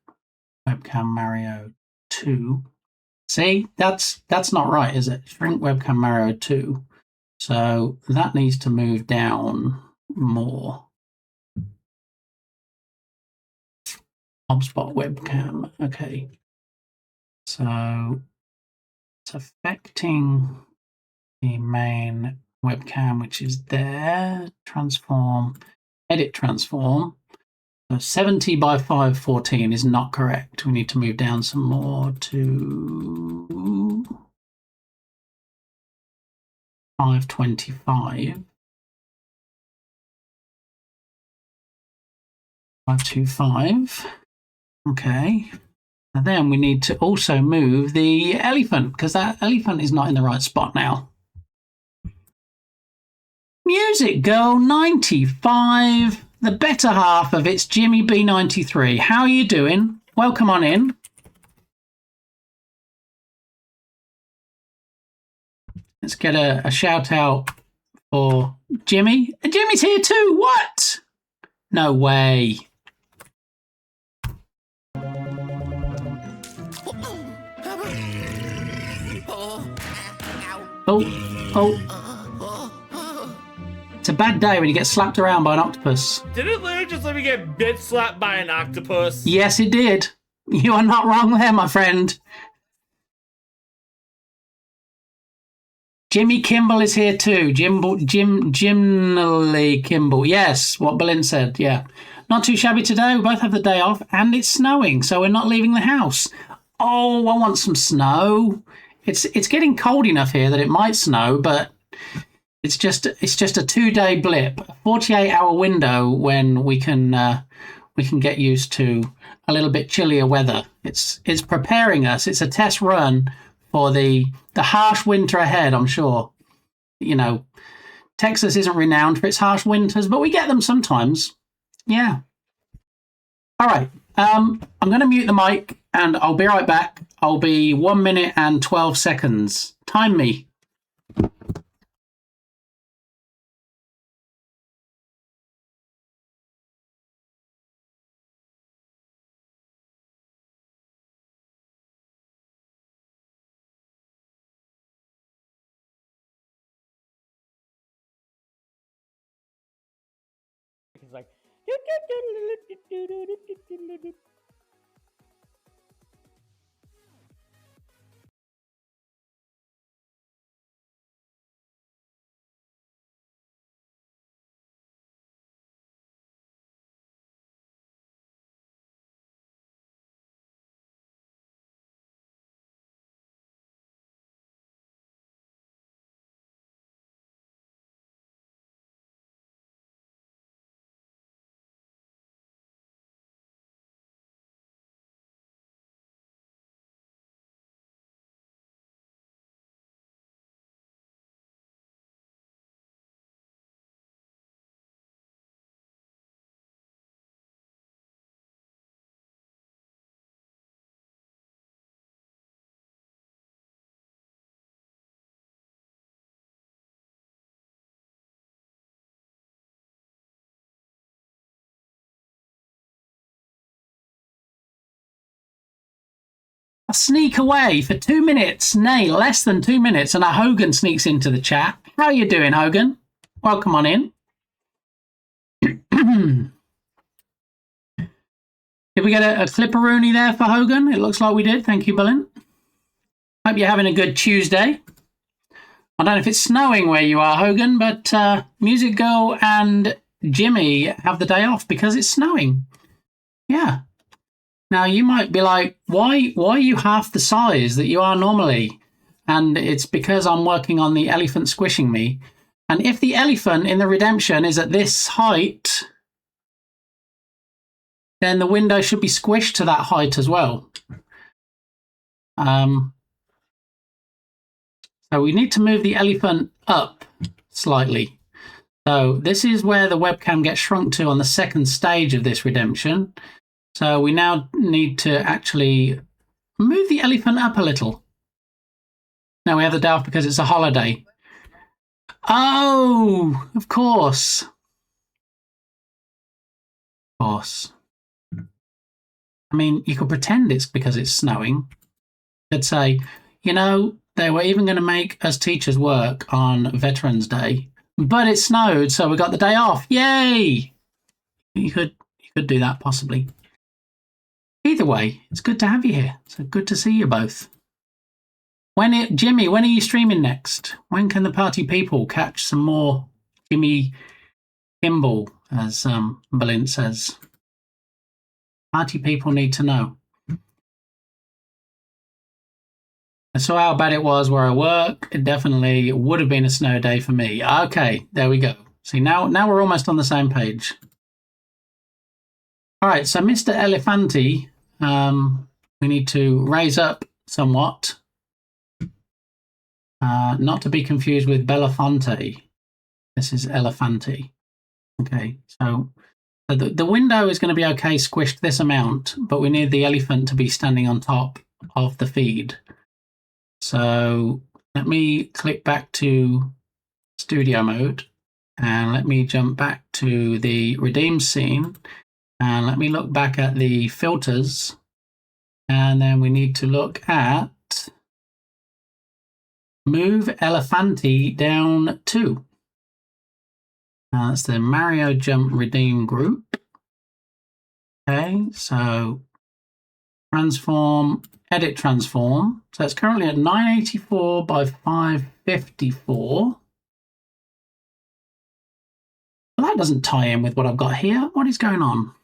webcam Mario 2. See, that's not right, is it? Shrink webcam Mario 2. So that needs to move down more. HubSpot webcam. Okay. So it's affecting the main webcam, which is there. Transform, edit transform. So 70 by 514 is not correct. We need to move down some more to 525. 525. Okay. And then we need to also move the elephant because that elephant is not in the right spot now. Music Girl 95, the better half of It's Jimmy B93. How are you doing? Welcome on in. Let's get a shout out for Jimmy. Jimmy's here too. What? No way. Oh. It's a bad day when you get slapped around by an octopus. Did it literally just let me get bit slapped by an octopus? Yes, it did. You are not wrong there, my friend. Jimmy Kimball is here too. Jimnally Kimball. Yes, what Berlin said. Yeah. Not too shabby today. We both have the day off and it's snowing, so we're not leaving the house. Oh, I want some snow. It's getting cold enough here that it might snow, but it's just a 2-day blip, a 48-hour window when we can get used to a little bit chillier weather. It's preparing us. It's a test run for the harsh winter ahead, I'm sure. You know, Texas isn't renowned for its harsh winters, but we get them sometimes. Yeah. All right. I'm going to mute the mic and I'll be right back. I'll be 1 minute and 12 seconds. Time me. It's like. I sneak away for 2 minutes, nay, less than 2 minutes, and a Hogan sneaks into the chat. How are you doing, Hogan? Welcome on in. Did we get a clipperoonie there for Hogan? It looks like we did. Thank you, Bullen. Hope you're having a good Tuesday. I don't know if it's snowing where you are, Hogan, but Music Girl and Jimmy have the day off because it's snowing. Yeah. Now, you might be like, why are you half the size that you are normally? And it's because I'm working on the elephant squishing me. And if the elephant in the Redemption is at this height, then the window should be squished to that height as well. So we need to move the elephant up slightly. So this is where the webcam gets shrunk to on the second stage of this Redemption. So we now need to actually move the elephant up a little. Now we have the day off because it's a holiday. Oh, of course. Of course. I mean, you could pretend it's because it's snowing. You could say, you know, they were even going to make us teachers work on Veterans Day, but it snowed, so we got the day off. Yay! You could do that possibly. Either way, it's good to have you here. So good to see you both. Jimmy, when are you streaming next? When can the party people catch some more Jimmy Kimball, as Balint says? Party people need to know. I saw how bad it was where I work. It definitely would have been a snow day for me. Okay, there we go. See, now we're almost on the same page. All right, so Mr. Elefanti, we need to raise up somewhat. Not to be confused with Belafonte. This is Elefanti. Okay, so the window is going to be okay squished this amount, but we need the elephant to be standing on top of the feed. So let me click back to studio mode and let me jump back to the redeem scene and let me look back at the filters, and then we need to look at move Elefanti down 2. That's the Mario Jump Redeem group. Okay, so transform, edit transform. So it's currently at 984 by 554. Well, that doesn't tie in with what I've got here. What is going on?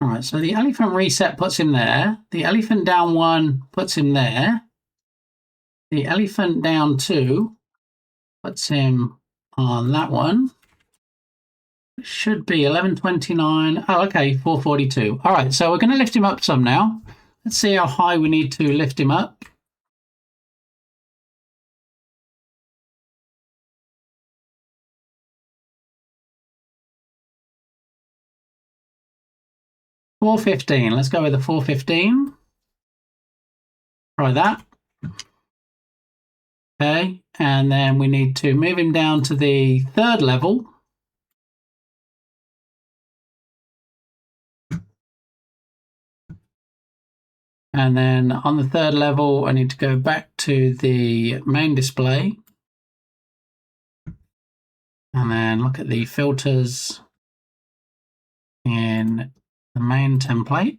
All right, so the elephant reset puts him there. The elephant down 1 puts him there. The elephant down 2 puts him on that one. It should be 1129. Oh, okay, 442. All right, so we're going to lift him up some now. Let's see how high we need to lift him up. 415. Let's go with the 415. Try that. Okay, and then we need to move him down to the 3rd level. And then on the 3rd level, I need to go back to the main display. And then look at the filters in the main template.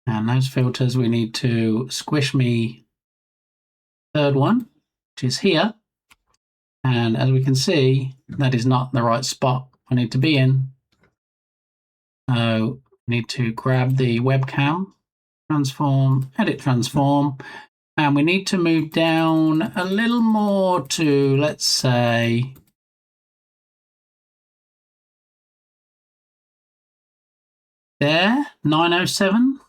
And those filters, we need to squish me 3rd one, which is here. And as we can see, that is not the right spot I need to be in. So I need to grab the webcam, transform, edit transform, and we need to move down a little more to, let's say, there, 907.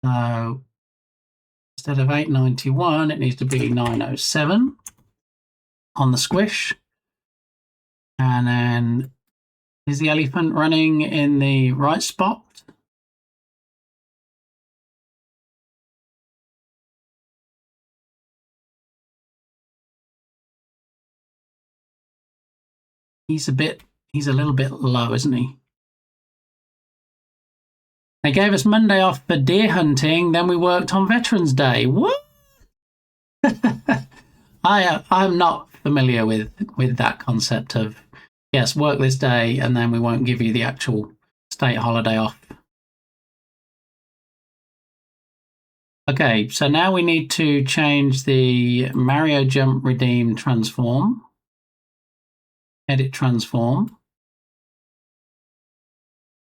So instead of 891, it needs to be 907 on the squish. And then is the elephant running in the right spot? He's a little bit low, isn't he? They gave us Monday off for deer hunting, then we worked on Veterans Day. What? I'm not familiar with that concept of, yes, work this day and then we won't give you the actual state holiday off. Okay, so now we need to change the Mario Jump Redeem transform. Edit transform.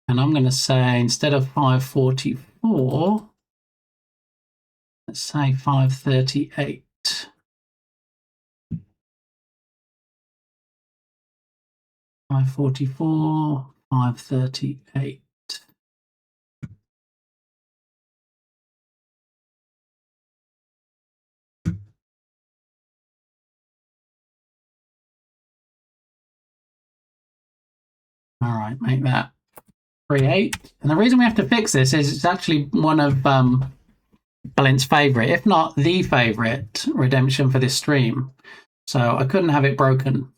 And I'm going to say, instead of 544, let's say 538. 544, 538. All right, make that 38. And the reason we have to fix this is it's actually one of Blint's favorite, if not the favorite, redemption for this stream. So I couldn't have it broken.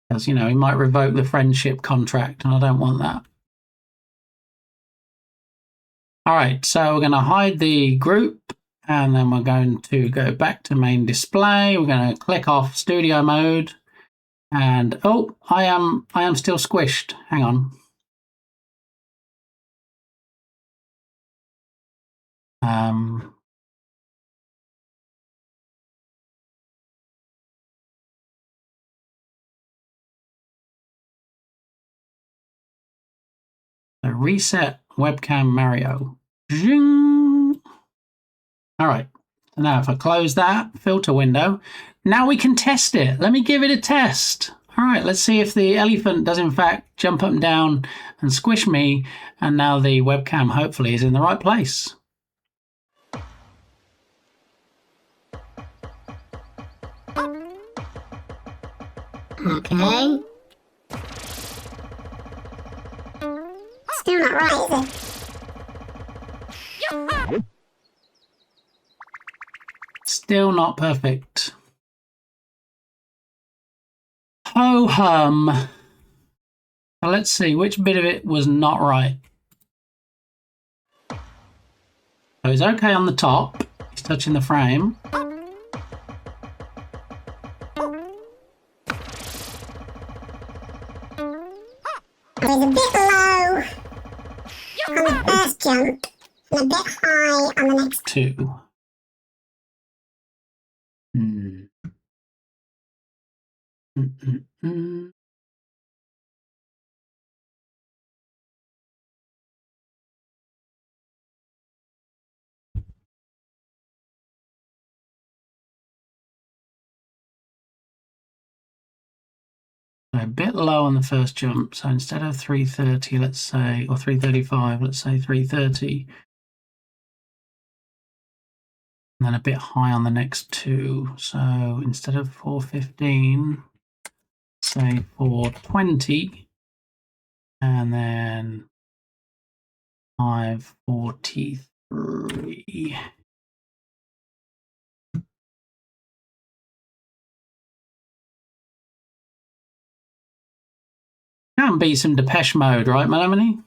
Because, you know, he might revoke the friendship contract, and I don't want that. All right, so we're going to hide the group, and then we're going to go back to main display. We're going to click off studio mode. And oh, I am still squished. Hang on. So reset webcam Mario. Zing. All right. So now if I close that filter window, now we can test it. Let me give it a test. All right, let's see if the elephant does in fact jump up and down and squish me, and now the webcam hopefully is in the right place. Okay. Still not right, is it? Still not perfect. Ho hum. Now let's see which bit of it was not right. So it's okay on the top. He's touching the frame. But it's a bit low on the first jump and a bit high on the next two. A bit low on the first jump, so instead of 330, let's say, or 335, let's say 330. And then a bit high on the next two. So instead of 415, say 420, and then 543. Can't beat some Depeche Mode, right, Melanie?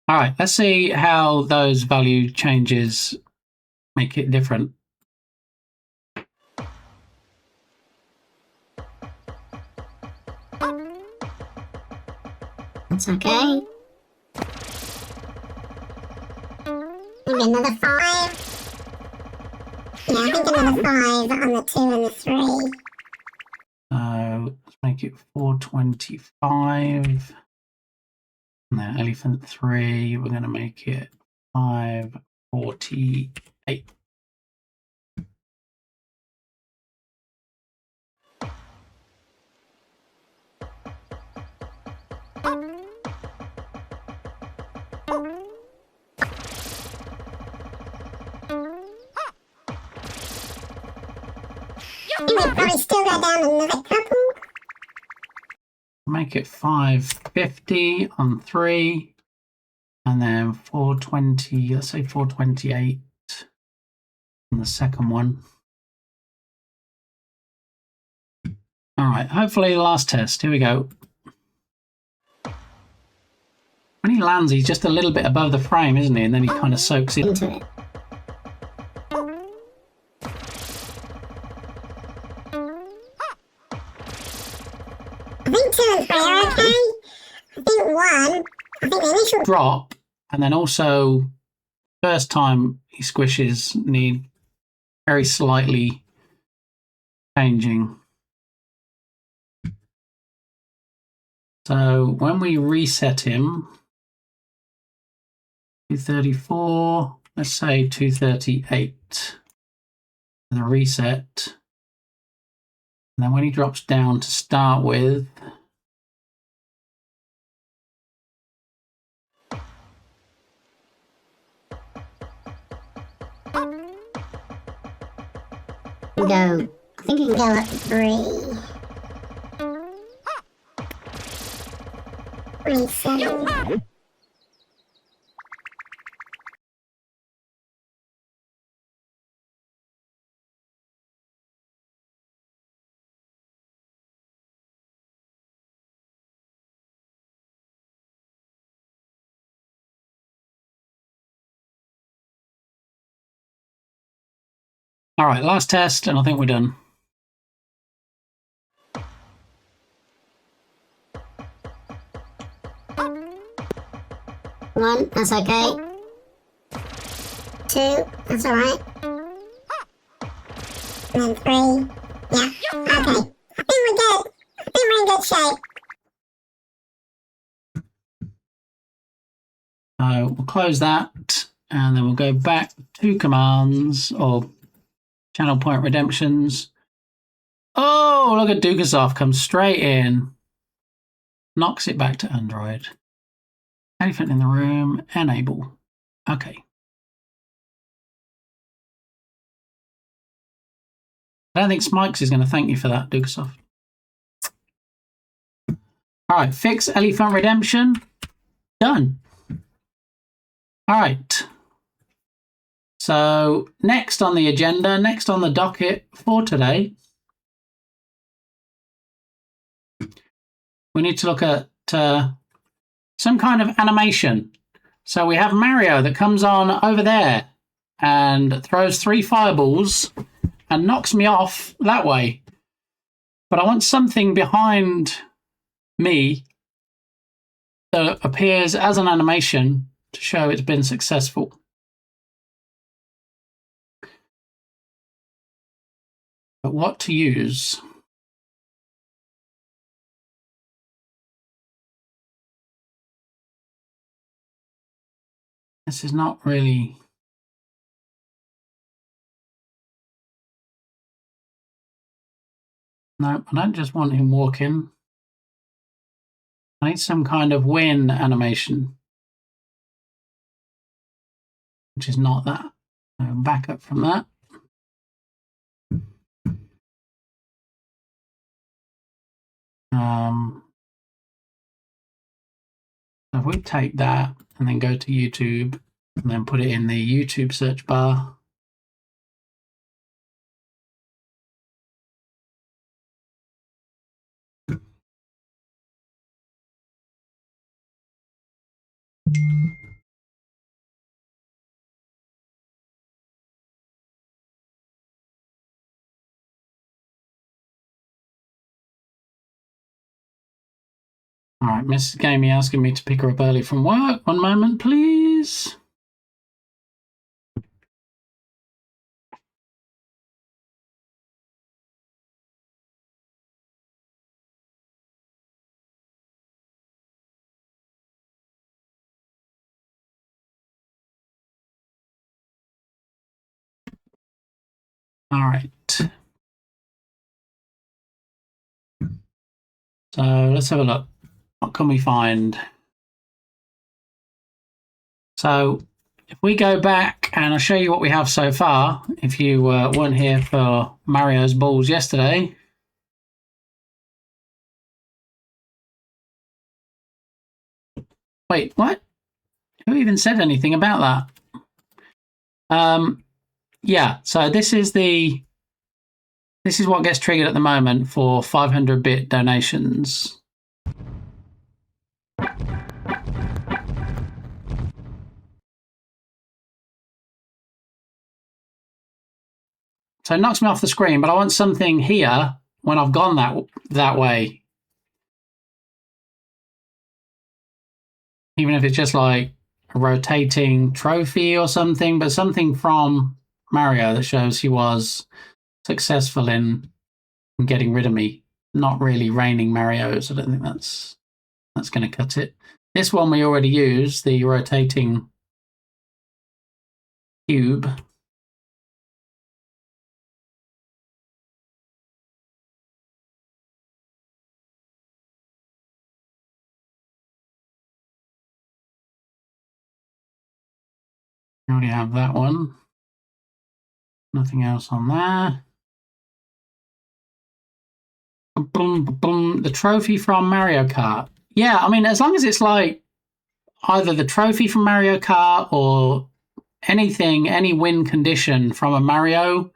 All right, let's see how those value changes make it different. That's okay. Maybe another 5. Yeah, I think another 5 on the 2 and the 3. So let's make it 425. And then elephant 3, we're going to make it 548. And we'll probably still go down another couple. Make it 550 on 3, and then 420, let's say 428 on the second one. All right, hopefully the last test. Here we go. When he lands, he's just a little bit above the frame, isn't he? And then he kind of soaks into it. I think 2 and 3 are okay. I think 1, I think the initial drop, and then also first time he squishes need very slightly changing. So when we reset him, 234, let's say 238, and the reset. And then when he drops down to start with, go. I think you can go up to 3. 27. all right, last test, and I think we're done. One, that's okay. 2, that's alright. And then 3, yeah, okay. I think we're good. I think we're in good shape. So we'll close that, and then we'll go back to commands or channel point redemptions. Oh, look at Dukasoff comes straight in, knocks it back to Android. Elephant in the room, enable. Okay. I don't think Smikes is going to thank you for that, Dukasoff. All right, fix elephant redemption. Done. All right. So next on the agenda, next on the docket for today, we need to look at some kind of animation. So we have Mario that comes on over there and throws 3 fireballs and knocks me off that way. But I want something behind me that appears as an animation to show it's been successful. But what to use? This is not really... No, I don't just want him walking. I need some kind of win animation. which is not that. So back up from that. So if we take that and then go to YouTube and then put it in the YouTube search bar. All right, Mrs. Gamey asking me to pick her up early from work. One moment, please. All right. So let's have a look. What can we find? So if we go back and I'll show you what we have so far, if you weren't here for Mario's balls yesterday. Wait, what? Who even said anything about that? Yeah, so this is what gets triggered at the moment for 500-bit donations. So it knocks me off the screen, but I want something here when I've gone that way. Even if it's just like a rotating trophy or something, but something from Mario that shows he was successful in getting rid of me. Not really raining Marios. I don't think that's going to cut it. This one we already used, the rotating cube. We already have that one. Nothing else on there. Boom, boom. The trophy from Mario Kart. Yeah, I mean, as long as it's like either the trophy from Mario Kart or anything, any win condition from a Mario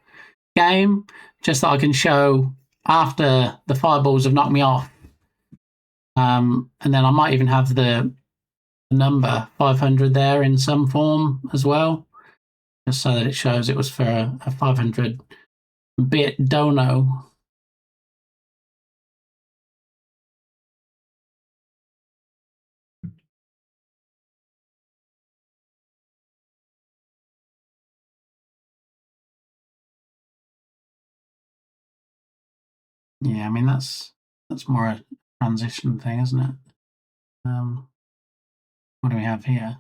game, just that I can show after the fireballs have knocked me off. And then I might even have the number 500 there in some form as well, just so that it shows it was for a 500-bit dono. Yeah, I mean that's more a transition thing, isn't it? What do we have here?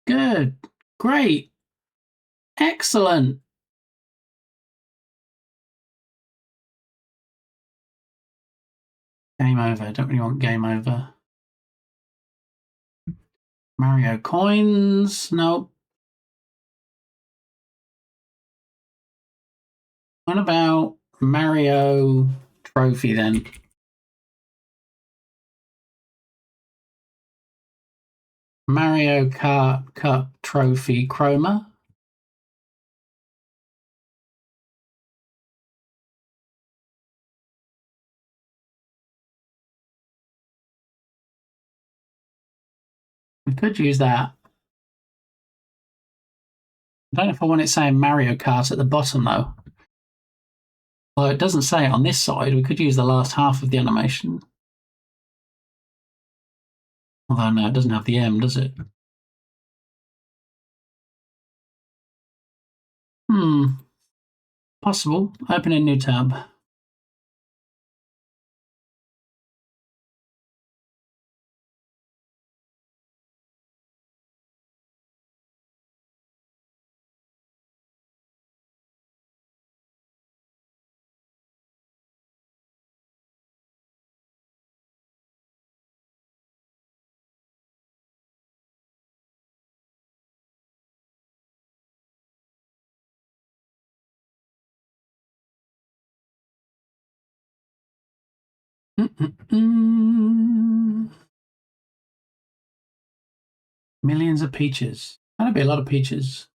Good. Great. Excellent. Game over. Don't really want game over. Mario coins. Nope. What about Mario trophy then? Mario Kart Cup trophy chroma. We could use that. I don't know if I want it saying Mario Kart at the bottom, though. Well, it doesn't say it on this side. We could use the last half of the animation. Although, no, it doesn't have the M, does it? Possible. Open a new tab. Millions of peaches. That'd be a lot of peaches.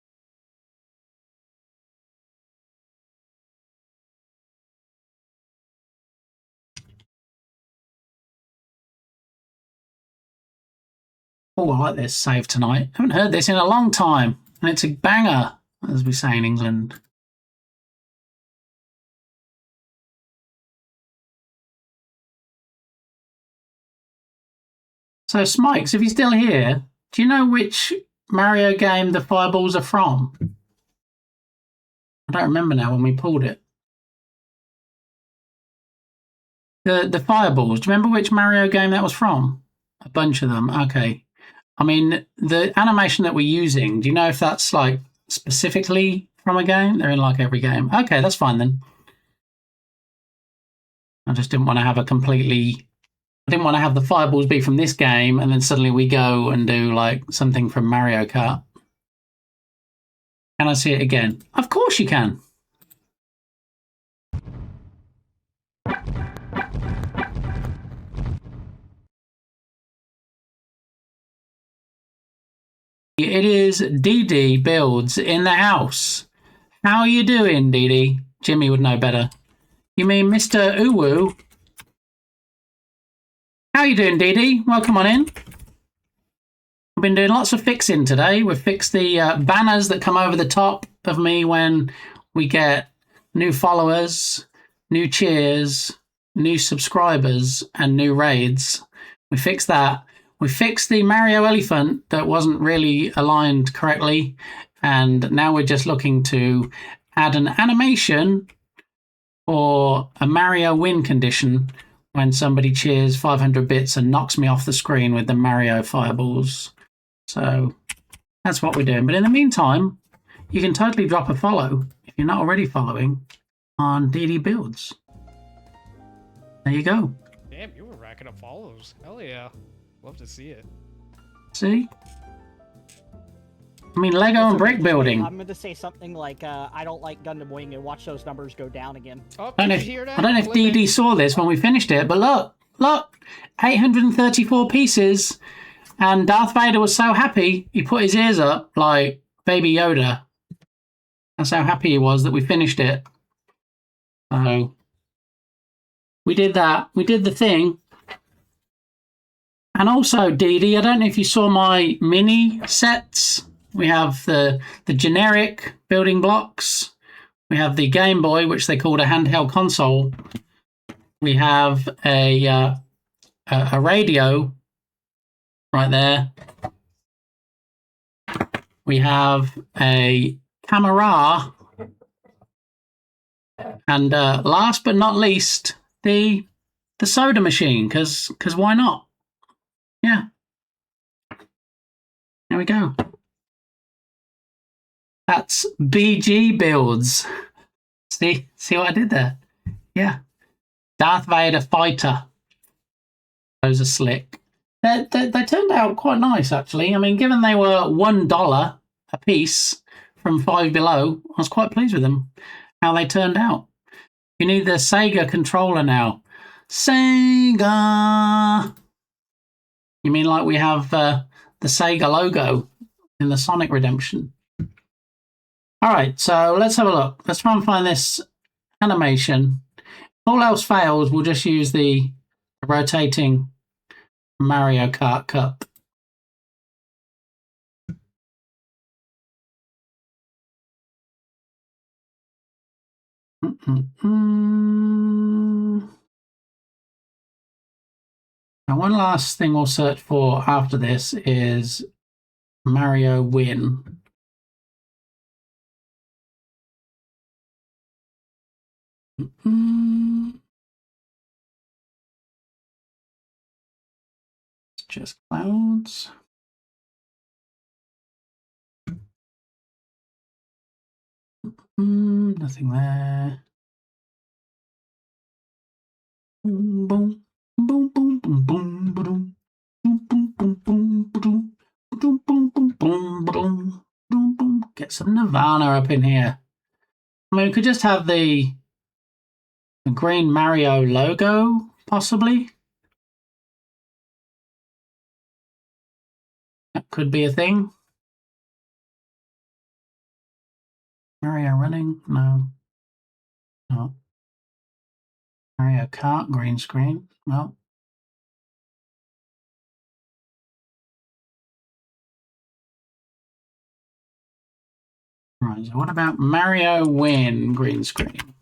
Oh, I like this Save Tonight. I haven't heard this in a long time, and it's a banger, as we say in England. So, Smikes, if you're still here, do you know which Mario game the fireballs are from? I don't remember now when we pulled it. The fireballs, do you remember which Mario game that was from? A bunch of them, okay. I mean, the animation that we're using, do you know if that's like specifically from a game? They're in like every game. Okay, that's fine then. I just didn't want to have I didn't want to have the fireballs be from this game and then suddenly we go and do like something from Mario Kart. Can I see it again? Of course you can. It is DD Builds in the house. How are you doing, DD? Jimmy would know better. You mean Mr. Uwu? How you doing, DD? Welcome on in. I've been doing lots of fixing today. We've fixed the banners that come over the top of me when we get new followers, new cheers, new subscribers, and new raids. We fixed that. We fixed the Mario elephant that wasn't really aligned correctly, and now we're just looking to add an animation or a Mario win condition when somebody cheers 500 bits and knocks me off the screen with the Mario fireballs. So that's what we're doing. But in the meantime, you can totally drop a follow if you're not already following on DD Builds. There you go. Damn, you were racking up follows. Hell yeah. Love to see it. See? I mean, Lego and brick building. I'm going to say something like, I don't like Gundam Wing, and watch those numbers go down again. Oh, I don't know if DD saw this when we finished it, but look, 834 pieces, and Darth Vader was so happy, he put his ears up like Baby Yoda. That's how happy he was that we finished it. So, we did that. We did the thing. And also, DD, I don't know if you saw my mini sets. We have the generic building blocks. We have the Game Boy, which they called a handheld console. We have a radio right there. We have a camera. And last but not least, the soda machine, because why not? Yeah. There we go. That's BG Builds. See what I did there? Yeah. Darth Vader fighter. Those are slick. They turned out quite nice, actually. I mean, given they were $1 a piece from Five Below, I was quite pleased with them, how they turned out. You need the Sega controller now. Sega! You mean like we have the Sega logo in the Sonic Redemption? All right, so let's have a look. Let's try and find this animation. If all else fails, we'll just use the rotating Mario Kart Cup. Now, one last thing we'll search for after this is Mario Win. It's just clouds. Nothing there. Boom, boom, boom, boom, boom, boom, boom, boom, boom, boom, boom, boom, boom, boom, boom, boom, boom, boom, boom. Get some Nirvana up in here. I mean, we could just have the green Mario logo, possibly. That could be a thing. Mario running? No. No. Mario Kart, green screen? No. Right, so what about Mario Win, green screen?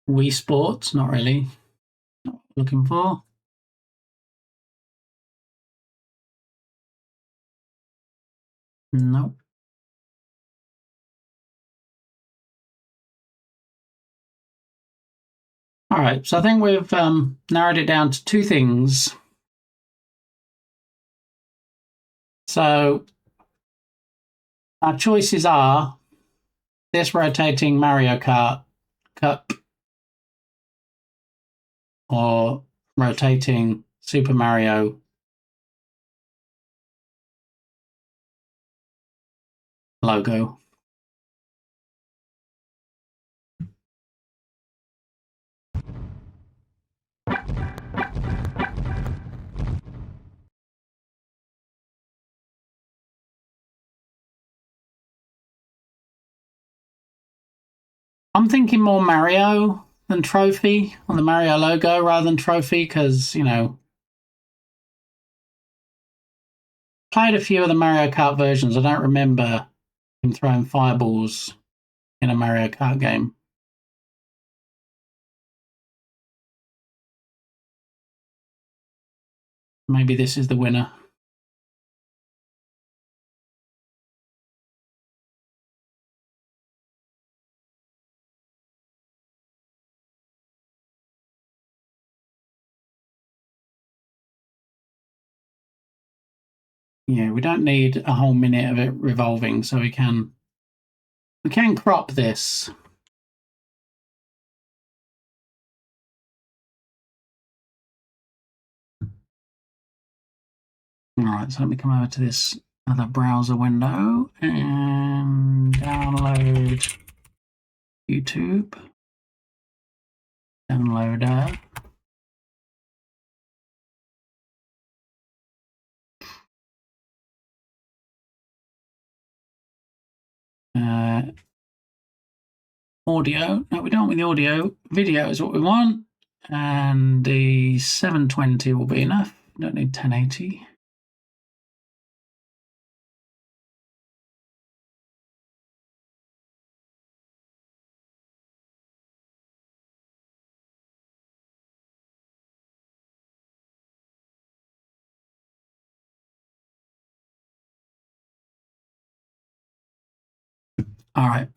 Wii Sports, not really. Not looking for. Nope. All right, so I think we've narrowed it down to two things. So our choices are this rotating Mario Kart cup or rotating Super Mario logo. I'm thinking more Mario than trophy on the Mario logo rather than trophy because, you know, played a few of the Mario Kart versions. I don't remember him throwing fireballs in a Mario Kart game. Maybe this is the winner. Yeah, we don't need a whole minute of it revolving, so we can crop this. All right, so let me come over to this other browser window and download YouTube. Downloader. Audio. No, we don't want the audio. Video is what we want. And the 720 will be enough. Don't need 1080. All right.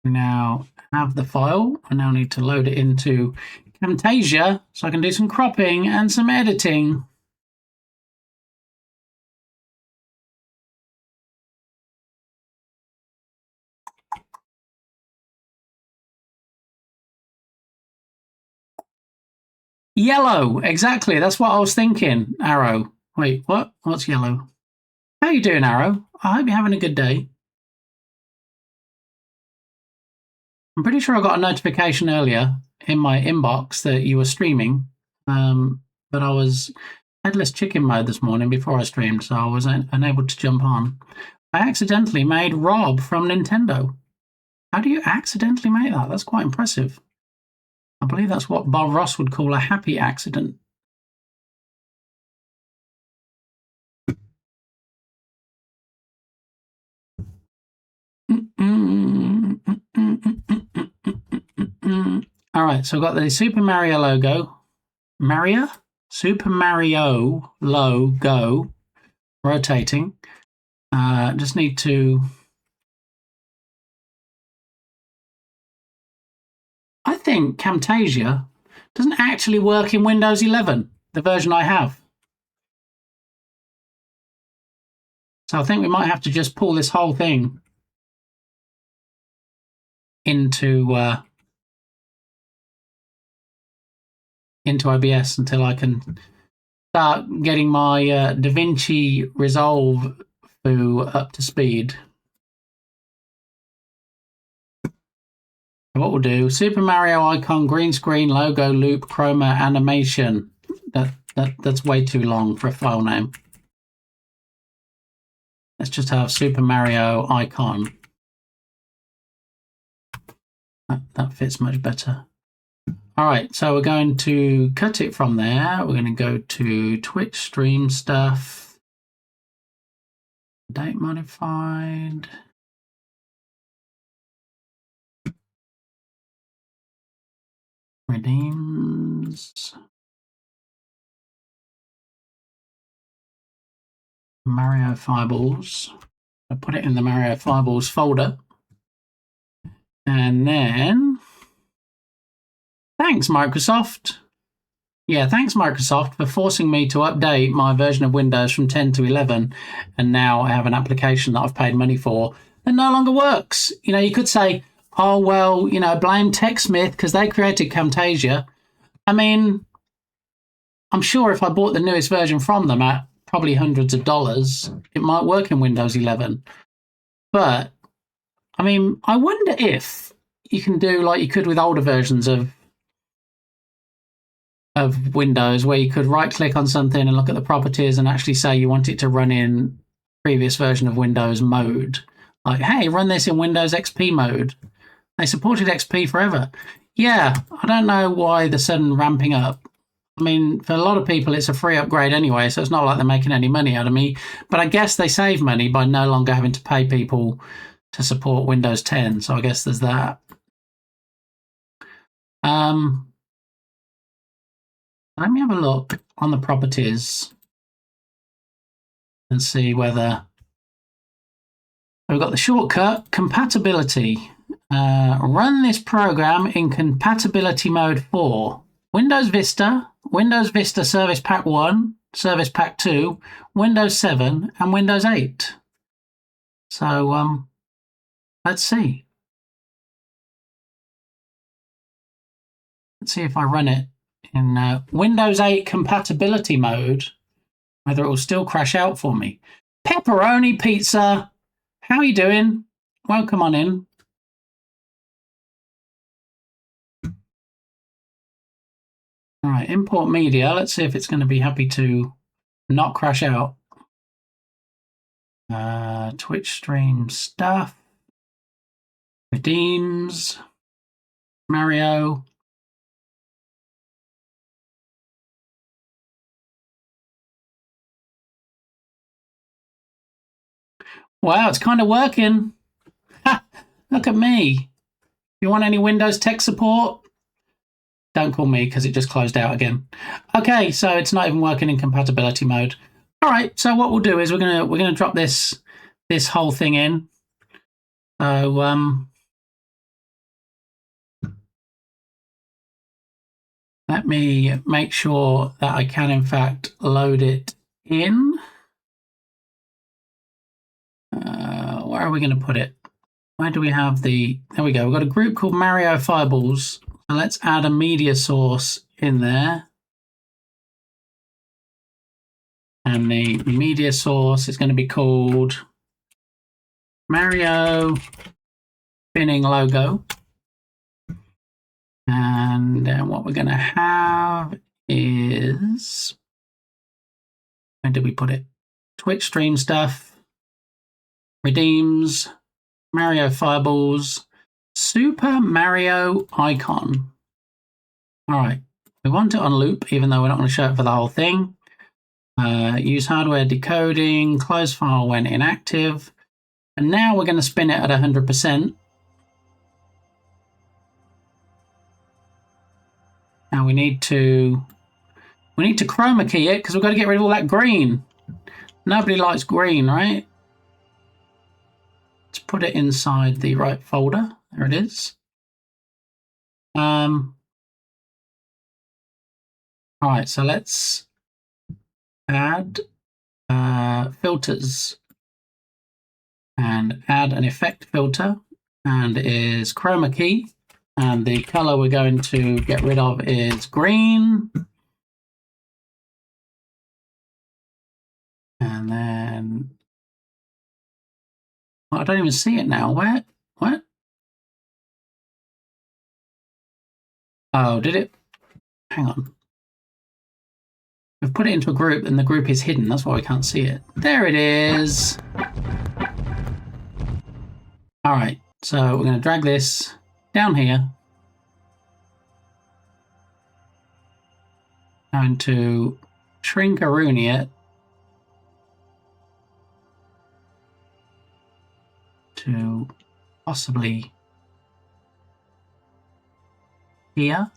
Now have the file. I now need to load it into Camtasia so I can do some cropping and some editing. Yellow, exactly. That's what I was thinking. Arrow. Wait, what? What's yellow? How you doing, Arrow? I hope you're having a good day. I'm pretty sure I got a notification earlier in my inbox that you were streaming, but I was headless chicken mode this morning before I streamed, so I was unable to jump on. I accidentally made Rob from Nintendo. How do you accidentally make that? That's quite impressive. I believe that's what Bob Ross would call a happy accident. All right, so I've got the Super Mario logo. Super Mario logo rotating. Just need to... I think Camtasia doesn't actually work in Windows 11, the version I have. So I think we might have to just pull this whole thing into OBS until I can start getting my DaVinci Resolve foo up to speed. What we'll do, Super Mario icon, green screen, logo, loop, chroma, animation. That's way too long for a file name. Let's just have Super Mario icon. That fits much better. All right, so we're going to cut it from there. We're going to go to Twitch stream stuff. Date modified. Redeems. Mario Fireballs. I'll put it in the Mario Fireballs folder. And then, thanks Microsoft. Yeah, thanks Microsoft for forcing me to update my version of Windows from 10 to 11. And now I have an application that I've paid money for that no longer works. You know, you could say, oh, well, you know, blame TechSmith because they created Camtasia. I mean, I'm sure if I bought the newest version from them at probably hundreds of dollars, it might work in Windows 11. But, I mean, I wonder if you can do like you could with older versions of Windows, where you could right-click on something and look at the properties and actually say you want it to run in previous version of Windows mode. Like, hey, run this in Windows XP mode. They supported XP forever. Yeah, I don't know why the sudden ramping up. I mean, for a lot of people, it's a free upgrade anyway, so it's not like they're making any money out of me. But I guess they save money by no longer having to pay people to support Windows 10. So I guess there's that. Let me have a look on the properties and see whether we've got the shortcut compatibility. Run this program in compatibility mode 4. Windows Vista, Windows Vista Service Pack 1, Service Pack 2, Windows 7, and Windows 8. So, let's see. Let's see if I run it in Windows 8 compatibility mode, whether it will still crash out for me. Pepperoni Pizza, how are you doing? Welcome on in. All right, import media. Let's see if it's going to be happy to not crash out. Twitch stream stuff. Redeems. Mario. Wow, it's kind of working. Ha, look at me. You want any Windows tech support? Don't call me because it just closed out again. Okay, so it's not even working in compatibility mode. All right, so what we'll do is we're gonna drop this whole thing in. So let me make sure that I can in fact load it in. Where are we going to put it? Where do we have the... There we go. We've got a group called Mario Fireballs. So let's add a media source in there. And the media source is going to be called Mario spinning logo. And then what we're going to have is, where did we put it? Twitch stream stuff, redeems, Mario Fireballs, Super Mario icon. All right, we want it on loop, even though we're not going to show it for the whole thing. Use hardware decoding, close file when inactive. And now we're going to spin it at 100%. Now we need to chroma key it because we've got to get rid of all that green. Nobody likes green, right? Let's put it inside the right folder. There it is. All right, so let's add filters and add an effect filter, and it is chroma key. And the color we're going to get rid of is green. And then, well, I don't even see it now. Where? What? Oh, did it? Hang on. We've put it into a group and the group is hidden. That's why we can't see it. There it is. All right. So we're going to drag this down here. Going to shrink-a-rooney it to possibly here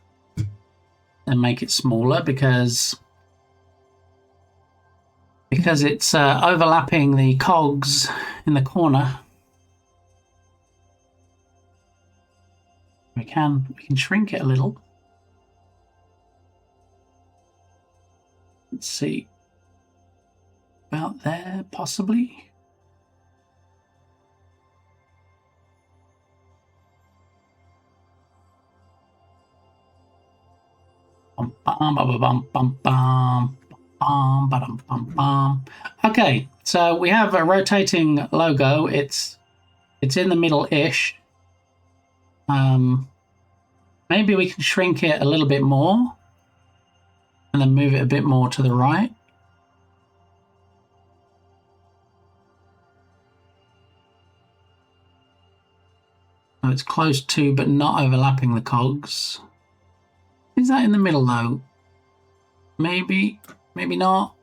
and make it smaller because it's overlapping the cogs in the corner. We can shrink it a little. Let's see. About there, possibly. Okay, so we have a rotating logo. It's in the middle-ish. Maybe we can shrink it a little bit more and then move it a bit more to the right. So it's close to, but not overlapping the cogs. Is that in the middle though? Maybe, maybe not.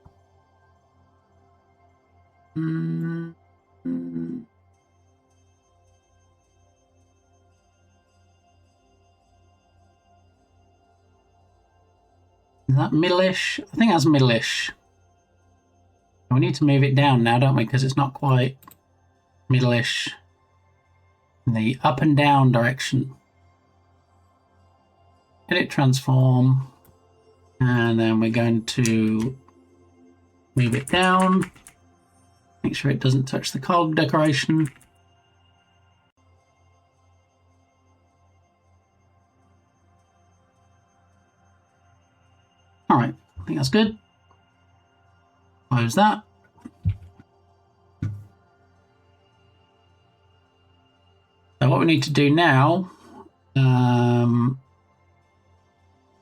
Is that middle-ish? I think that's middle-ish. We need to move it down now, don't we? Because it's not quite middle-ish. In the up and down direction. Edit transform. And then we're going to move it down. Make sure it doesn't touch the cog decoration. All right, I think that's good. Close that. So what we need to do now,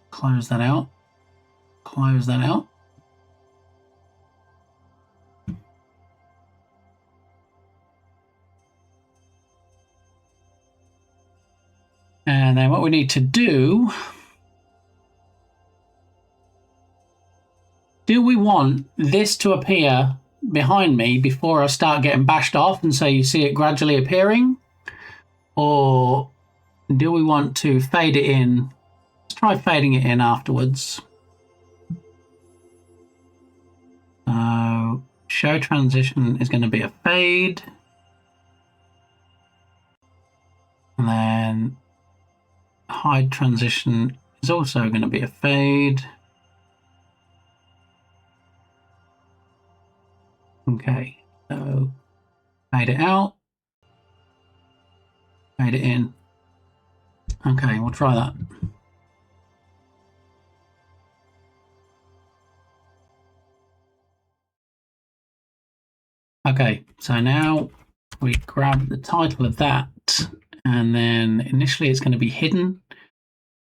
close that out. Close that out. And then what we need to do we want this to appear behind me before I start getting bashed off and so you see it gradually appearing? Or do we want to fade it in? Let's try fading it in afterwards. So show transition is going to be a fade. And then hide transition is also going to be a fade. Okay, so fade it out, fade it in. Okay, we'll try that. Okay, so now we grab the title of that, and then initially it's going to be hidden.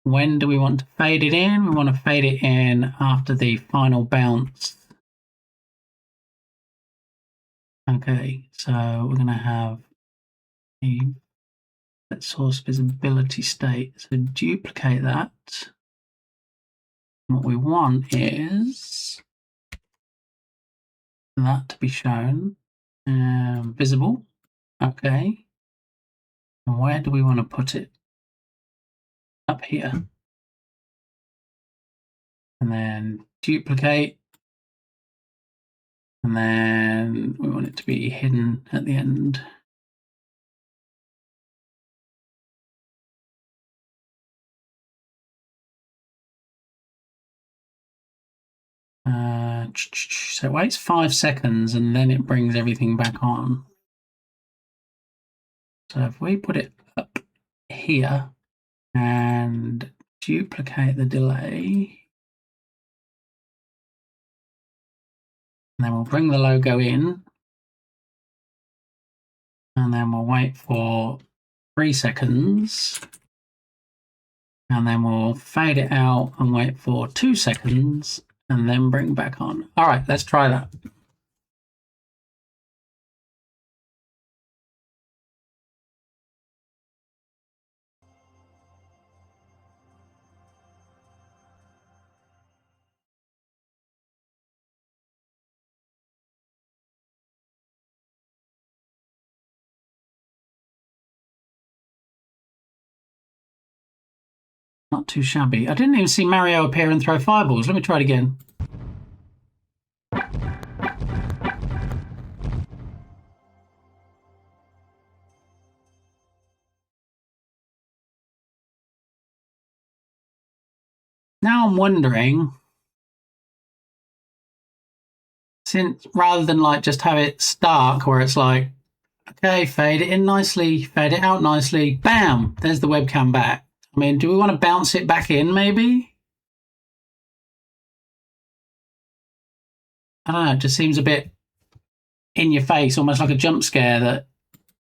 When do we want to fade it in? We want to fade it in after the final bounce. Okay, so we're going to have a source visibility state. So duplicate that. What we want is that to be shown. Visible. Okay. And where do we want to put it? Up here. And then duplicate. And then we want it to be hidden at the end. So it waits 5 seconds and then it brings everything back on. So if we put it up here and duplicate the delay, and then we'll bring the logo in, and then we'll wait for 3 seconds, and then we'll fade it out and wait for 2 seconds, and then bring back on. All right, let's try that. Not too shabby. I didn't even see Mario appear and throw fireballs. Let me try it again. Now I'm wondering, since rather than like just have it stark where it's like, okay, fade it in nicely, fade it out nicely, bam, there's the webcam back. I mean, do we want to bounce it back in maybe? I don't know, it just seems a bit in your face, almost like a jump scare that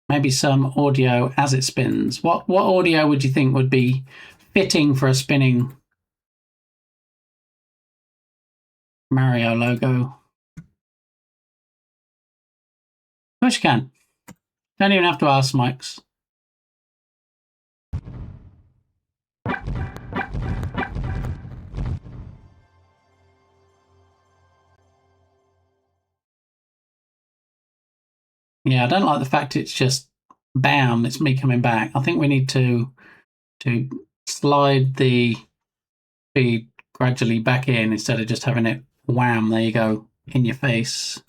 maybe some audio as it spins. What audio would you think would be fitting for a spinning Mario logo? Of course you can. Don't even have to ask, Mikes. Yeah, I don't like the fact it's just bam, it's me coming back. I think we need to slide the feed gradually back in instead of just having it wham, there you go, in your face.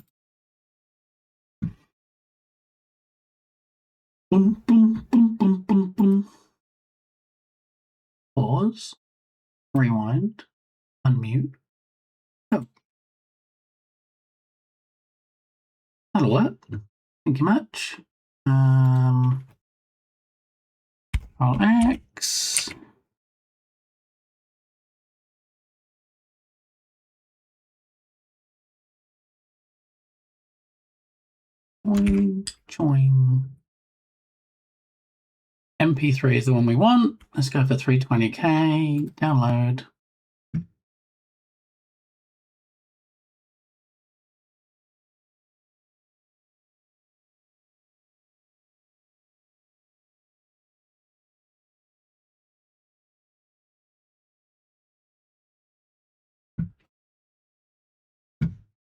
Boom, boom, boom, boom, boom, boom. Pause. Rewind. Unmute. Oh. That'll work. Thank you much. Control X. Join. MP3 is the one we want. Let's go for 320k. Download.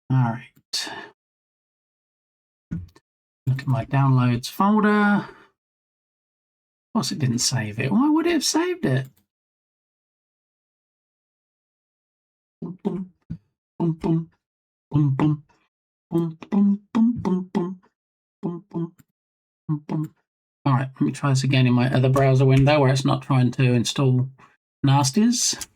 All right. Look at my downloads folder. Of course it didn't save it. Why would it have saved it? Boom, boom, boom, boom, boom, boom, boom, boom, boom, boom, boom, boom, boom, boom, boom. All right, let me try this again in my other browser window where it's not trying to install nasties.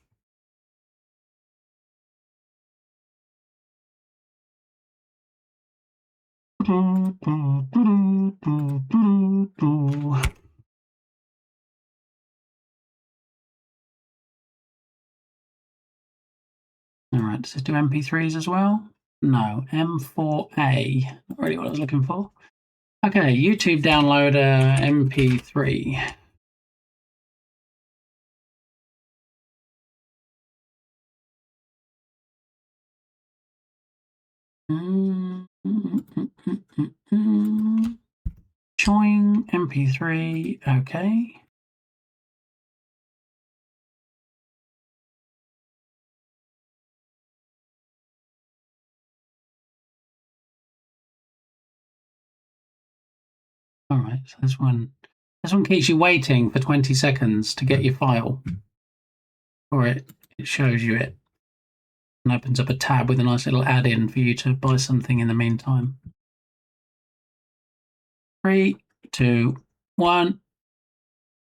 All right, does it do MP3s as well? No, M4A. Not really what I was looking for. Okay, YouTube downloader MP3. Showing MP3. Okay. All right, so this one keeps you waiting for 20 seconds to get your file, or it shows you it and opens up a tab with a nice little add-in for you to buy something in the meantime. 3, 2, 1.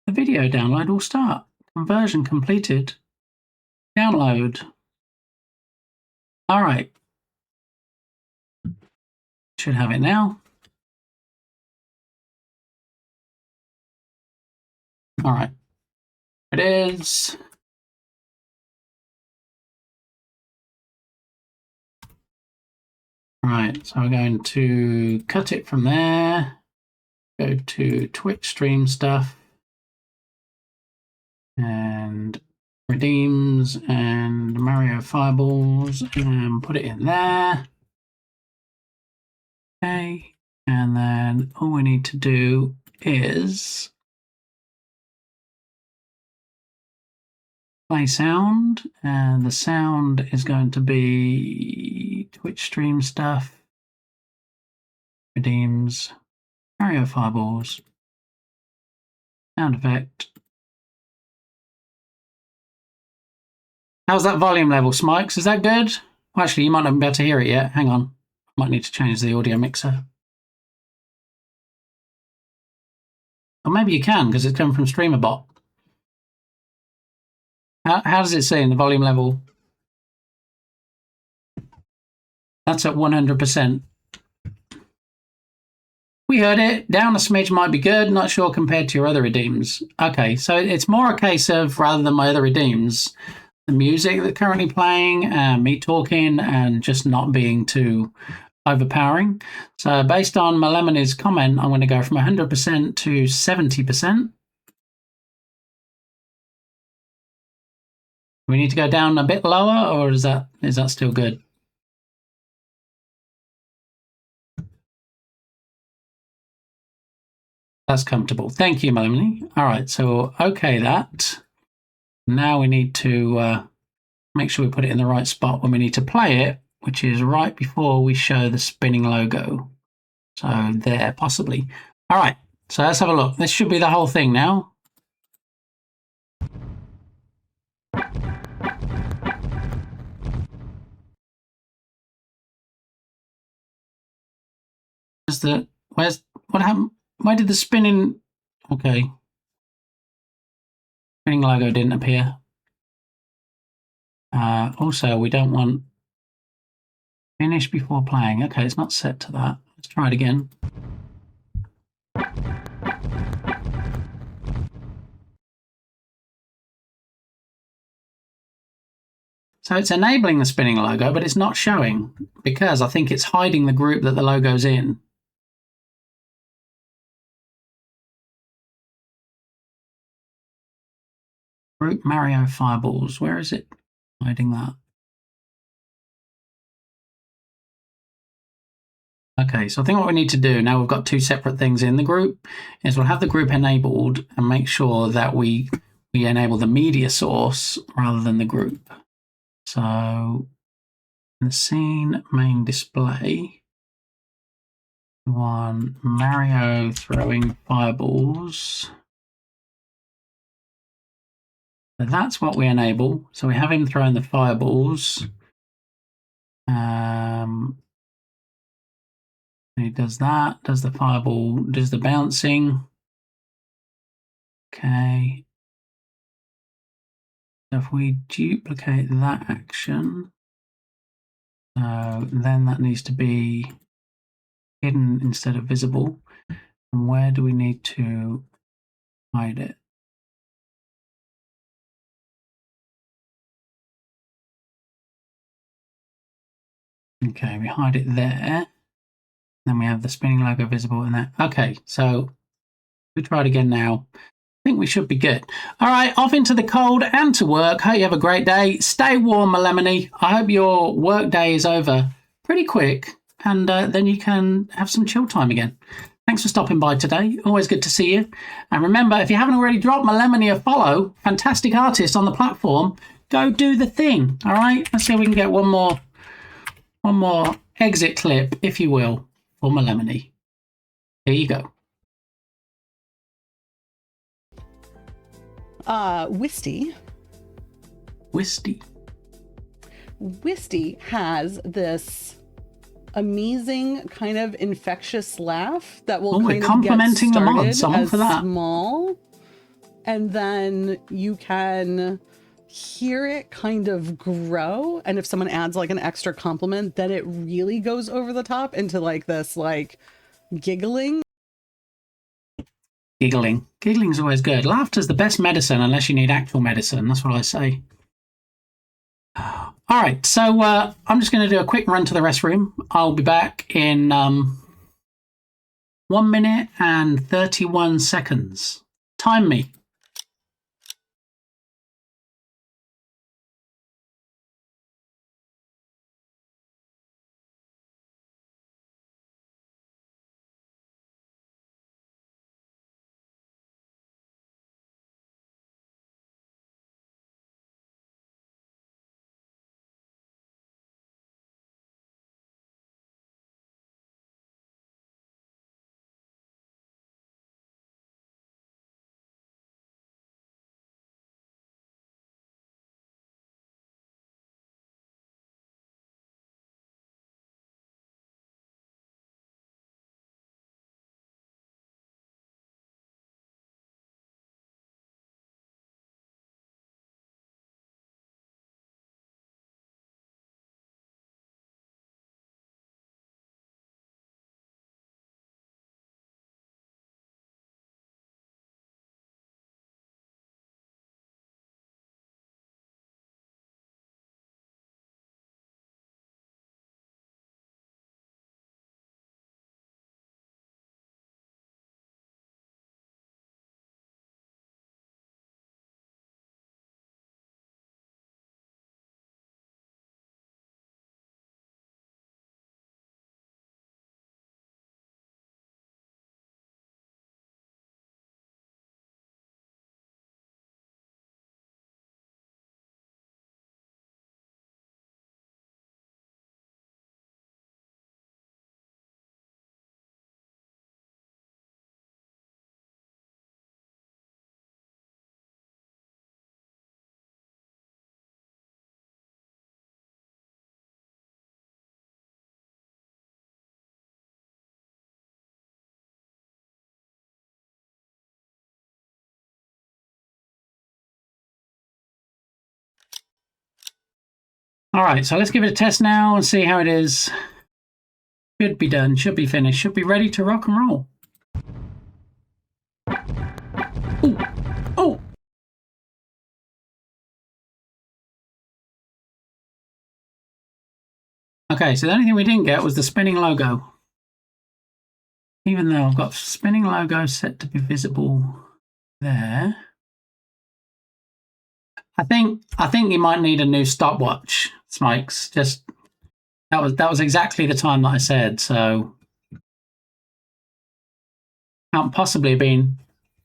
The video download will start. Conversion completed. Download. All right. Should have it now. All right. It is. All right, so we're going to cut it from there. Go to Twitch stream stuff. And redeems and Mario Fireballs and put it in there. Okay, and then all we need to do is play sound, and the sound is going to be Twitch stream stuff, redeems, Mario Fireballs, sound effect. How's that volume level, Smikes? Is that good? Well, actually, you might not be able to hear it yet. Hang on. I might need to change the audio mixer. Or maybe you can, because it's coming from StreamerBot. How does it say in the volume level? That's at 100%. We heard it. Down a smidge might be good. Not sure compared to your other redeems. Okay, so it's more a case of, rather than my other redeems, the music that's currently playing, me talking, and just not being too overpowering. So based on Malemony's comment, I'm going to go from 100% to 70%. We need to go down a bit lower, or is that still good? That's comfortable. Thank you, Malemony. All right, so okay that. Now we need to make sure we put it in the right spot when we need to play it, which is right before we show the spinning logo. So there, possibly. All right, so let's have a look. This should be the whole thing now. What happened? Why did the spinning? Okay, spinning logo didn't appear. Also, we don't want finish before playing. Okay, it's not set to that. Let's try it again. So it's enabling the spinning logo, but it's not showing because I think it's hiding the group that the logo's in. Group Mario Fireballs. Where is it hiding that? Okay, so I think what we need to do now, we've got two separate things in the group, is we'll have the group enabled and make sure that we enable the media source rather than the group. So in the scene main display, we want Mario throwing fireballs. So that's what we enable. So we have him throwing the fireballs. He does that, does the fireball, does the bouncing. Okay. So if we duplicate that action, then that needs to be hidden instead of visible. And where do we need to hide it? Okay, we hide it there. Then we have the spinning logo visible in there. Okay, so we try it again now. I think we should be good. All right, off into the cold and to work. Hope you have a great day. Stay warm, Melemony. I hope your work day is over pretty quick, and then you can have some chill time again. Thanks for stopping by today. Always good to see you. And remember, if you haven't already dropped Melemony a follow, fantastic artist on the platform, go do the thing. All right, let's see if we can get one more exit clip, if you will, for Melemony. Here you go. Wisty has this amazing kind of infectious laugh that will kind of complimenting get the mod. started Someone as for that. small, and then you can hear it kind of grow. And if someone adds like an extra compliment, then it really goes over the top into like this like giggling. Giggling's always good. Laughter's the best medicine unless you need actual medicine. That's what I say. All right, so I'm just going to do a quick run to the restroom. I'll be back in 1 minute and 31 seconds. Time me. All right, so let's give it a test now and see how it is. Should be done, should be finished, should be ready to rock and roll. Ooh. Oh! Okay, so the only thing we didn't get was the spinning logo. Even though I've got spinning logo set to be visible there. I think you might need a new stopwatch, Smikes. Just that was exactly the time that I said, so can't possibly have been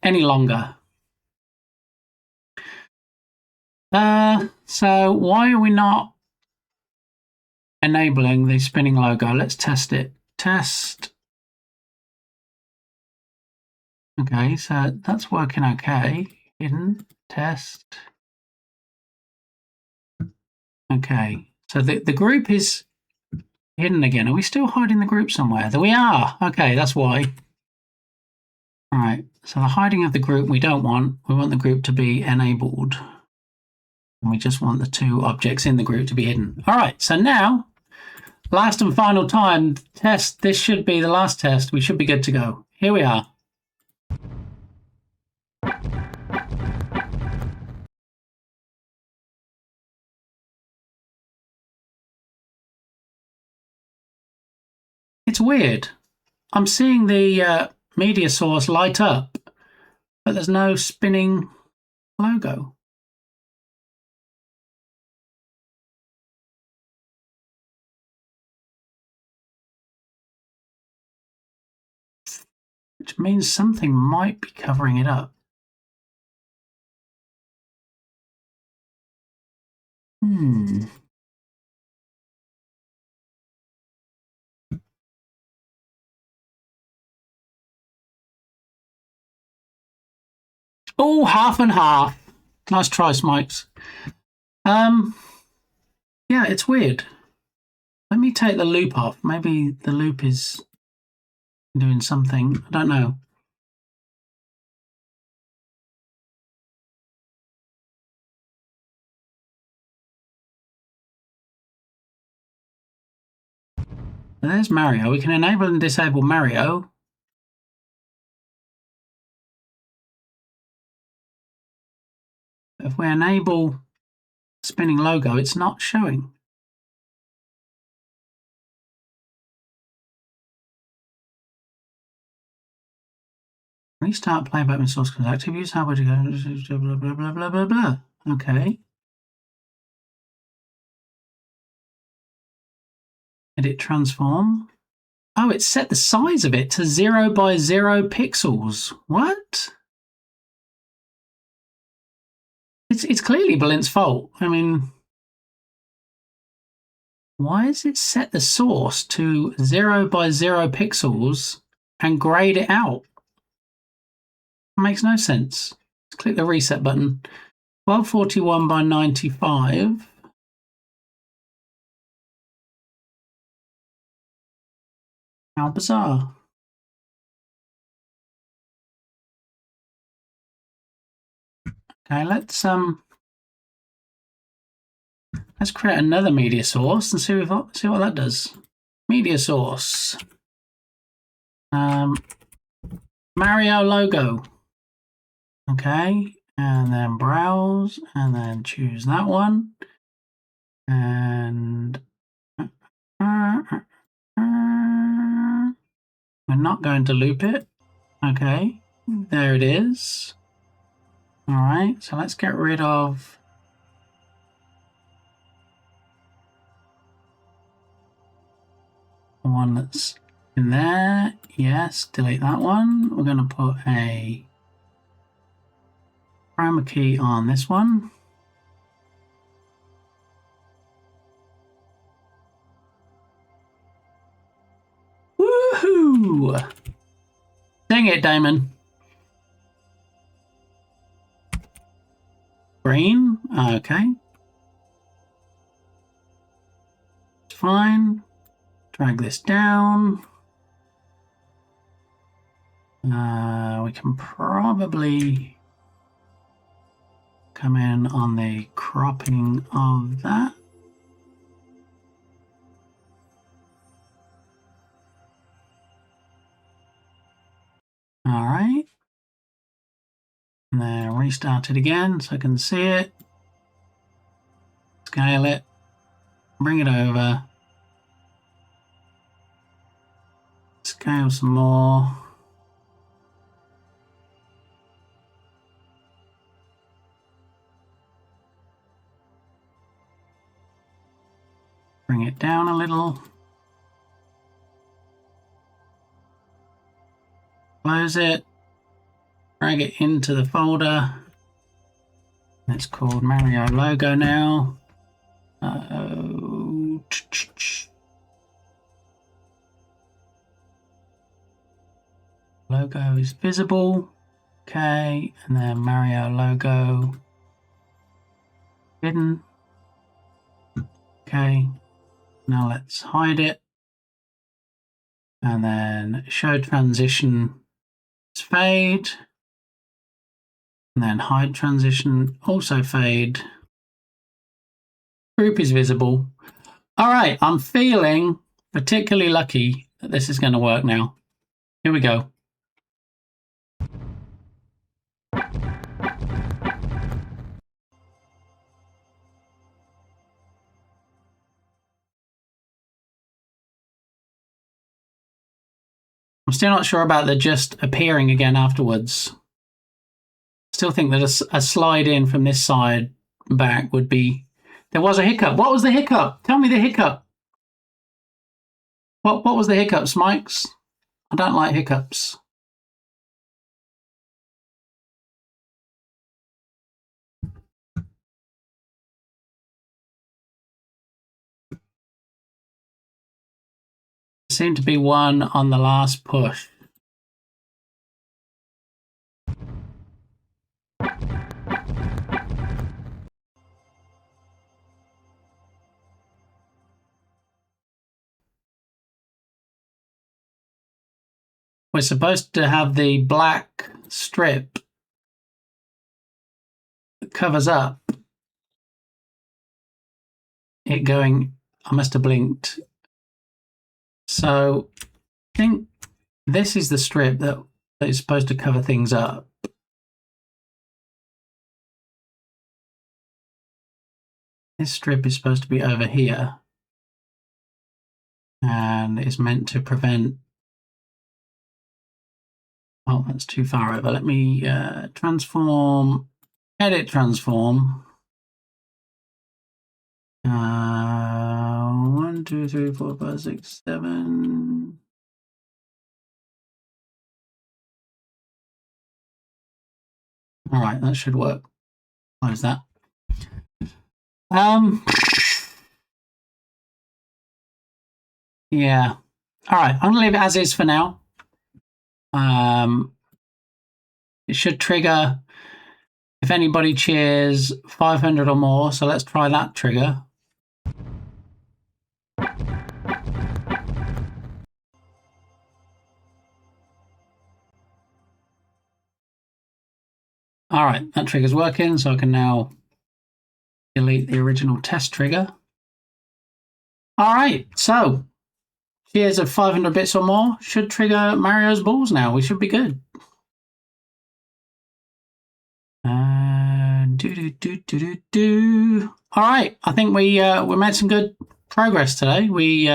any longer. So why are we not enabling the spinning logo? Let's test it. Test. Okay, so that's working okay. Hidden test. Okay, so the group is hidden again. Are we still hiding the group somewhere? There we are. Okay, that's why. All right, so the hiding of the group we don't want. We want the group to be enabled. And we just want the two objects in the group to be hidden. All right, so now, last and final time, test. This should be the last test. We should be good to go. Here we are. weird. I'm seeing the media source light up, but there's no spinning logo. Which means something might be covering it up. Oh, half and half. Nice try, Smikes. Yeah, it's weird. Let me take the loop off. Maybe the loop is doing something. I don't know. There's Mario. We can enable and disable Mario. If we enable spinning logo, it's not showing. Restart playback when source comes active. Use hardware to go blah blah blah blah blah blah. Okay. Edit transform. Oh, it set the size of it to 0 by 0 pixels. What? It's clearly Blint's fault. I mean, why is it set the source to 0 by 0 pixels and grayed it out? It makes no sense. Let's click the reset button. 1241 by 95. How bizarre. Okay, let's create another media source and see what that does. Media source. Mario logo. Okay, and then browse and then choose that one. And we're not going to loop it. Okay, there it is. All right, so let's get rid of the one that's in there. Yes, delete that one. We're going to put a chroma key on this one. Woohoo! Dang it, Damon. Green, okay. It's fine. Drag this down. We can probably come in on the cropping of that. All right. And then restart it again so I can see it. Scale it. Bring it over. Scale some more. Bring it down a little. Close it. Drag it into the folder. It's called Mario logo now. Logo is visible. Okay, and then Mario logo hidden. Okay, now let's hide it. And then show transition is fade. And then hide transition, also fade. Group is visible. All right, I'm feeling particularly lucky that this is going to work now. Here we go. I'm still not sure about the just appearing again afterwards. Still think that a slide in from this side back would be... There was a hiccup. What was the hiccup? Tell me the hiccup. What was the hiccup, Smikes? I don't like hiccups. There seemed to be one on the last push. We're supposed to have the black strip that covers up it going. I must have blinked. So I think this is the strip that is supposed to cover things up. This strip is supposed to be over here and is meant to prevent... Oh, that's too far over. Let me transform, edit transform. 1, 2, 3, 4, 5, 6, 7. All right, that should work. Close that. Yeah. All right, I'm gonna leave it as is for now. It should trigger if anybody cheers 500 or more. So let's try that trigger. All right, that trigger's working, so I can now delete the original test trigger. All right, so cheers of 500 bits or more should trigger Mario's balls now. We should be good. All right, I think we made some good progress today. We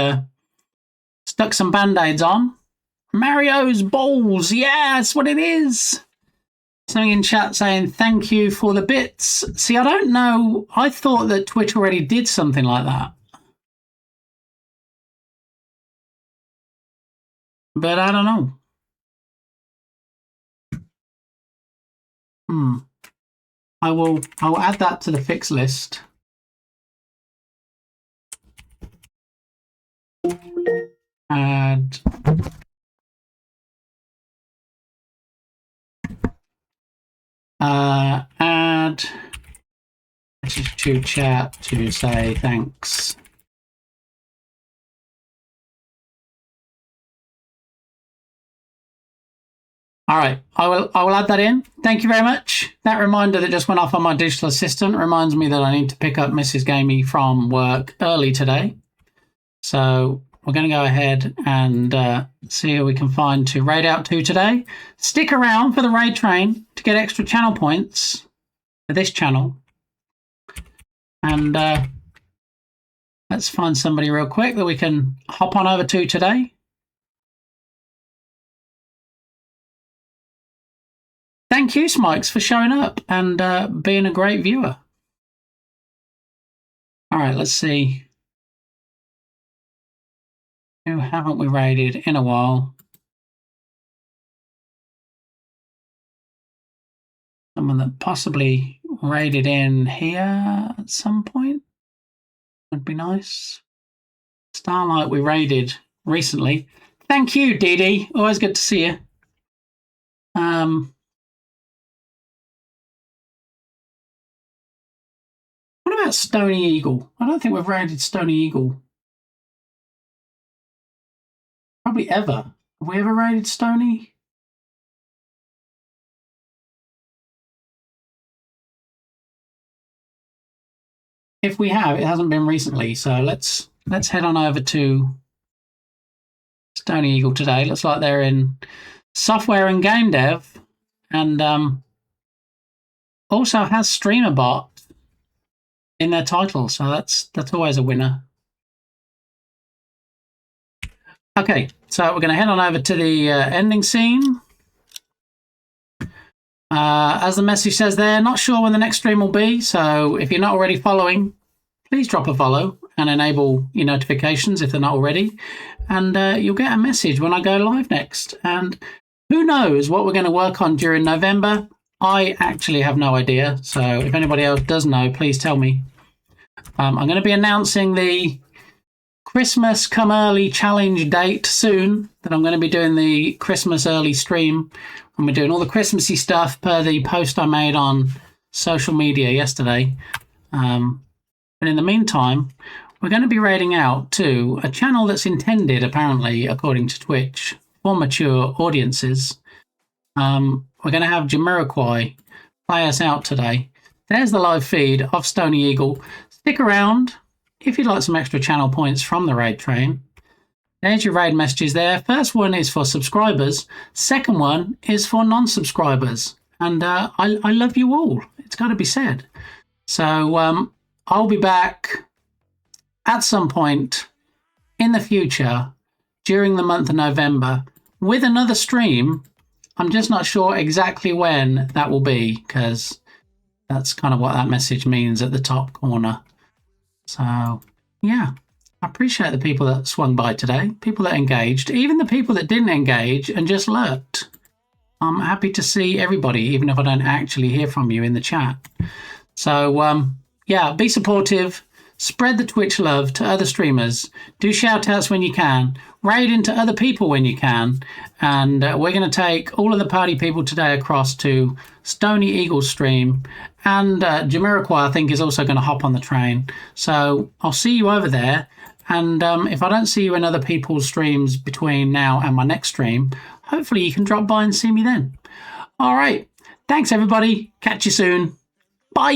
stuck some band-aids on. Mario's balls, yeah, that's what it is. Something in chat saying thank you for the bits. See, I don't know. I thought that Twitch already did something like that. But I don't know. I will add that to the fix list. Add message to chat to say thanks. All right, I will add that in. Thank you very much. That reminder that just went off on my digital assistant reminds me that I need to pick up Mrs. Gamey from work early today. So we're going to go ahead and see who we can find to raid out to today. Stick around for the raid train to get extra channel points for this channel. And let's find somebody real quick that we can hop on over to today. Thank you, Smikes, for showing up and being a great viewer. All right, let's see. Who haven't we raided in a while? Someone that possibly raided in here at some point would be nice. Starlight we raided recently. Thank you, Dee Dee. Always good to see you. What about Stony Eagle? I don't think we've raided Stony Eagle. Probably ever. Have we ever raided Stony? If we have, it hasn't been recently. So let's head on over to Stony Eagle today. Looks like they're in software and game dev, and also has StreamerBot in their title. So that's always a winner. Okay, so we're going to head on over to the ending scene. As the message says there, not sure when the next stream will be, so if you're not already following, please drop a follow and enable your notifications if they're not already, and you'll get a message when I go live next. And who knows what we're going to work on during November? I actually have no idea, so if anybody else does know, please tell me. I'm going to be announcing the Christmas Come Early Challenge date soon, that I'm going to be doing the Christmas early stream, and we're doing all the Christmassy stuff per the post I made on social media yesterday. But in the meantime, we're going to be raiding out to a channel that's intended, apparently, according to Twitch, for mature audiences. We're going to have Jamiroquai play us out today. There's the live feed of Stony Eagle. Stick around if you'd like some extra channel points from the raid train. There's your raid messages there. First one is for subscribers. Second one is for non-subscribers. And I love you all. It's got to be said. So I'll be back at some point in the future during the month of November with another stream. I'm just not sure exactly when that will be, because that's kind of what that message means at the top corner. So, yeah, I appreciate the people that swung by today, people that engaged, even the people that didn't engage and just lurked. I'm happy to see everybody, even if I don't actually hear from you in the chat. So, yeah, be supportive. Spread the Twitch love to other streamers. Do shout-outs when you can. Raid into other people when you can. And we're going to take all of the party people today across to Stony Eagle's stream. And Jamiroquai, I think, is also going to hop on the train. So I'll see you over there. And if I don't see you in other people's streams between now and my next stream, hopefully you can drop by and see me then. All right. Thanks, everybody. Catch you soon. Bye.